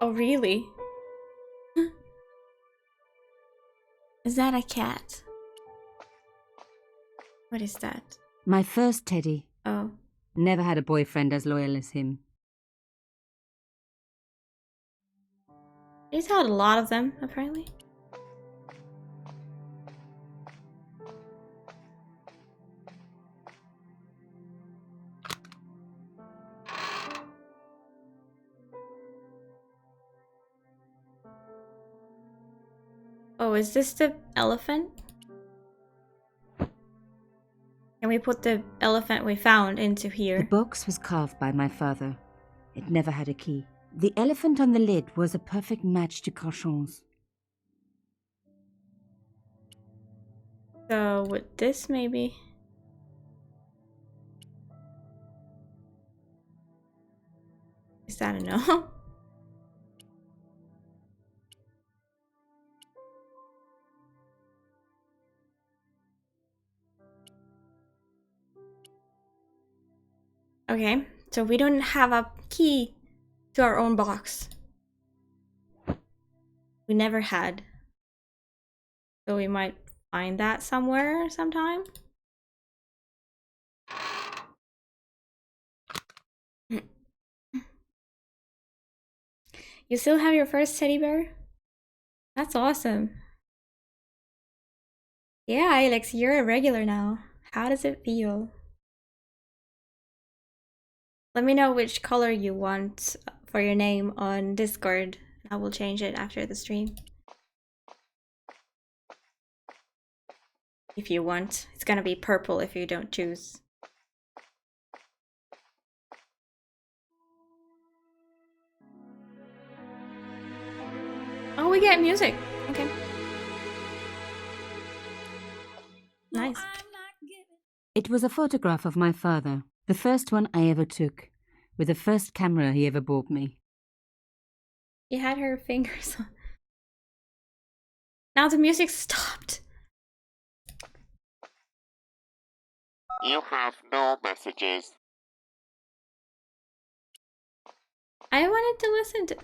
Oh, really? Is that a cat? What is that? My first Teddy. Oh. Never had a boyfriend as loyal as him. He's had a lot of them, apparently. Oh, is this the elephant? Can we put the elephant we found into here? The box was carved by my father. It never had a key. The elephant on the lid was a perfect match to Carchon's. So, with this maybe? Is that a no? Okay, so we don't have a key to our own box. We never had. So we might find that somewhere sometime. You still have your first teddy bear? That's awesome. Yeah, Alex, you're a regular now. How does it feel? Let me know which color you want for your name on Discord. I will change it after the stream. If you want. It's gonna be purple if you don't choose. Oh, we get music. Okay. Nice. It was a photograph of my father, the first one I ever took, with the first camera he ever bought me. She had her fingers on. Now the music stopped. You have no messages. I wanted to listen to.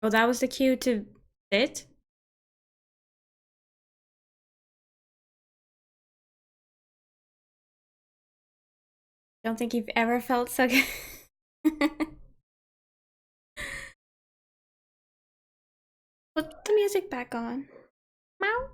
Oh, that was the cue to sit? Don't think you've ever felt so good. Put the music back on. Meow.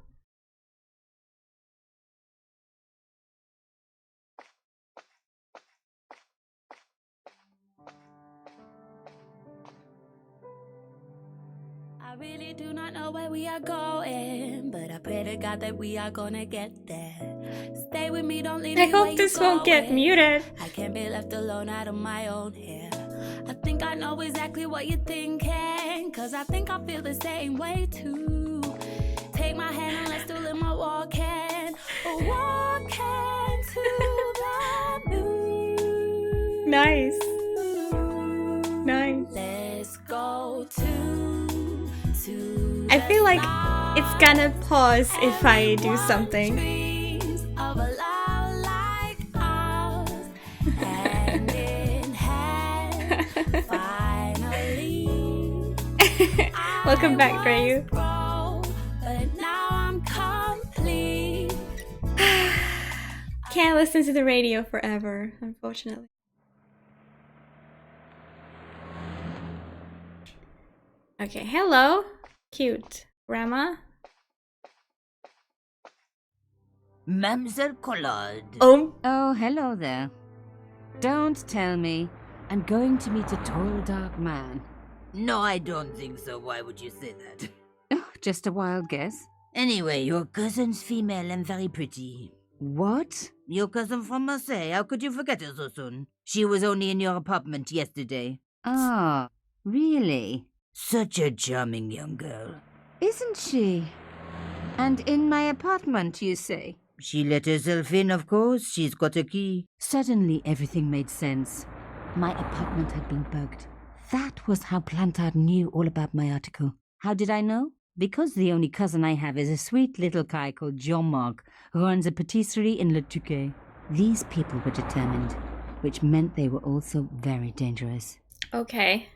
I really do not know where we are going, but I pray to God that we are gonna get there. Stay with me, don't leave me. I hope this won't get muted. I can't be left alone out of my own hair. I think I know exactly what you're thinking, cause I think I feel the same way too. Take my hand and let's do a little more walking. Walking to the moon. Nice. Nice. Let's go to I feel like it's gonna pause if I do something. of a love like ours, hand in hand, finally. Welcome back, Dreyu. But now I'm complete. Can't listen to the radio forever, unfortunately. Okay, hello. Cute. Grandma? Mademoiselle Collard. Oh, hello there. Don't tell me. I'm going to meet a tall, dark man. No, I don't think so. Why would you say that? Oh, just a wild guess. Anyway, your cousin's female and very pretty. What? Your cousin from Marseille. How could you forget her so soon? She was only in your apartment yesterday. Ah, really? Such a charming young girl. Isn't she? And in my apartment, you say? She let herself in, of course. She's got a key. Suddenly, everything made sense. My apartment had been bugged. That was how Plantard knew all about my article. How did I know? Because the only cousin I have is a sweet little guy called Jean-Marc, who runs a patisserie in Le Touquet. These people were determined, which meant they were also very dangerous. okay.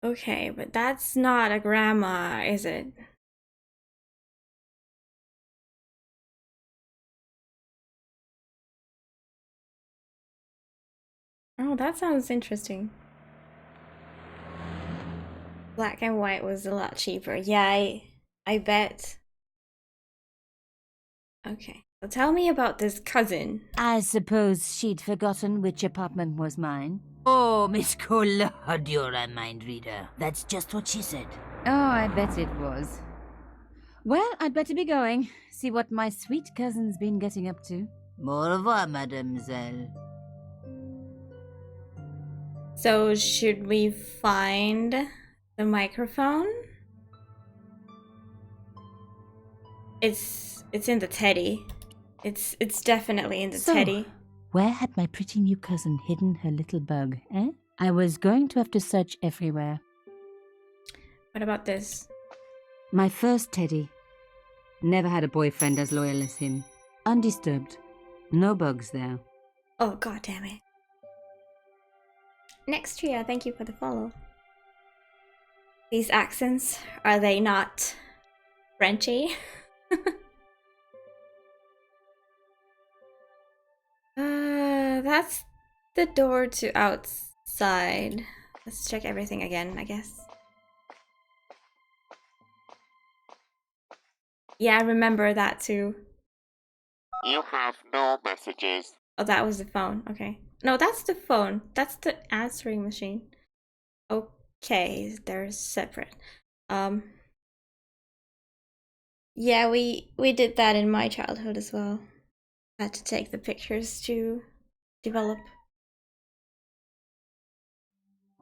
Okay, but that's not a grandma, is it? Oh, that sounds interesting. Black and white was a lot cheaper. Yeah, I bet. Okay, so tell me about this cousin. I suppose she'd forgotten which apartment was mine. Oh, Miss Collard, you're a mind reader. That's just what she said. Oh, I bet it was. Well, I'd better be going. See what my sweet cousin's been getting up to. Au revoir, mademoiselle. So, should we find the microphone? It's in the teddy. It's definitely in the teddy. Where had my pretty new cousin hidden her little bug, eh? I was going to have to search everywhere. What about this? My first teddy. Never had a boyfriend as loyal as him. Undisturbed. No bugs there. Oh, god damn it. Next Tria, thank you for the follow. These accents, are they not Frenchy? That's the door to outside. Let's check everything again, I guess. Yeah, I remember that too. You have no messages. Oh, that was the phone. Okay. No, that's the phone. That's the answering machine. Okay, they're separate. Yeah, we did that in my childhood as well. Had to take the pictures to develop.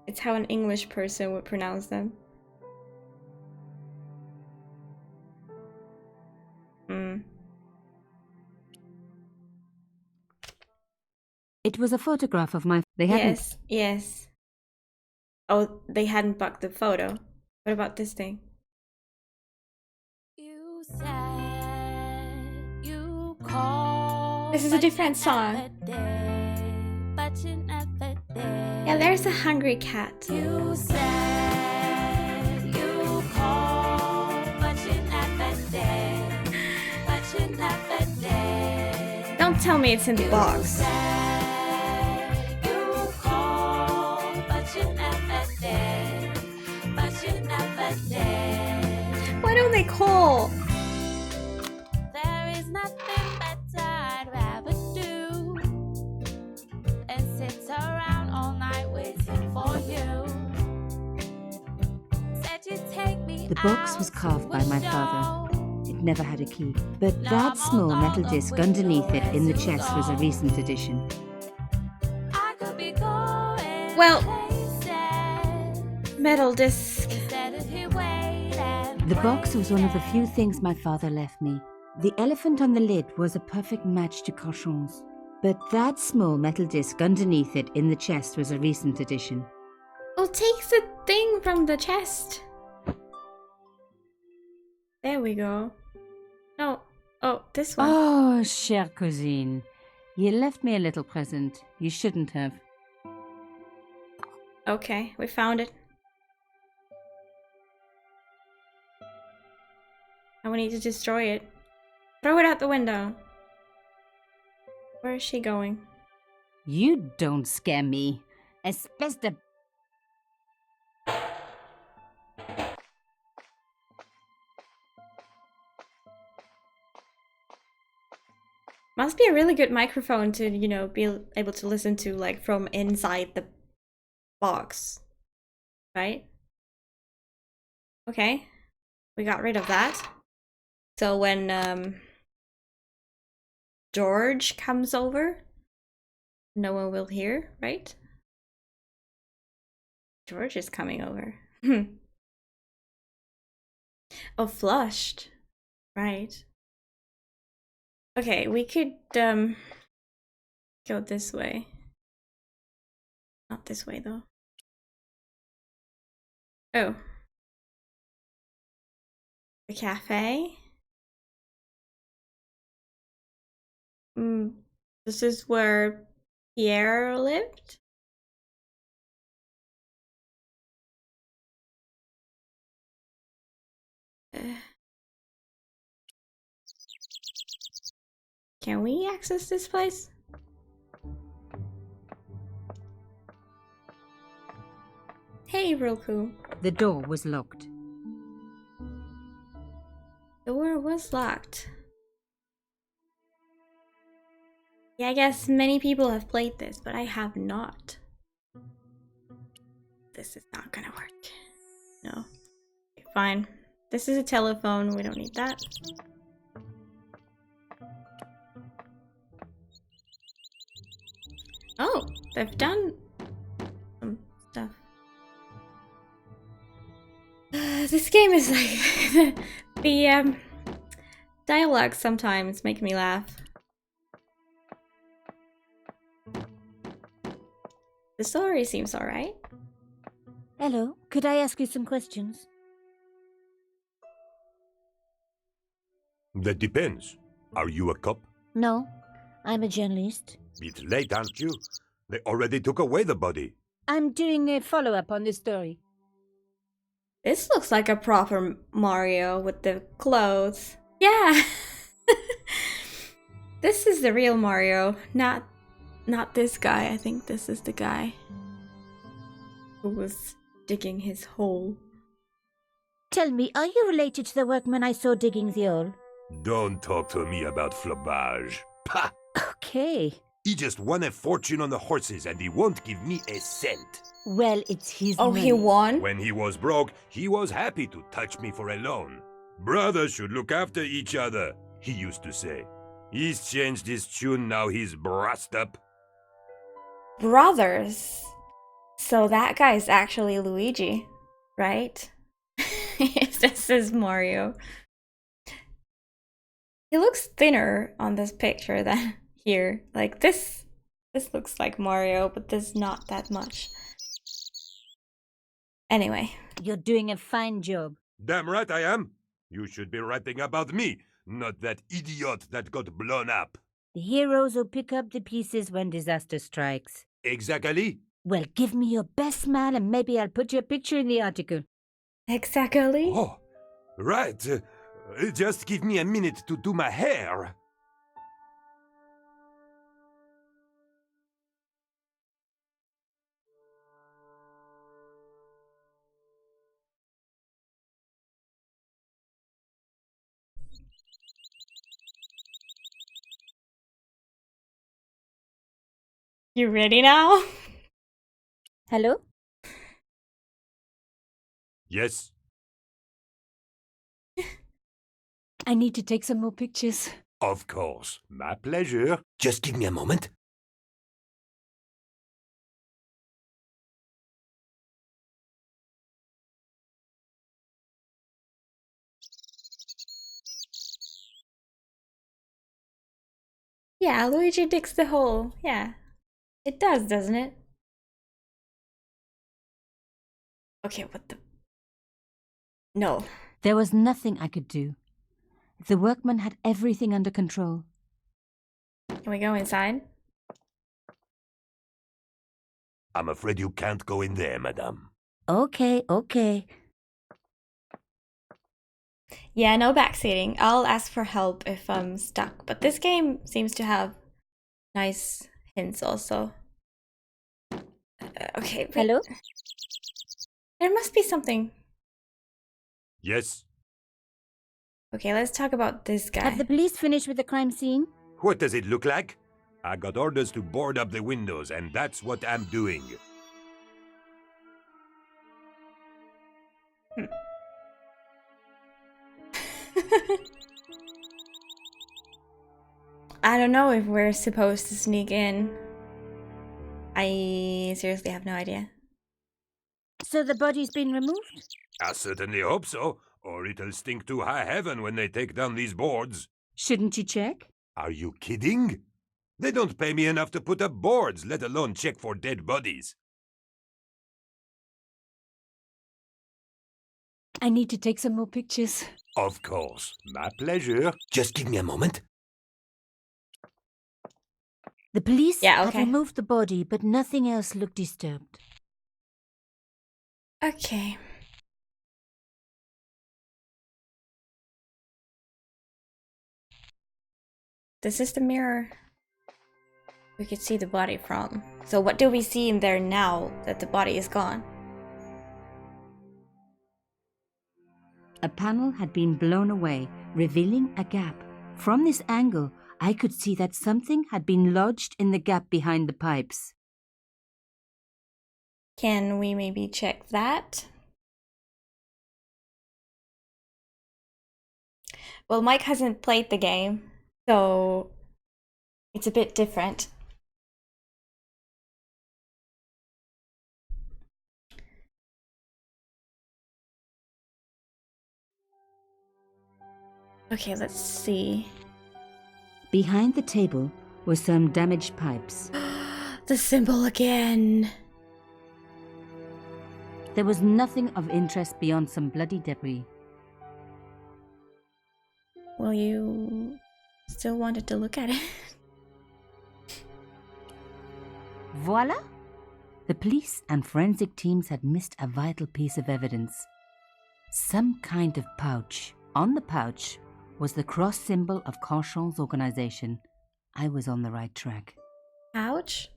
It's how an English person would pronounce them. It was a photograph of my... They hadn't... Yes. Oh, they hadn't bugged the photo. What about this thing? You said you called, This is a different song. but you never did. Yeah, there's a hungry cat. You said you called, but you never did. But you never did. Don't tell me it's in the box. You called, but you never did. But you never did. Why don't they call? There is nothing better I'd rather do than sit around all night waiting for you. Said you'd take me. The box was carved by my father. It never had a key. But that small metal disc underneath it in the chest was a recent addition. I could be going Well, places metal disc. instead of here waiting. The box was one of the few things my father left me. The elephant on the lid was a perfect match to Cochon's. But that small metal disc underneath it in the chest was a recent addition. Well, take the thing from the chest. There we go. No. Oh, this one. Oh, chère cousine. You left me a little present. You shouldn't have. Okay, we found it. And we need to destroy it. Throw it out the window. Where is she going? You don't scare me. Espèce de... Must be a really good microphone to, you know, be able to listen to, like, from inside the box. Right? Okay. We got rid of that. So when, George comes over, no one will hear, right? George is coming over. Oh, flushed. Right. Okay, we could go this way. Not this way though. Oh. The cafe. This is where Pierre lived? Can we access this place? Hey, Roku. The door was locked. The door was locked. Yeah, I guess many people have played this, but I have not. This is not gonna work. No. Okay, fine. This is a telephone, we don't need that. Oh, they've done some stuff. This game is like the dialogue sometimes make me laugh. The story seems alright. Hello, could I ask you some questions? That depends. Are you a cop? No, I'm a journalist. It's late, aren't you? They already took away the body. I'm doing a follow-up on this story. This looks like a proper Mario with the clothes. Yeah! This is the real Mario, not this guy. I think this is the guy who was digging his hole. Tell me, are you related to the workman I saw digging the hole? Don't talk to me about Flobage. Pah! Okay. He just won a fortune on the horses and he won't give me a cent. Well, it's his Oh, money. he won? When he was broke, he was happy to touch me for a loan. Brothers should look after each other, he used to say. He's changed his tune, now he's brassed up. Brothers. So that guy's actually Luigi, right? If this is Mario. He looks thinner on this picture than here. Like this looks like Mario, but there's not that much. Anyway. You're doing a fine job. Damn right I am. You should be writing about me, not that idiot that got blown up. The heroes who pick up the pieces when disaster strikes. Exactly. Well, give me your best smile and maybe I'll put your picture in the article. Exactly. Oh, right. Just give me a minute to do my hair. You ready now? Hello? Yes. I need to take some more pictures. Of course. My pleasure. Just give me a moment. Yeah, Luigi digs the hole. Yeah. It does, doesn't it? Okay, what the... No. There was nothing I could do. The workman had everything under control. Can we go inside? I'm afraid you can't go in there, madame. Okay. Yeah, no backseating. I'll ask for help if I'm stuck. But this game seems to have nice hints also. Okay. Wait. Hello? There must be something. Yes. Okay, let's talk about this guy. Have the police finished with the crime scene? What does it look like? I got orders to board up the windows, and that's what I'm doing. I don't know if we're supposed to sneak in. I seriously have no idea. So the body's been removed? I certainly hope so, or it'll stink to high heaven when they take down these boards. Shouldn't you check? Are you kidding? They don't pay me enough to put up boards, let alone check for dead bodies. I need to take some more pictures. Of course. My pleasure. Just give me a moment. The police have okay. removed the body, but nothing else looked disturbed. Okay. This is the mirror we could see the body from. So what do we see in there now that the body is gone? A panel had been blown away, revealing a gap. From this angle, I could see that something had been lodged in the gap behind the pipes. Can we maybe check that? Well, Mike hasn't played the game, so it's a bit different. Okay, let's see. Behind the table were some damaged pipes. The symbol again. There was nothing of interest beyond some bloody debris. Well, you still wanted to look at it. Voila! The police and forensic teams had missed a vital piece of evidence. Some kind of pouch. On the pouch was the cross symbol of Cauchon's organization. I was on the right track. Pouch?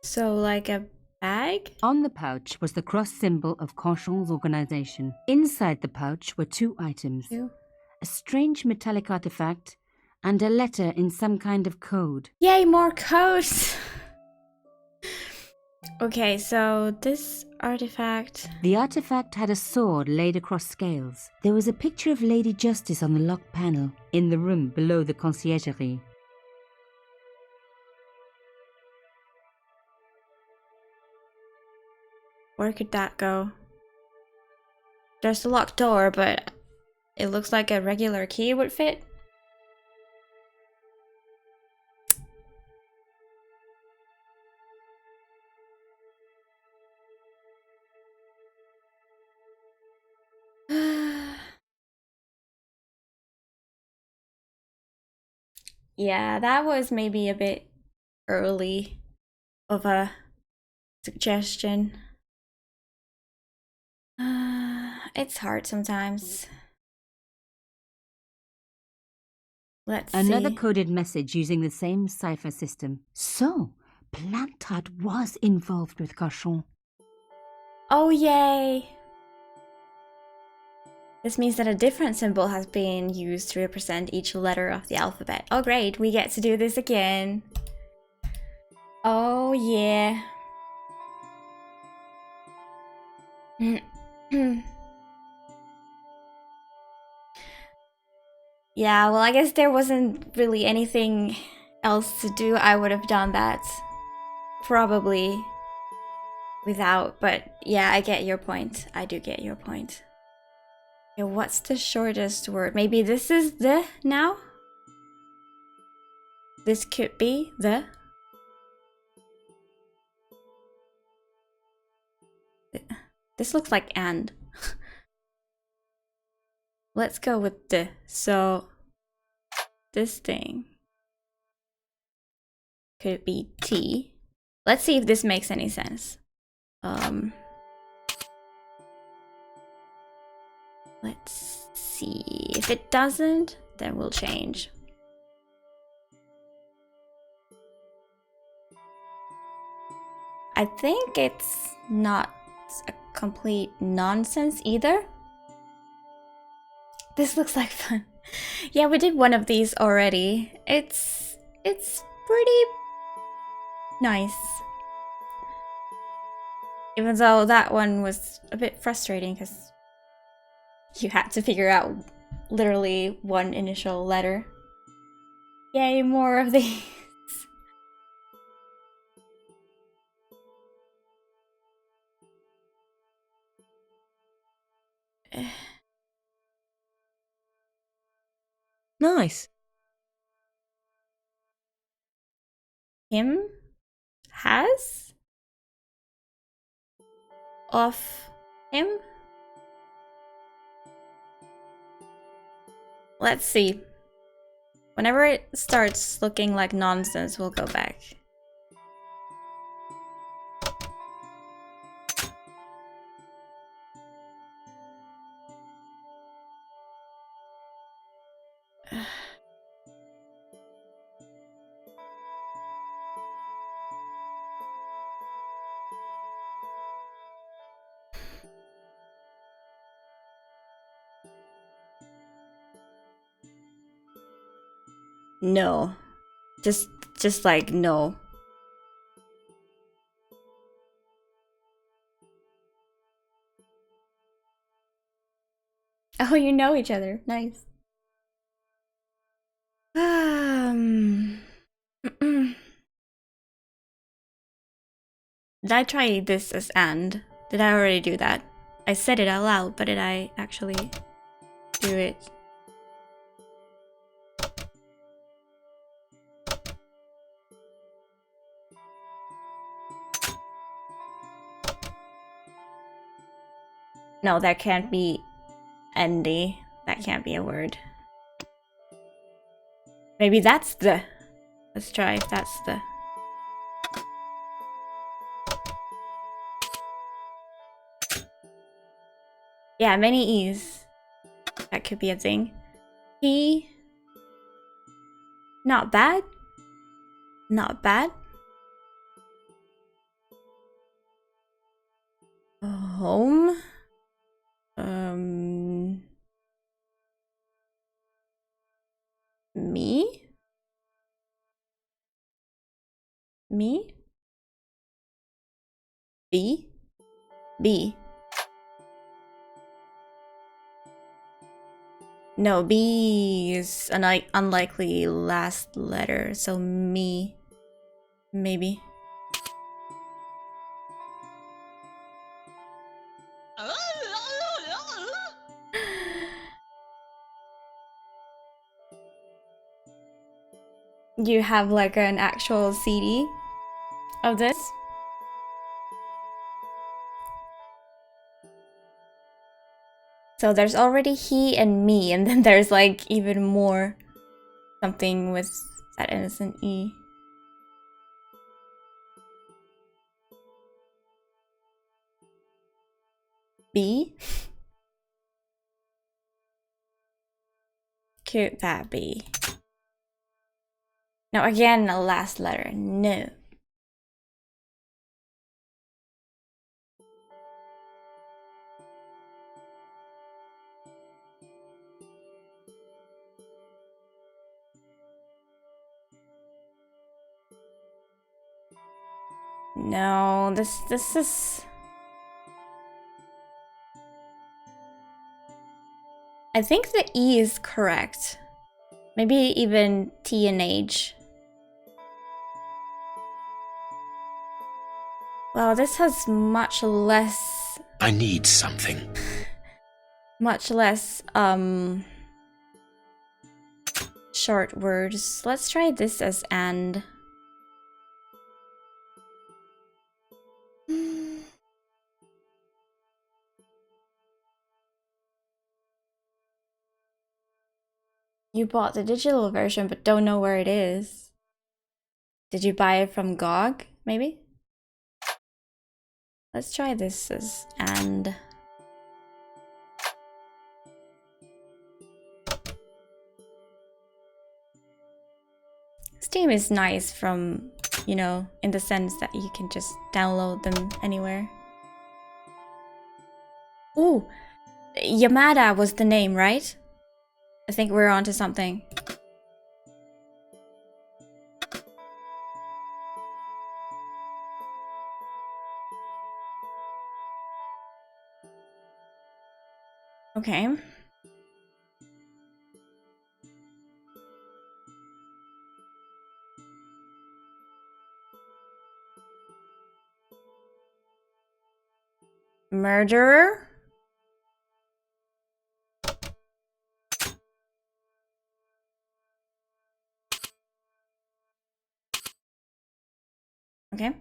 So like a bag? On the pouch was the cross symbol of Cauchon's organization. Inside the pouch were two items. A strange metallic artifact and a letter in some kind of code. Yay, more codes! Okay, so this artifact... The artifact had a sword laid across scales. There was a picture of Lady Justice on the locked panel in the room below the conciergerie. Where could that go? There's a locked door, but it looks like a regular key would fit. Yeah, that was maybe a bit early of a suggestion. It's hard sometimes. Let's Another see. coded message using the same cipher system. So, Plantard was involved with Cochon. Oh, yay! This means that a different symbol has been used to represent each letter of the alphabet. Oh, great, we get to do this again. Oh, yeah. Yeah, well, I guess there wasn't really anything else to do. I would have done that probably without, but yeah, I get your point. I do get your point. Okay, what's the shortest word? Maybe this is the now? This could be the. This looks like and. Let's go with the. So, this thing could be T. Let's see if this makes any sense. Let's see. If it doesn't, then we'll change. I think it's not a complete nonsense either. This looks like fun. Yeah, we did one of these already. It's pretty nice. Even though that one was a bit frustrating because you had to figure out literally one initial letter. Yay, more of these. Nice. Him has of him. Let's see. Whenever it starts looking like nonsense, we'll go back. No. Just like no. Oh, you know each other. Nice. Did I try this as and? Did I already do that? I said it out loud, but did I actually do it? No, that can't be Andy. That can't be a word. Maybe that's the. Let's try if that's the. Yeah, many E's. That could be a thing. He. Not bad. Not bad. Home. Me? Me? B? B. No, B is an unlikely last letter, so me. Maybe. you have like an actual CD of this. So there's already he and me, and then there's like even more something with that innocent E. B? Could that be? Now again, the last letter, no. No, this is... I think the E is correct. Maybe even T and H. Wow, this has much less... I need something. Much less, short words. Let's try this as and. You bought the digital version but don't know where it is. Did you buy it from GOG, maybe? Let's try this as and. Steam is nice from, you know, in the sense that you can just download them anywhere. Ooh, Yamada was the name, right? I think we're onto something. Okay. Murderer? Okay.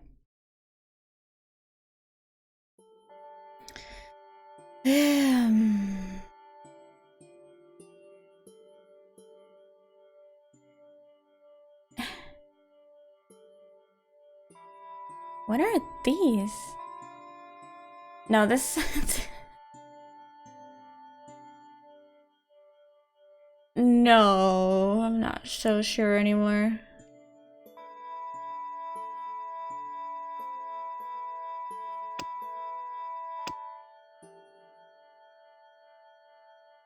What are these? No, this... No, I'm not so sure anymore.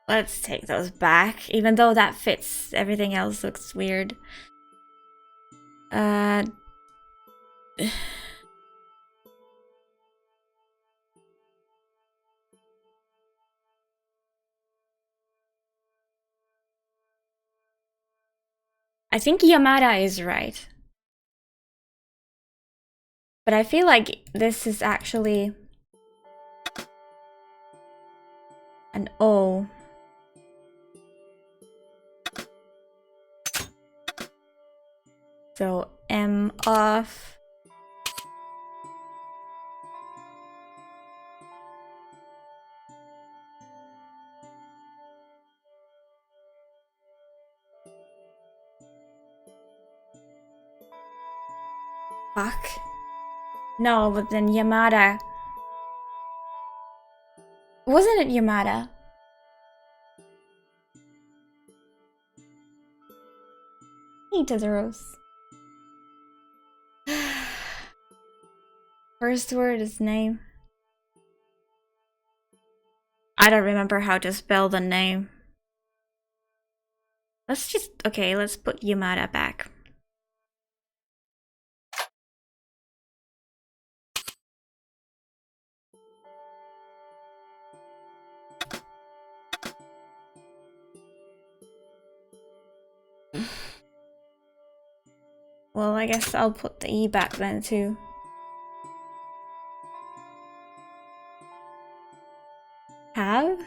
Let's take those back, even though that fits. Everything else looks weird. I think Yamada is right. But I feel like this is actually an O. So M off. Fuck. No, but then Yamada. Wasn't it Yamada? Hey, Tetheros. First word is name. I don't remember how to spell the name. Let's just... Okay, let's put Yamada back. Well, I guess I'll put the E back then too. Have?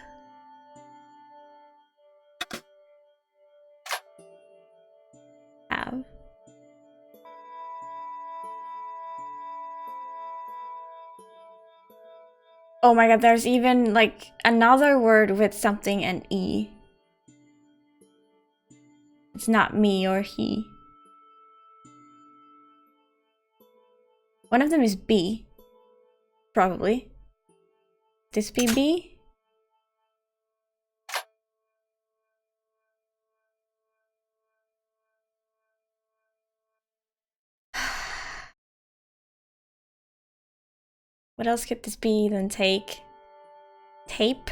Have. Oh my god, there's even like another word with something and E. It's not me or he. One of them is B. Probably. This be B? What else could this be than take? Tape?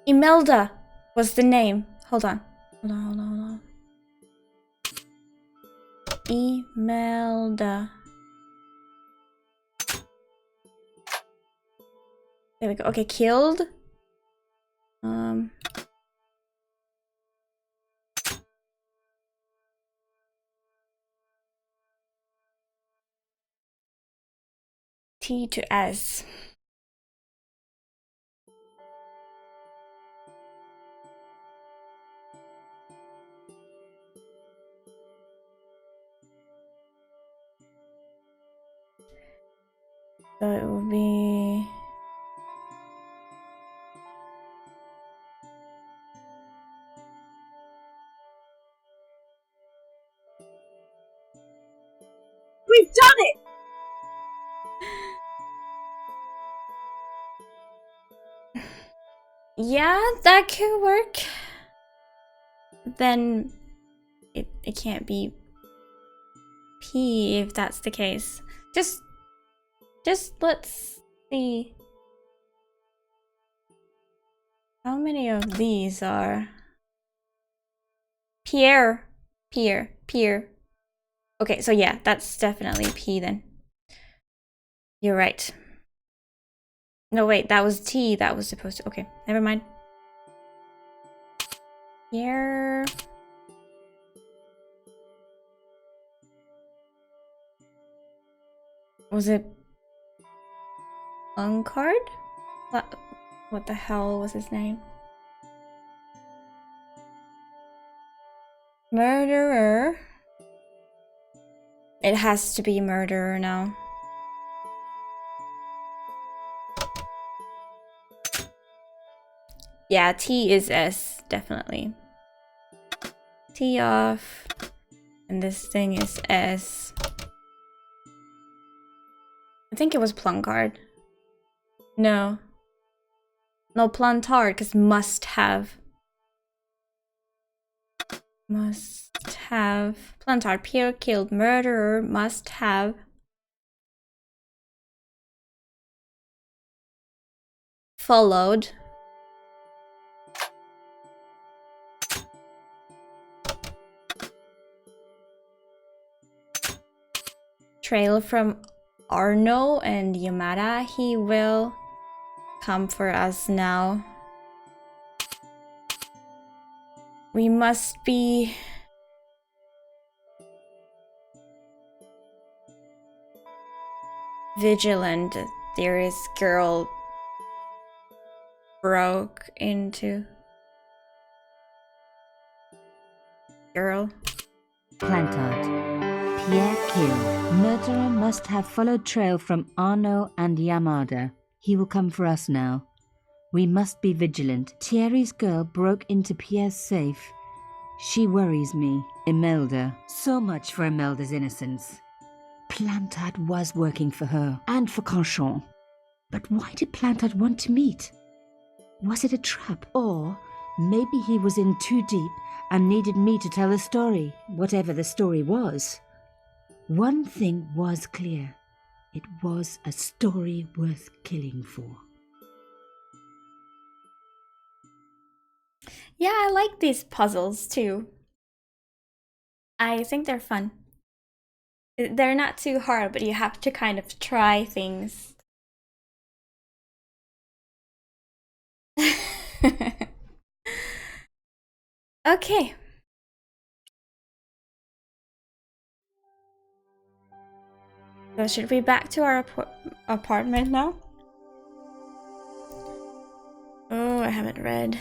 Imelda was the name. Hold on. Imelda. There we go. Okay, killed. T to S. So it will be We've done it! Yeah, that could work. Then it can't be P if that's the case. Just let's see. How many of these are Pierre? Okay, so yeah, that's definitely P then. You're right. No, wait, that was T. That was supposed to. Okay, never mind. Pierre. Was it Uncard? What the hell was his name? Murderer. It has to be murderer now. Yeah, T is S, definitely. T off. And this thing is S. I think it was Plunkard. No. No, Plantard, because must have. Must have. Plantard, Pierre killed, murderer, must have. Followed. Trail from Arno and Yamada. He will come for us now. We must be vigilant. There is girl broke into girl. Plantard. Pierre killed. Murderer must have followed trail from Arno and Yamada. He will come for us now. We must be vigilant. Thierry's girl broke into Pierre's safe. She worries me. Imelda. So much for Imelda's innocence. Plantard was working for her, and for Canchon. But why did Plantard want to meet? Was it a trap? Or maybe he was in too deep and needed me to tell the story, whatever the story was. One thing was clear. It was a story worth killing for. Yeah, I like these puzzles too. I think they're fun. They're not too hard, but you have to kind of try things. Okay. So should we back to our apartment now? Oh, I haven't read.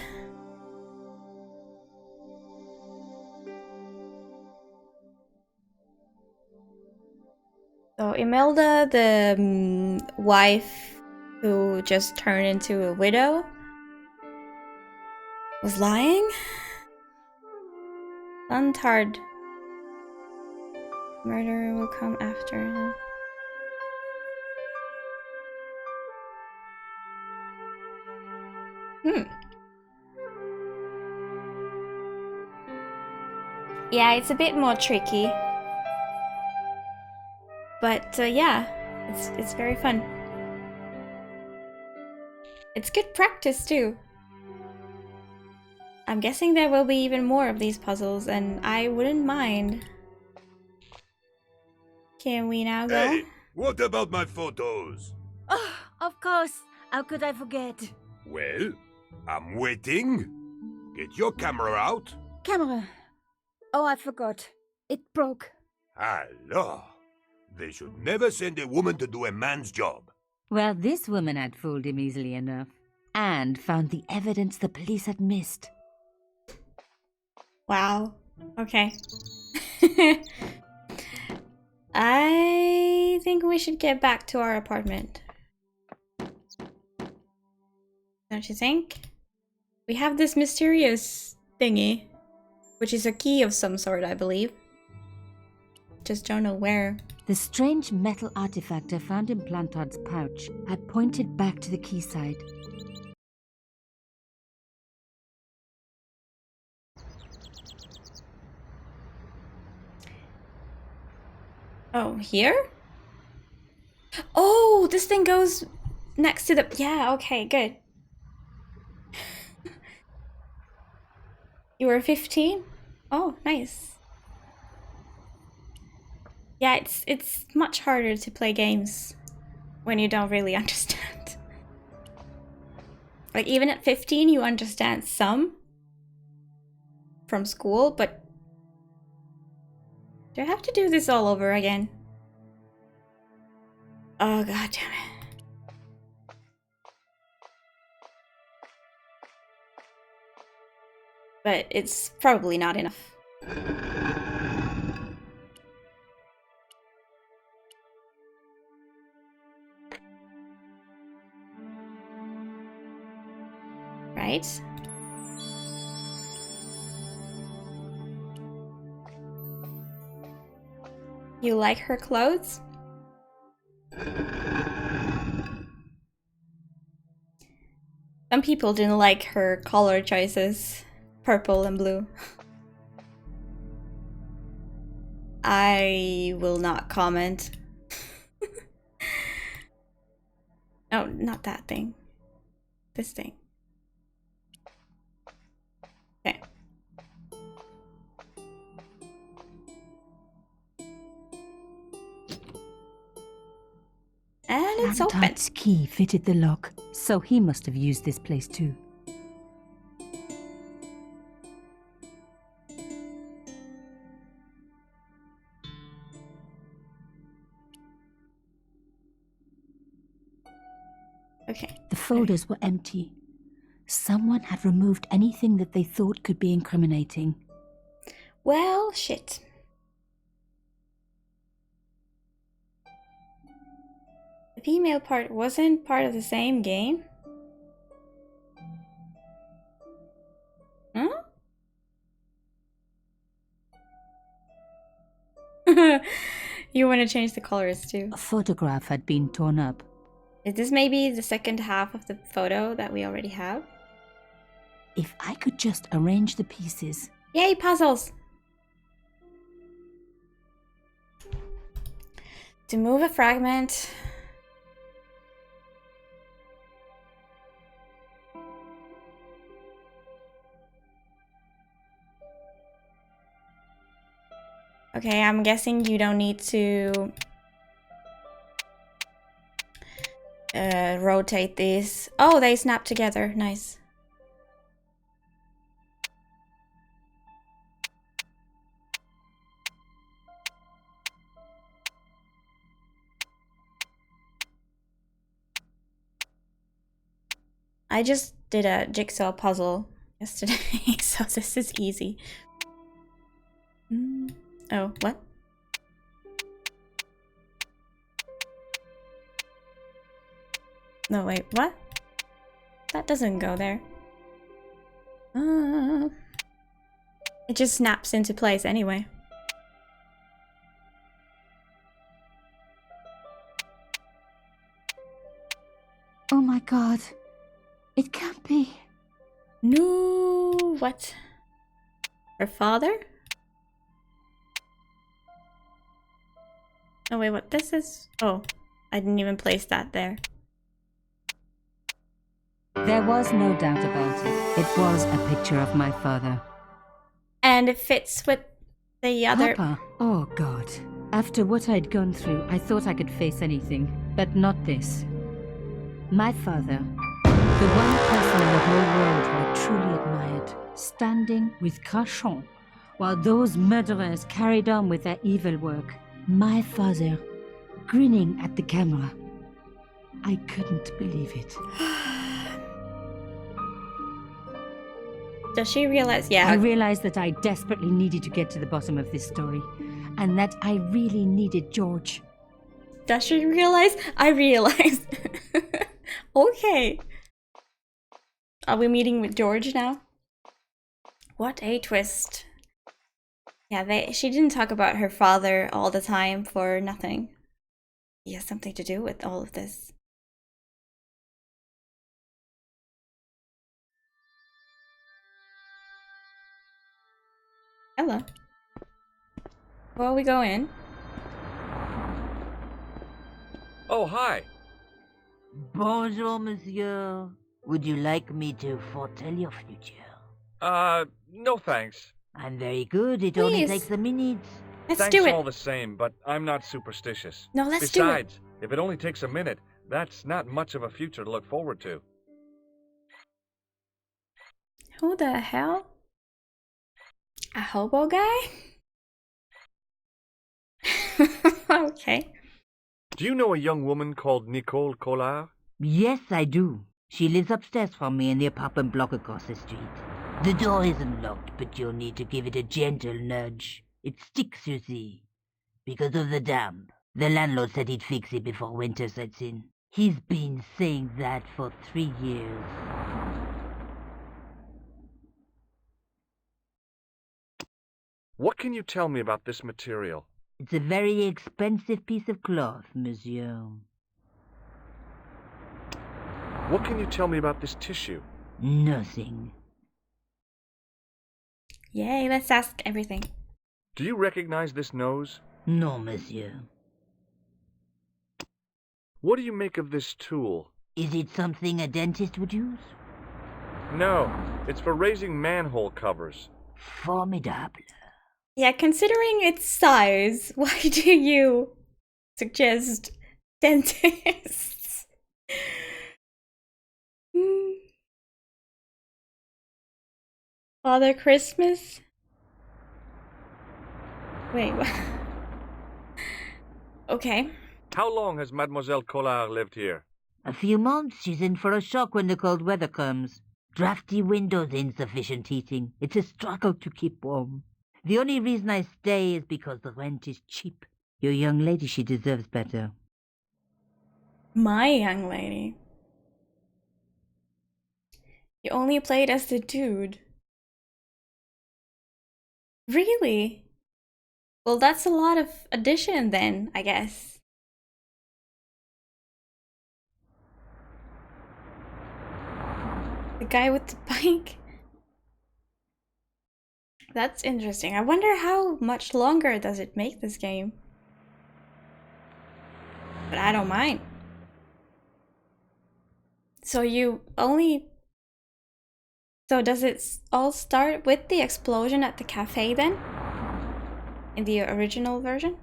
So Imelda, the wife who just turned into a widow, was lying? Untard. Murder will come after. Yeah, it's a bit more tricky. But yeah, it's very fun. It's good practice too. I'm guessing there will be even more of these puzzles, and I wouldn't mind. Can we now go? Hey, what about my photos? Oh, of course. How could I forget? Well, I'm waiting. Get your camera out. Camera. Oh, I forgot. It broke. Hello. They should never send a woman to do a man's job. Well, this woman had fooled him easily enough. And found the evidence the police had missed. Wow. Okay. I think we should get back to our apartment. Don't you think? We have this mysterious thingy, which is a key of some sort, I believe. Just don't know where. The strange metal artifact I found in Plantard's pouch had pointed back to the quayside. Oh, here? Oh, this thing goes next to the... Yeah, okay, good. You were 15? Oh, nice. Yeah, it's much harder to play games when you don't really understand. Like, even at 15, you understand some from school, but do I have to do this all over again? Oh, god damn it. But it's probably not enough. Right? You like her clothes? Some people didn't like her color choices. Purple and blue. I will not comment. Oh, not that thing. This thing. Okay. And it's open. Plantard's key fitted the lock, so he must have used this place too. Okay. The folders were empty. Someone had removed anything that they thought could be incriminating. Well, shit. The female part wasn't part of the same game? Huh? You want to change the colors too. A photograph had been torn up. Is this maybe the second half of the photo that we already have? If I could just arrange the pieces. Yay, puzzles! To move a fragment. Okay, I'm guessing you don't need to rotate these. Oh, they snap together. Nice. I just did a jigsaw puzzle yesterday, so this is easy. Oh, what? No, wait, what? That doesn't go there. It just snaps into place anyway. Oh my god. It can't be. No, what? Her father? Oh wait, what this is? Oh, I didn't even place that there. There was no doubt about it. It was a picture of my father. And it fits with the other... Papa? Oh god. After what I'd gone through, I thought I could face anything, but not this. My father, the one person in the whole world who I truly admired, standing with Crachon, while those murderers carried on with their evil work. My father, grinning at the camera. I couldn't believe it. Does she realize? Yeah. I realized that I desperately needed to get to the bottom of this story, and that I really needed George. Does she realize? I realized. Okay. Are we meeting with George now? What a twist. Yeah, she didn't talk about her father all the time for nothing. He has something to do with all of this. Hello. Well, we go in. Oh, hi. Bonjour, monsieur. Would you like me to foretell your future? No thanks. I'm very good. It only Please. takes a minute. Let's Thanks do it. all the same, but I'm not superstitious. No, let's do it. Besides, if it only takes a minute, that's not much of a future to look forward to. Who the hell? A hobo guy? Okay. Do you know a young woman called Nicole Collard? Yes, I do. She lives upstairs from me in the apartment block across the street. The door isn't locked, but you'll need to give it a gentle nudge. It sticks, you see. Because of the damp. The landlord said he'd fix it before winter sets in. He's been saying that for 3 years. What can you tell me about this material? It's a very expensive piece of cloth, monsieur. What can you tell me about this tissue? Nothing. Yay, let's ask everything. Do you recognize this nose? No, monsieur. What do you make of this tool? Is it something a dentist would use? No, it's for raising manhole covers. Formidable. Yeah, considering its size, why do you suggest dentists? Father Christmas? Wait, what? Okay. How long has Mademoiselle Collard lived here? A few months. She's in for a shock when the cold weather comes. Drafty windows, insufficient heating. It's a struggle to keep warm. The only reason I stay is because the rent is cheap. Your young lady, she deserves better. My young lady. You only played as the dude. Really? Well, that's a lot of addition then, I guess. The guy with the bike? That's interesting. I wonder how much longer does it make this game? But I don't mind. So you only... So does it all start with the explosion at the cafe then? In the original version?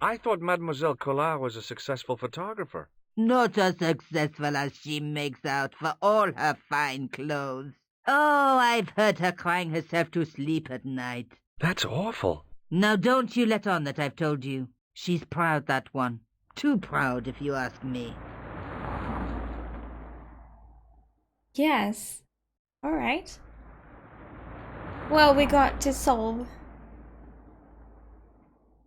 I thought Mademoiselle Collard was a successful photographer. Not as successful as she makes out for all her fine clothes. Oh, I've heard her crying herself to sleep at night. That's awful. Now don't you let on that I've told you. She's proud, that one. Too proud, if you ask me. Yes. Alright. Well, we got to solve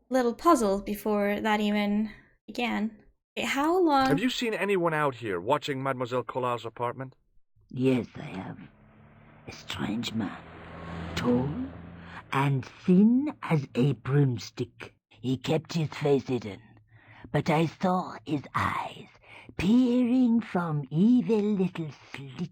little puzzle before that even began. Okay, how long... Have you seen anyone out here watching Mademoiselle Collard's apartment? Yes, I have. A strange man. Tall and thin as a broomstick. He kept his face hidden, but I saw his eyes peering from evil little slits.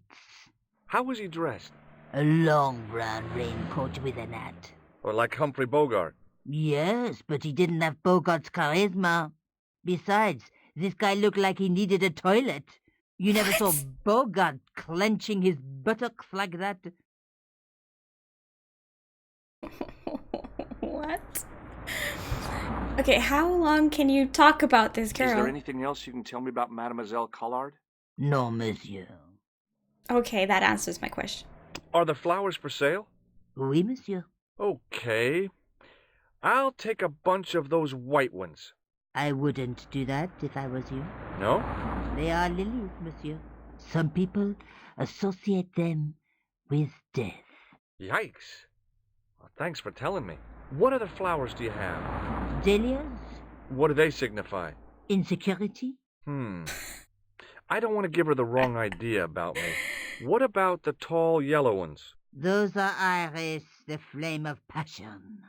How was he dressed? A long brown raincoat with an hat. Or like Humphrey Bogart? Yes, but he didn't have Bogart's charisma. Besides, this guy looked like he needed a toilet. You never saw Bogart clenching his buttocks like that. What? Okay, how long can you talk about this girl? Is there anything else you can tell me about Mademoiselle Collard? No, monsieur. Okay, that answers my question. Are the flowers for sale? Oui, monsieur. Okay. I'll take a bunch of those white ones. I wouldn't do that if I was you. No? They are lilies, monsieur. Some people associate them with death. Yikes. Well, thanks for telling me. What other flowers do you have? Dahlias? What do they signify? Insecurity? I don't want to give her the wrong idea about me. What about the tall yellow ones? Those are iris, the flame of passion.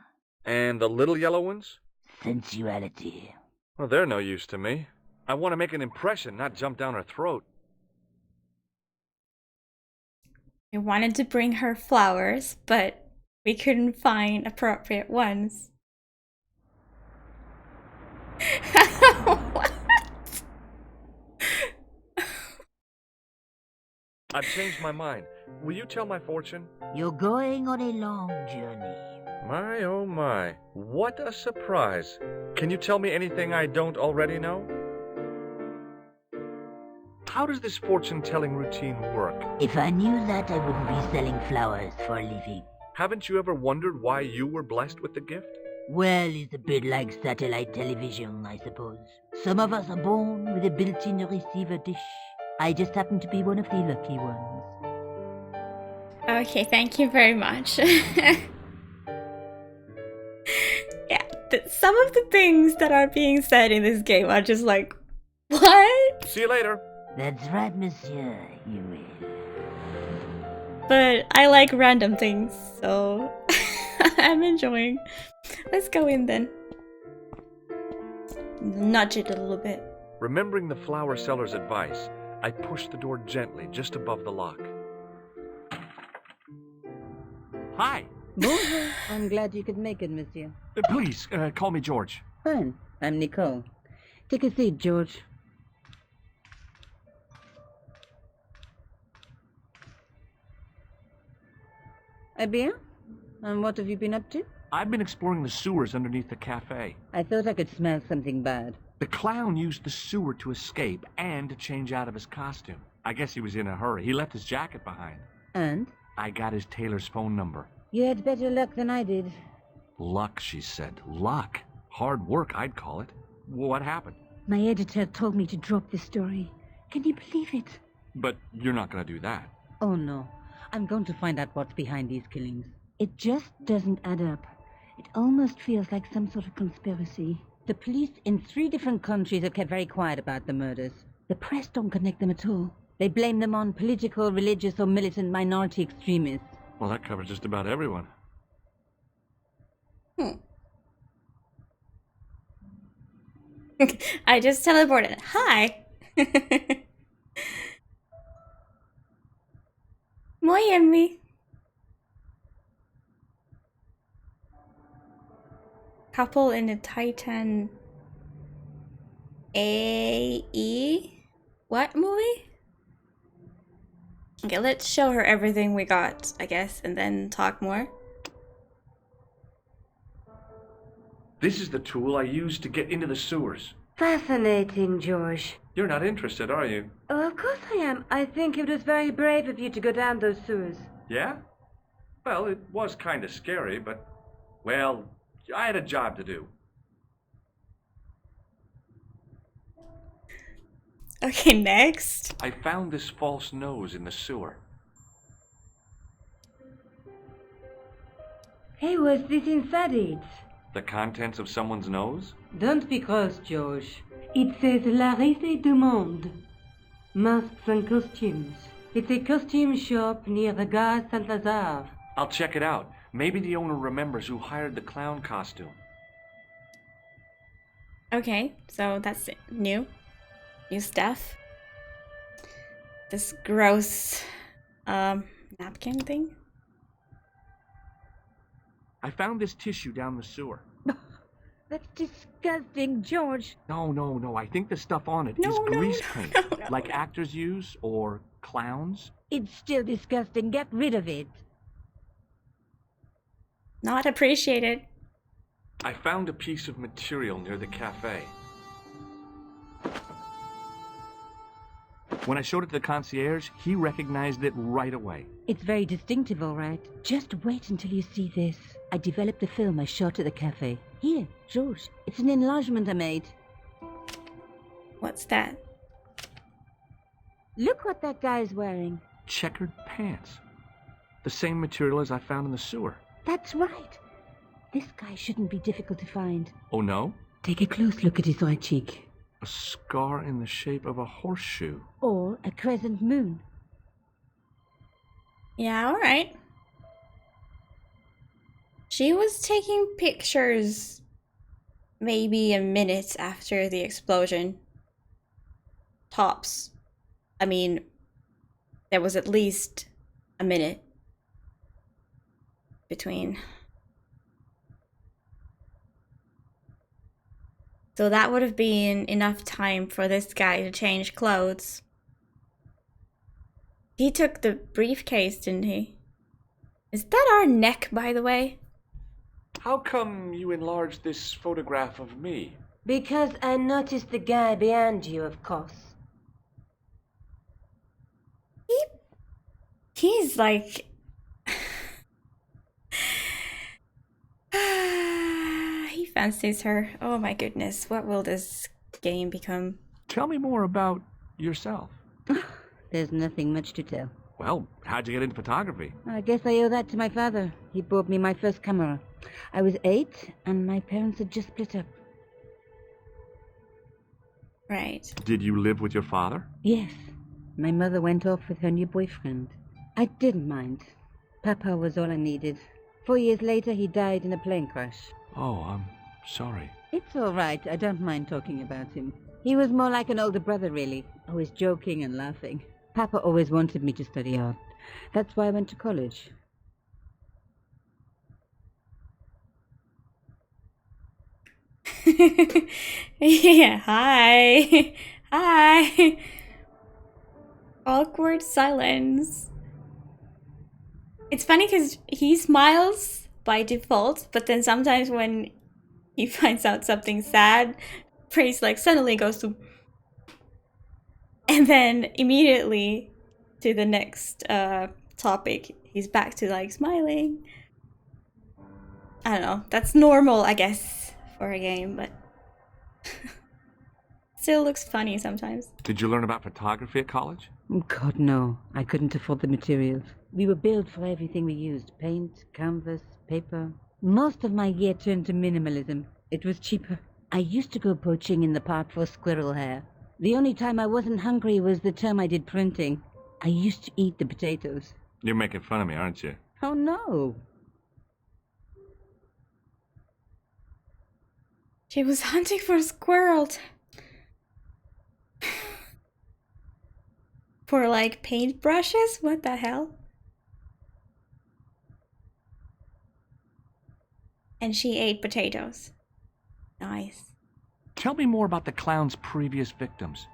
And the little yellow ones? Sensuality. Well, they're no use to me. I want to make an impression, not jump down her throat. We wanted to bring her flowers, but we couldn't find appropriate ones. What? I've changed my mind. Will you tell my fortune? You're going on a long journey. My, oh my. What a surprise. Can you tell me anything I don't already know? How does this fortune-telling routine work? If I knew that, I wouldn't be selling flowers for a living. Haven't you ever wondered why you were blessed with the gift? Well, it's a bit like satellite television, I suppose. Some of us are born with a built-in receiver dish. I just happen to be one of the lucky ones. Okay, thank you very much. Yeah, some of the things that are being said in this game are just like, what? See you later. That's right, monsieur, you will. But I like random things, so I'm enjoying. Let's go in then. Nudge it a little bit. Remembering the flower seller's advice, I pushed the door gently just above the lock. Hi. Bonjour. I'm glad you could make it, monsieur. Please, call me George. Fine. I'm Nicole. Take a seat, George. Eh bien? And what have you been up to? I've been exploring the sewers underneath the cafe. I thought I could smell something bad. The clown used the sewer to escape and to change out of his costume. I guess he was in a hurry. He left his jacket behind. And? I got his tailor's phone number. You had better luck than I did. Luck, she said. Luck. Hard work, I'd call it. What happened? My editor told me to drop the story. Can you believe it? But you're not going to do that. Oh, no. I'm going to find out what's behind these killings. It just doesn't add up. It almost feels like some sort of conspiracy. The police in 3 different countries have kept very quiet about the murders. The press don't connect them at all. They blame them on political, religious, or militant minority extremists. Well, that covers just about everyone. I just teleported. Hi. Muy yummy. Couple in the Titan AE? What movie? Okay, let's show her everything we got, I guess, and then talk more. This is the tool I used to get into the sewers. Fascinating, George. You're not interested, are you? Oh, of course I am. I think it was very brave of you to go down those sewers. Yeah? Well, it was kind of scary, but, well, I had a job to do. Okay, next. I found this false nose in the sewer. Hey, what's this inside it? The contents of someone's nose? Don't be cross, George. It says La Risée du Monde. Masks and costumes. It's a costume shop near the Gare Saint-Lazare. I'll check it out. Maybe the owner remembers who hired the clown costume. Okay, so that's it. New stuff. This gross napkin thing. I found this tissue down the sewer. That's disgusting, George. No. I think the stuff on it is grease paint, like actors use or clowns. It's still disgusting. Get rid of it. Not appreciated. I found a piece of material near the cafe. When I showed it to the concierge, he recognized it right away. It's very distinctive, all right. Just wait until you see this. I developed a film I shot at the cafe. Here, George, it's an enlargement I made. What's that? Look what that guy's wearing. Checkered pants. The same material as I found in the sewer. That's right. This guy shouldn't be difficult to find. Oh, no? Take a close look at his right cheek. A scar in the shape of a horseshoe. Or a crescent moon. Yeah, alright. She was taking pictures maybe a minute after the explosion. Tops. I mean, there was at least a minute between. So that would have been enough time for this guy to change clothes. He took the briefcase, didn't he? Is that our neck, by the way? How come you enlarged this photograph of me? Because I noticed the guy behind you, of course. He's like... he fancies her. Oh my goodness, what will this game become? Tell me more about yourself. There's nothing much to tell. Well, how'd you get into photography? I guess I owe that to my father. He bought me my first camera. I was 8, and my parents had just split up. Right. Did you live with your father? Yes. My mother went off with her new boyfriend. I didn't mind. Papa was all I needed. 4 years later, he died in a plane crash. Oh, I'm sorry. It's all right. I don't mind talking about him. He was more like an older brother, really. Always joking and laughing. Papa always wanted me to study art. That's why I went to college. Yeah, hi. Hi. Awkward silence. It's funny because he smiles by default, but then sometimes when he finds out something sad, Praise like suddenly goes to... And then immediately to the next topic, he's back to like smiling. I don't know, that's normal, I guess, for a game, but still looks funny sometimes. Did you learn about photography at college? God, no. I couldn't afford the materials. We were billed for everything we used. Paint, canvas, paper. Most of my year turned to minimalism. It was cheaper. I used to go poaching in the park for squirrel hair. The only time I wasn't hungry was the term I did printing. I used to eat the potatoes. You're making fun of me, aren't you? Oh, no. She was hunting for squirrels. For like paintbrushes? What the hell? And she ate potatoes. Nice. Tell me more about the clown's previous victims.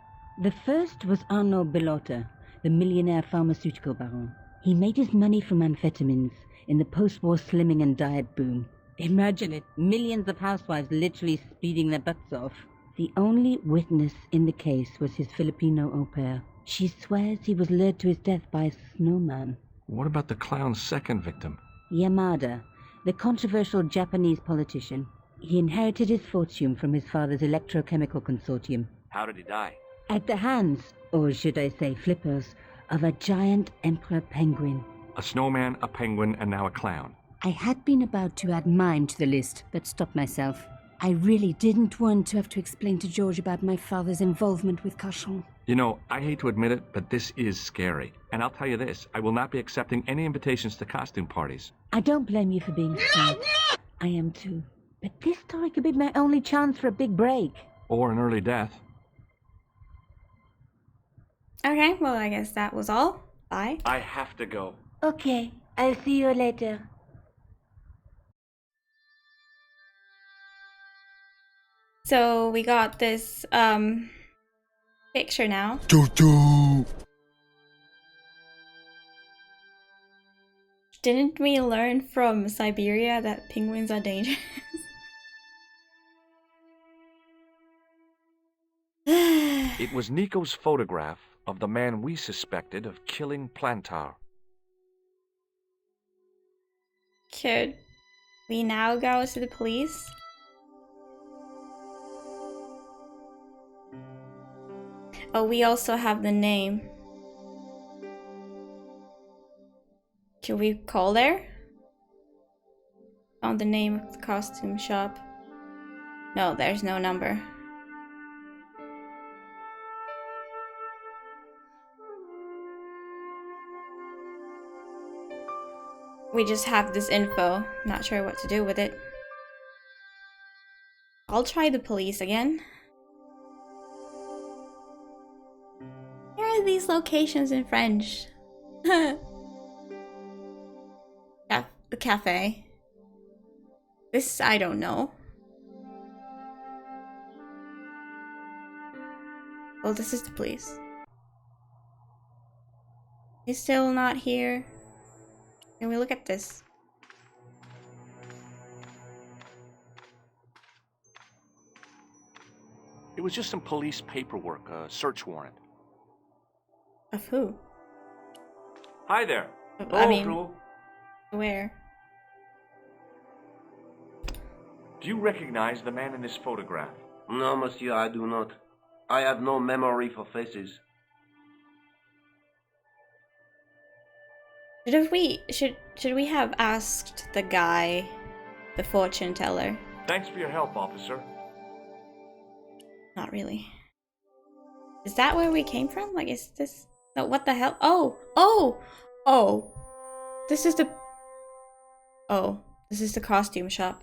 The first was Arnaud Bellotta, the millionaire pharmaceutical baron. He made his money from amphetamines in the post-war slimming and diet boom. Imagine it, millions of housewives literally speeding their butts off. The only witness in the case was his Filipino au pair. She swears he was lured to his death by a snowman. What about the clown's second victim? Yamada, the controversial Japanese politician. He inherited his fortune from his father's electrochemical consortium. How did he die? At the hands, or should I say flippers, of a giant emperor penguin. A snowman, a penguin, and now a clown. I had been about to add mime to the list, but stopped myself. I really didn't want to have to explain to George about my father's involvement with Cauchon. You know, I hate to admit it, but this is scary. And I'll tell you this, I will not be accepting any invitations to costume parties. I don't blame you for being scared. I am too. But this story could be my only chance for a big break. Or an early death. Okay, well, I guess that was all. Bye. I have to go. Okay, I'll see you later. So we got this picture now. Didn't we learn from Siberia that penguins are dangerous? It was Nico's photograph of the man we suspected of killing Plantar. Could we now go to the police? Oh, we also have the name. Can we call there? Found the name of the costume shop. No, there's no number. We just have this info. Not sure what to do with it. I'll try the police again. Where are these locations in French? The cafe. This, I don't know. Well, this is the police. He's still not here. Can we look at this? It was just some police paperwork, a search warrant. Of who? Hi there. I mean, where? Do you recognize the man in this photograph? No, monsieur, I do not. I have no memory for faces. Should we have asked the guy, the fortune teller? Thanks for your help, officer. Not really. Is that where we came from? Like, is this... No, what the hell? Oh! This is the... Oh, this is the costume shop.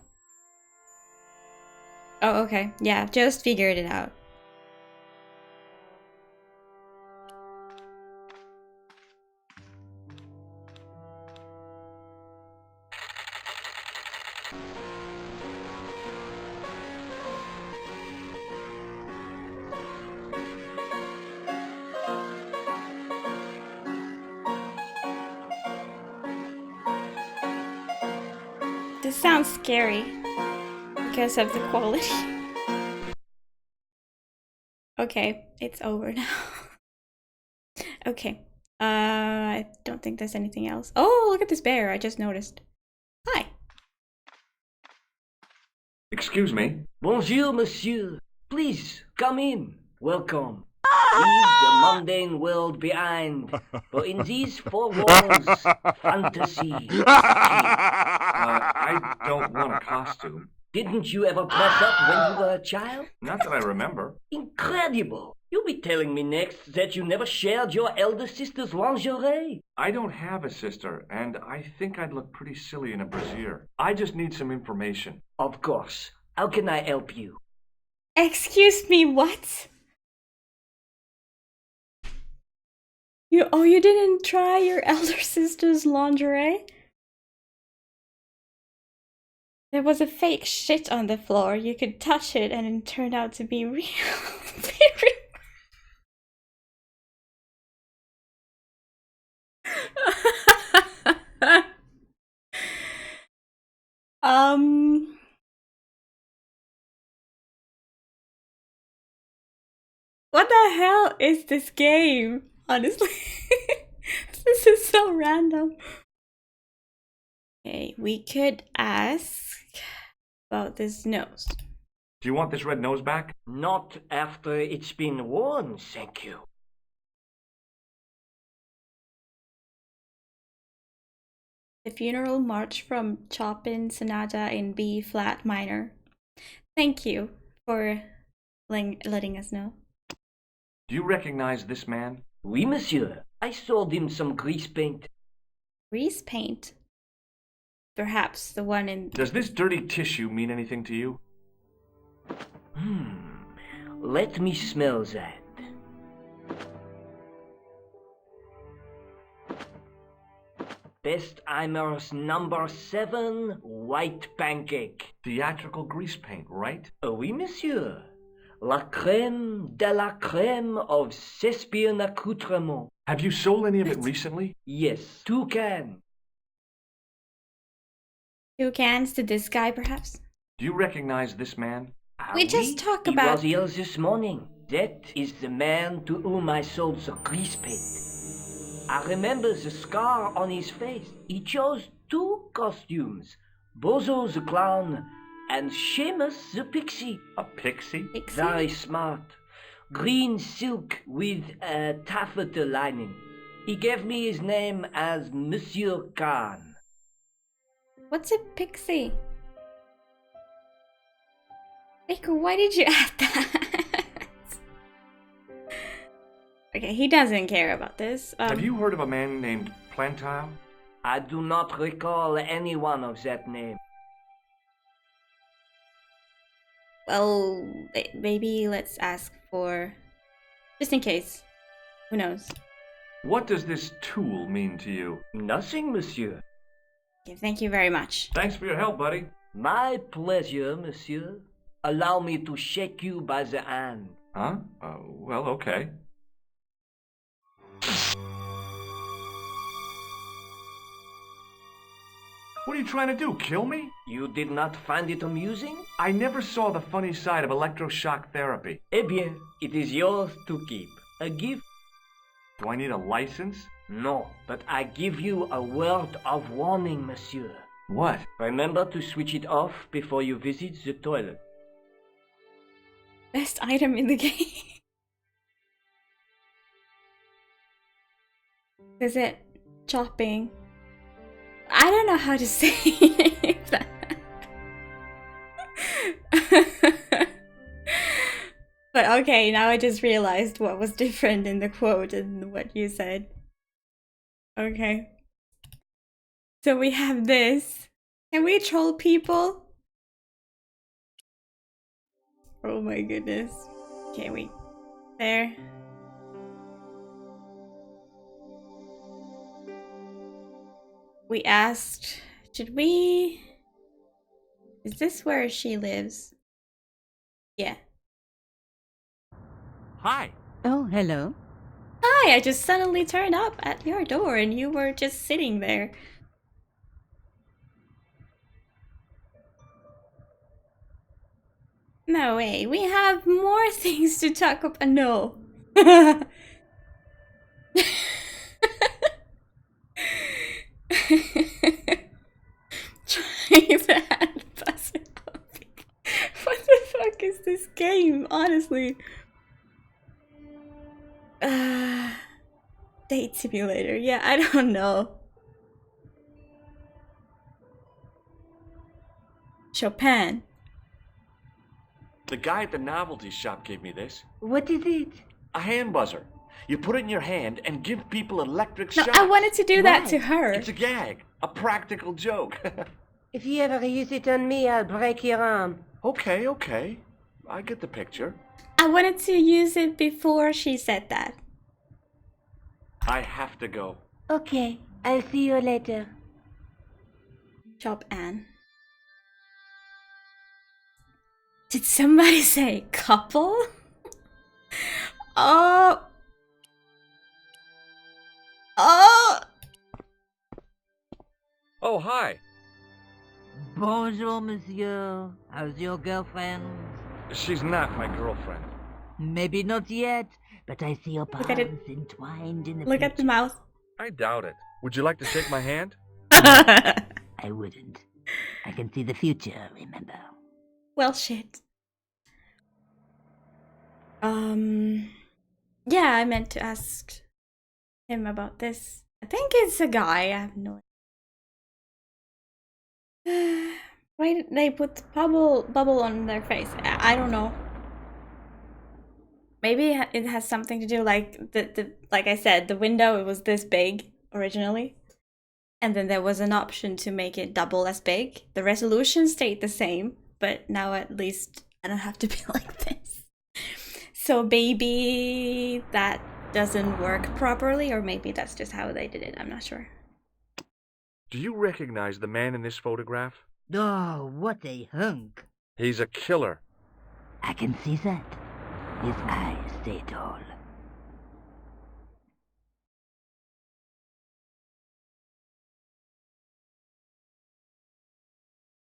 Oh, okay. Yeah, just figured it out. This sounds scary because of the quality. Okay, it's over now. Okay, I don't think there's anything else. Oh, look at this bear, I just noticed. Hi. Excuse me? Bonjour, monsieur. Please, come in. Welcome. Leave the mundane world behind. For in these four walls, fantasy is king. I don't want a costume. Didn't you ever dress up when you were a child? Not that I remember. Incredible! You'll be telling me next that you never shared your elder sister's lingerie. I don't have a sister, and I think I'd look pretty silly in a brassiere. I just need some information. Of course. How can I help you? Excuse me, what? You didn't try your elder sister's lingerie? There was a fake shit on the floor. You could touch it and it turned out to be real. What the hell is this game? Honestly, this is so random. Okay, we could ask about this nose. Do you want this red nose back? Not after it's been worn, thank you. The Funeral March from Chopin Sonata in B flat minor. Thank you for letting us know. Do you recognize this man? Oui, monsieur. I sold him some grease paint. Grease paint? Perhaps the one in... Does this dirty tissue mean anything to you? Let me smell that. Bestheimer's number 7 white pancake. Theatrical grease paint, right? Oui, monsieur. La crème de la crème of Thespian accoutrement. Have you sold any of it recently? Yes, 2 cans. 2 cans to this guy, perhaps? Do you recognize this man? We just talked about... He was here this morning. That is the man to whom I sold the grease paint. I remember the scar on his face. He chose 2 costumes. Bozo the clown and Seamus the pixie. A pixie? Very smart. Green silk with a taffeta lining. He gave me his name as Monsieur Khan. What's a pixie? Rico, why did you add that? Okay, he doesn't care about this. Have you heard of a man named Plantile? I do not recall anyone of that name. Well, maybe let's ask for... just in case. Who knows? What does this tool mean to you? Nothing, monsieur. Okay, thank you very much. Thanks for your help, buddy. My pleasure, monsieur. Allow me to shake you by the hand. Huh? Well, okay. What are you trying to do, kill me? You did not find it amusing? I never saw the funny side of electroshock therapy. Eh bien, it is yours to keep. A gift? Do I need a license? No, but I give you a word of warning, monsieur. What? Remember to switch it off before you visit the toilet. Best item in the game. Is it chopping? I don't know how to say that. But okay, now I just realized what was different in the quote and what you said. Okay. So we have this. Can we troll people? Oh my goodness. Okay, wait. There. We asked, should we... Is this where she lives? Yeah. Hi. Oh, hello. Hi, I just suddenly turned up at your door and you were just sitting there. No way, we have more things to talk about. No. Tribad puzzle. What the fuck is this game, honestly? Date simulator. Yeah, I don't know. Chopin. The guy at the novelty shop gave me this. What is it? A hand buzzer. You put it in your hand and give people electric No, shocks. I wanted to do that to her. It's a gag. A practical joke. If you ever use it on me, I'll break your arm. Okay, okay. I get the picture. I wanted to use it before she said that. I have to go. Okay, I'll see you later. Chopin. Did somebody say couple? Oh. Oh. Oh, hi. Bonjour, monsieur. How's your girlfriend? She's not my girlfriend. Maybe not yet, but I see your Look at it. palms entwined in the Look at the mouth. I doubt it. Would you like to shake my hand? I wouldn't. I can see the future, remember? Well, shit. Yeah, I meant to ask him about this. I think it's a guy. I have no idea. Why did they put bubble on their face? I don't know. Maybe it has something to do, like like I said, the window, it was this big originally, and then there was an option to make it double as big. The resolution stayed the same, but now at least I don't have to be like this. So maybe that doesn't work properly, or maybe that's just how they did it. I'm not sure. Do you recognize the man in this photograph? Oh, what a hunk. He's a killer. I can see that. His eyes say it all.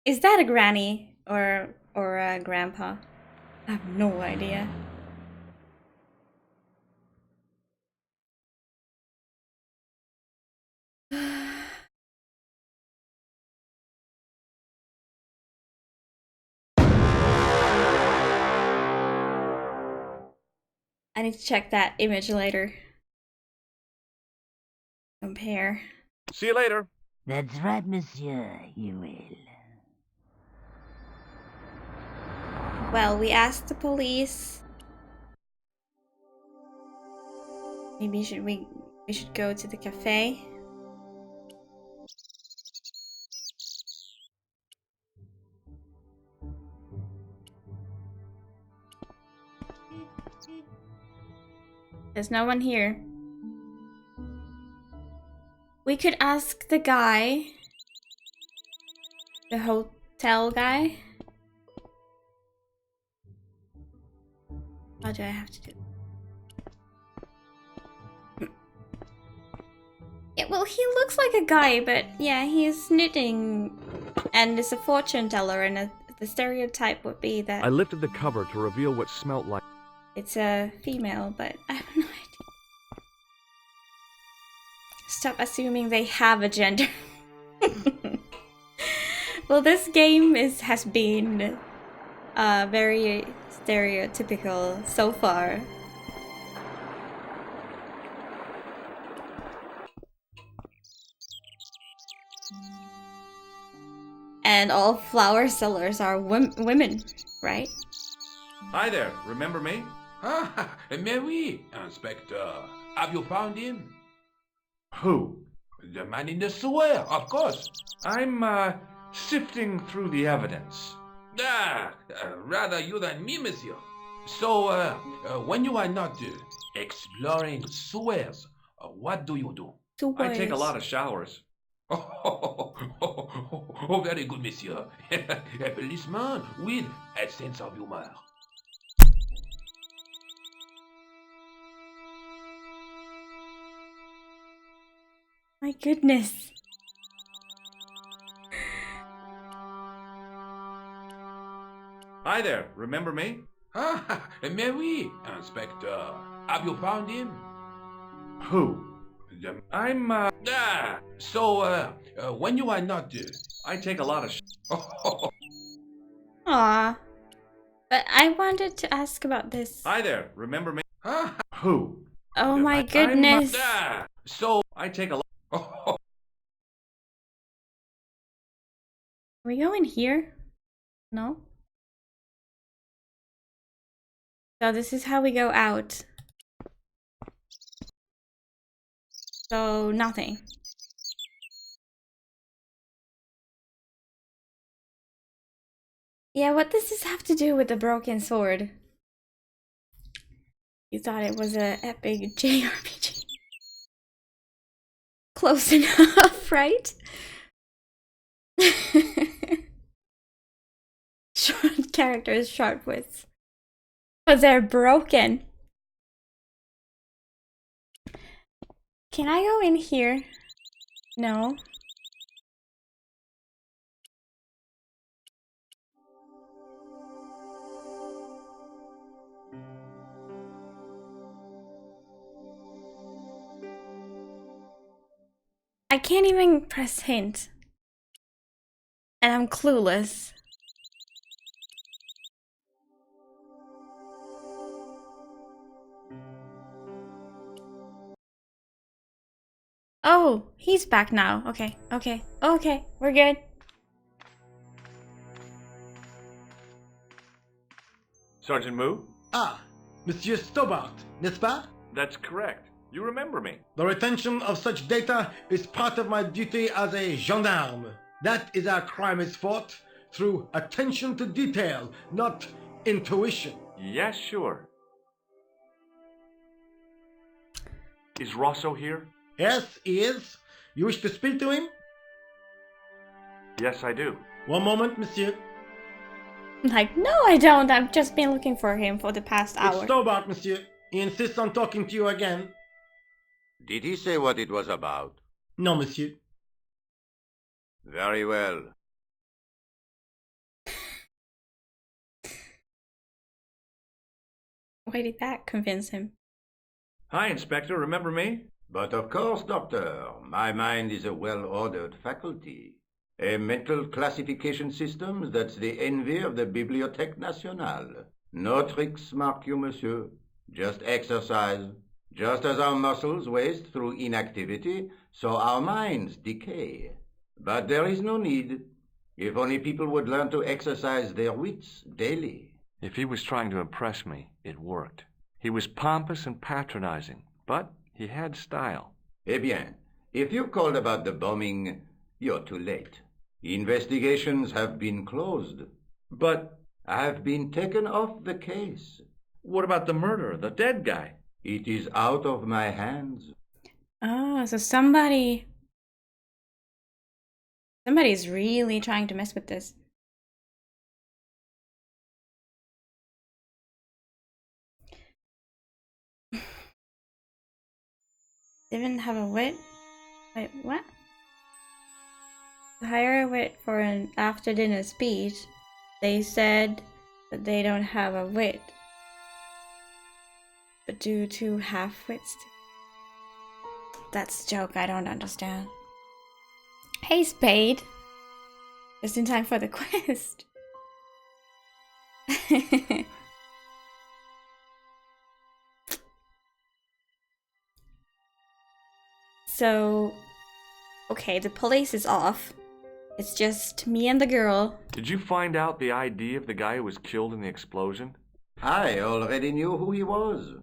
Is that a granny or a grandpa? I have no idea. I need to check that image later. Compare. See you later. That's right, monsieur, you will. Well, we asked the police. Maybe we should go to the cafe. There's no one here. We could ask the guy. The hotel guy. What do I have to do? Yeah, well, he looks like a guy, but yeah, he's knitting and is a fortune teller, and the stereotype would be that I lifted the cover to reveal what smelt like. it's a female, but I have no idea. Stop assuming they have a gender. Well, this game has been very stereotypical so far. And all flower sellers are women, right? Hi there, remember me? Ah, mais oui, Inspector. Have you found him? Who? The man in the sewer, of course. I'm, sifting through the evidence. Rather you than me, monsieur. So, when you are not exploring sewers, what do you do? I take a lot of showers. Oh, very good, monsieur. A policeman with a sense of humor. My goodness. Hi there, remember me? Ah, mais oui, Inspector. Have you found him? Who? I'm, So, when you are not I take a lot of Aw. But I wanted to ask about this. Hi there, remember me? Who? Oh my goodness. So, I take a lot Can we go in here? No? So this is how we go out. So nothing. Yeah, what does this have to do with the broken sword? You thought it was a epic JRPG. Close enough, right? Short characters, short wits. Because they're broken. Can I go in here? No. I can't even press hint. And I'm clueless. Oh, he's back now. Okay, okay, okay, we're good. Sergeant Moo? Ah, Monsieur Stobart, n'est-ce pas? That's correct. You remember me. The retention of such data is part of my duty as a gendarme. That is how crime is fought, through attention to detail, not intuition. Yes, sure. Is Rosso here? Yes, he is. You wish to speak to him? Yes, I do. One moment, monsieur. Like, no, I don't. I've just been looking for him for the past hour. It's Stobart, monsieur. He insists on talking to you again. Did he say what it was about? No, monsieur. Very well. Why did that convince him? Hi, Inspector. Remember me? But of course, Doctor. My mind is a well-ordered faculty. A mental classification system that's the envy of the Bibliothèque Nationale. No tricks, mark you, monsieur. Just exercise. Just as our muscles waste through inactivity, so our minds decay. But there is no need. If only people would learn to exercise their wits daily. If he was trying to impress me, it worked. He was pompous and patronizing, but he had style. Eh bien, if you called about the bombing, you're too late. Investigations have been closed. But I have been taken off the case. What about the murder, the dead guy? It is out of my hands. Oh, so somebody's really trying to mess with this. Didn't have a wit? Wait, what? To hire a wit for an after-dinner speech, they said that they don't have a wit. But do two half-wits? That's a joke I don't understand. Hey, Spade! Just in time for the quest. So, okay, the police is off. It's just me and the girl. Did you find out the ID of the guy who was killed in the explosion? I already knew who he was.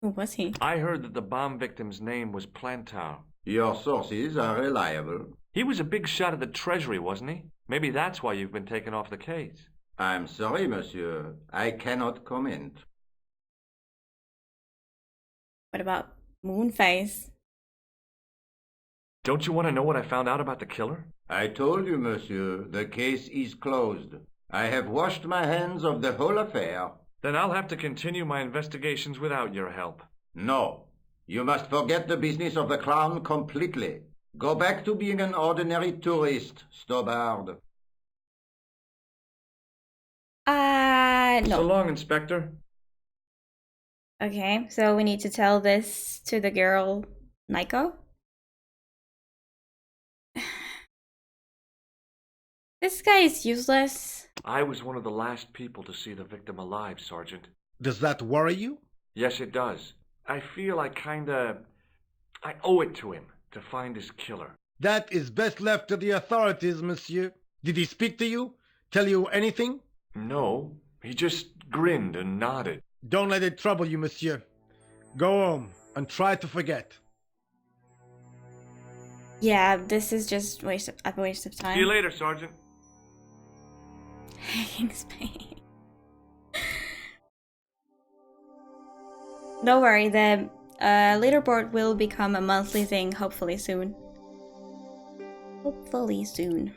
Who was he? I heard that the bomb victim's name was Plantar. Your sources are reliable. He was a big shot at the Treasury, wasn't he? Maybe that's why you've been taken off the case. I'm sorry, monsieur. I cannot comment. What about Moonface? Don't you want to know what I found out about the killer? I told you, monsieur, the case is closed. I have washed my hands of the whole affair. Then I'll have to continue my investigations without your help. No. You must forget the business of the clown completely. Go back to being an ordinary tourist, Stobart. No. So long, Inspector. Okay, so we need to tell this to the girl, Nico? This guy is useless. I was one of the last people to see the victim alive, Sergeant. Does that worry you? Yes, it does. I feel I owe it to him to find his killer. That is best left to the authorities, monsieur. Did he speak to you? Tell you anything? No, he just grinned and nodded. Don't let it trouble you, monsieur. Go home and try to forget. Yeah, this is just a waste of time. See you later, Sergeant. Hanging Spade. Don't worry, the leaderboard will become a monthly thing, hopefully soon. Hopefully soon.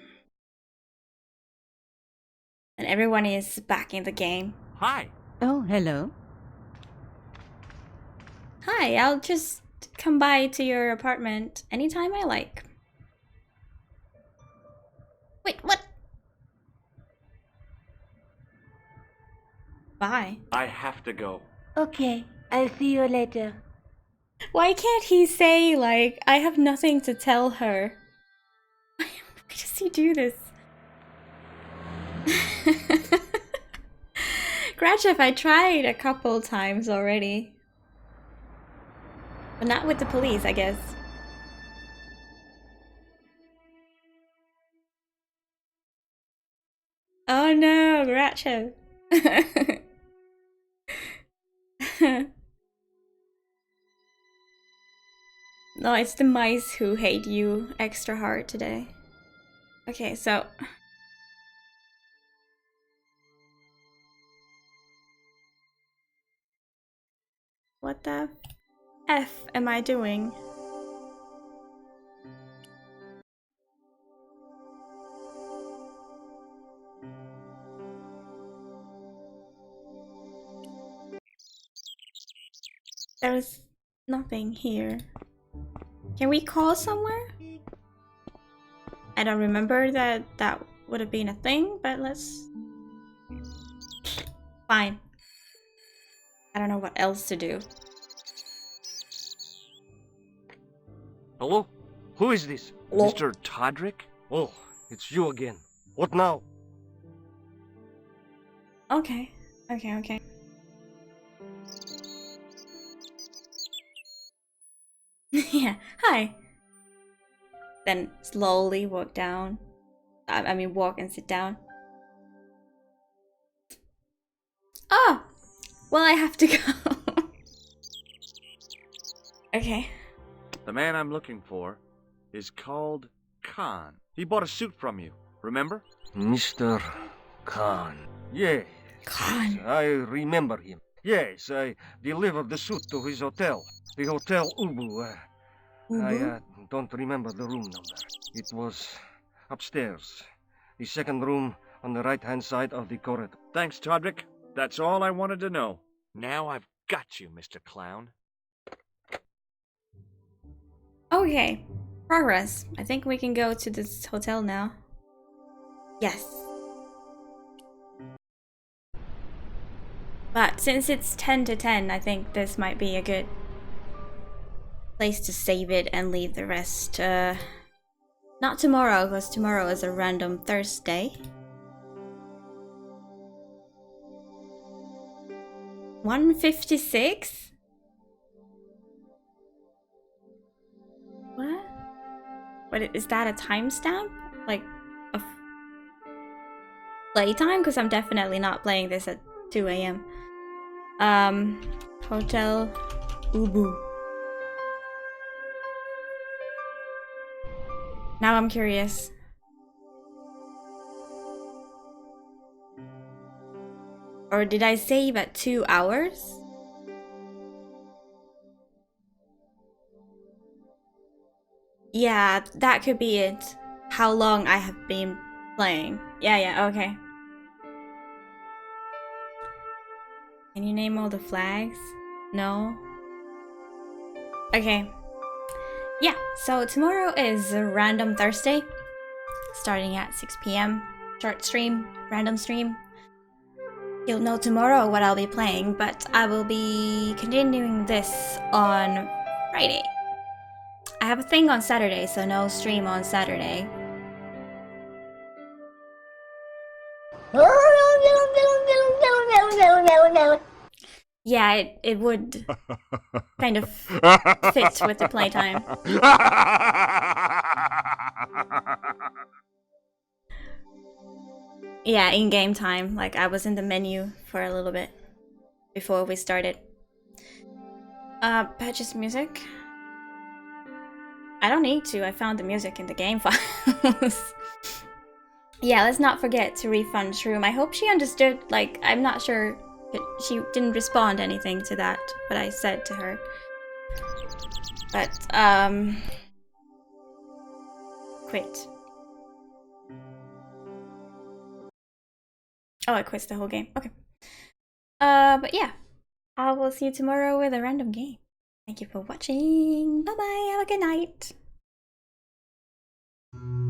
And everyone is back in the game. Hi. Oh, hello. Hi, I'll just come by to your apartment anytime I like. Wait, what? Bye. I have to go. Okay, I'll see you later. Why can't he say, like, I have nothing to tell her? Why does he do this? Gratchef, I tried a couple times already. But not with the police, I guess. Oh no, Groucho. No, it's the mice who hate you extra hard today. Okay, so... What the F am I doing? There's nothing here. Can we call somewhere? I don't remember that that would have been a thing, but let's... Fine. I don't know what else to do. Hello? Who is this? Hello? Mr. Todrick? Oh, it's you again. What now? Okay. Okay. Yeah, hi. Then slowly walk down. I mean, walk and sit down. Oh! Well, I have to go. Okay. The man I'm looking for is called Khan. He bought a suit from you, remember? Mr. Khan. Yes. Khan. Yes, I remember him. Yes, I delivered the suit to his hotel. The Hotel Ubu. I don't remember the room number. It was upstairs. The second room on the right-hand side of the corridor. Thanks, Todrick. That's all I wanted to know. Now I've got you, Mr. Clown. Okay. Progress. I think we can go to this hotel now. Yes. But since it's 10 to 10, I think this might be a good place to save it and leave the rest. Not tomorrow, because tomorrow is a random Thursday. 1:56? What? What is that, a timestamp? Like a playtime? Because I'm definitely not playing this at 2 a.m. Hotel Ubu. Now I'm curious. Or did I save at 2 hours? Yeah, that could be it. How long I have been playing. Yeah, okay. Can you name all the flags? No? Okay. Yeah, so tomorrow is a random Thursday. Starting at 6 p.m. Short stream, random stream. You'll know tomorrow what I'll be playing, but I will be continuing this on Friday. I have a thing on Saturday, so no stream on Saturday. Yeah, it would kind of fit with the playtime. Yeah, in-game time. Like, I was in the menu for a little bit before we started. Purchase music? I don't need to. I found the music in the game files. Yeah, let's not forget to refund Shroom. I hope she understood. Like, I'm not sure. She didn't respond anything to that, but I said to her. But, quit. Oh, I quit the whole game. Okay. But yeah. I will see you tomorrow with a random game. Thank you for watching. Bye-bye. Have a good night.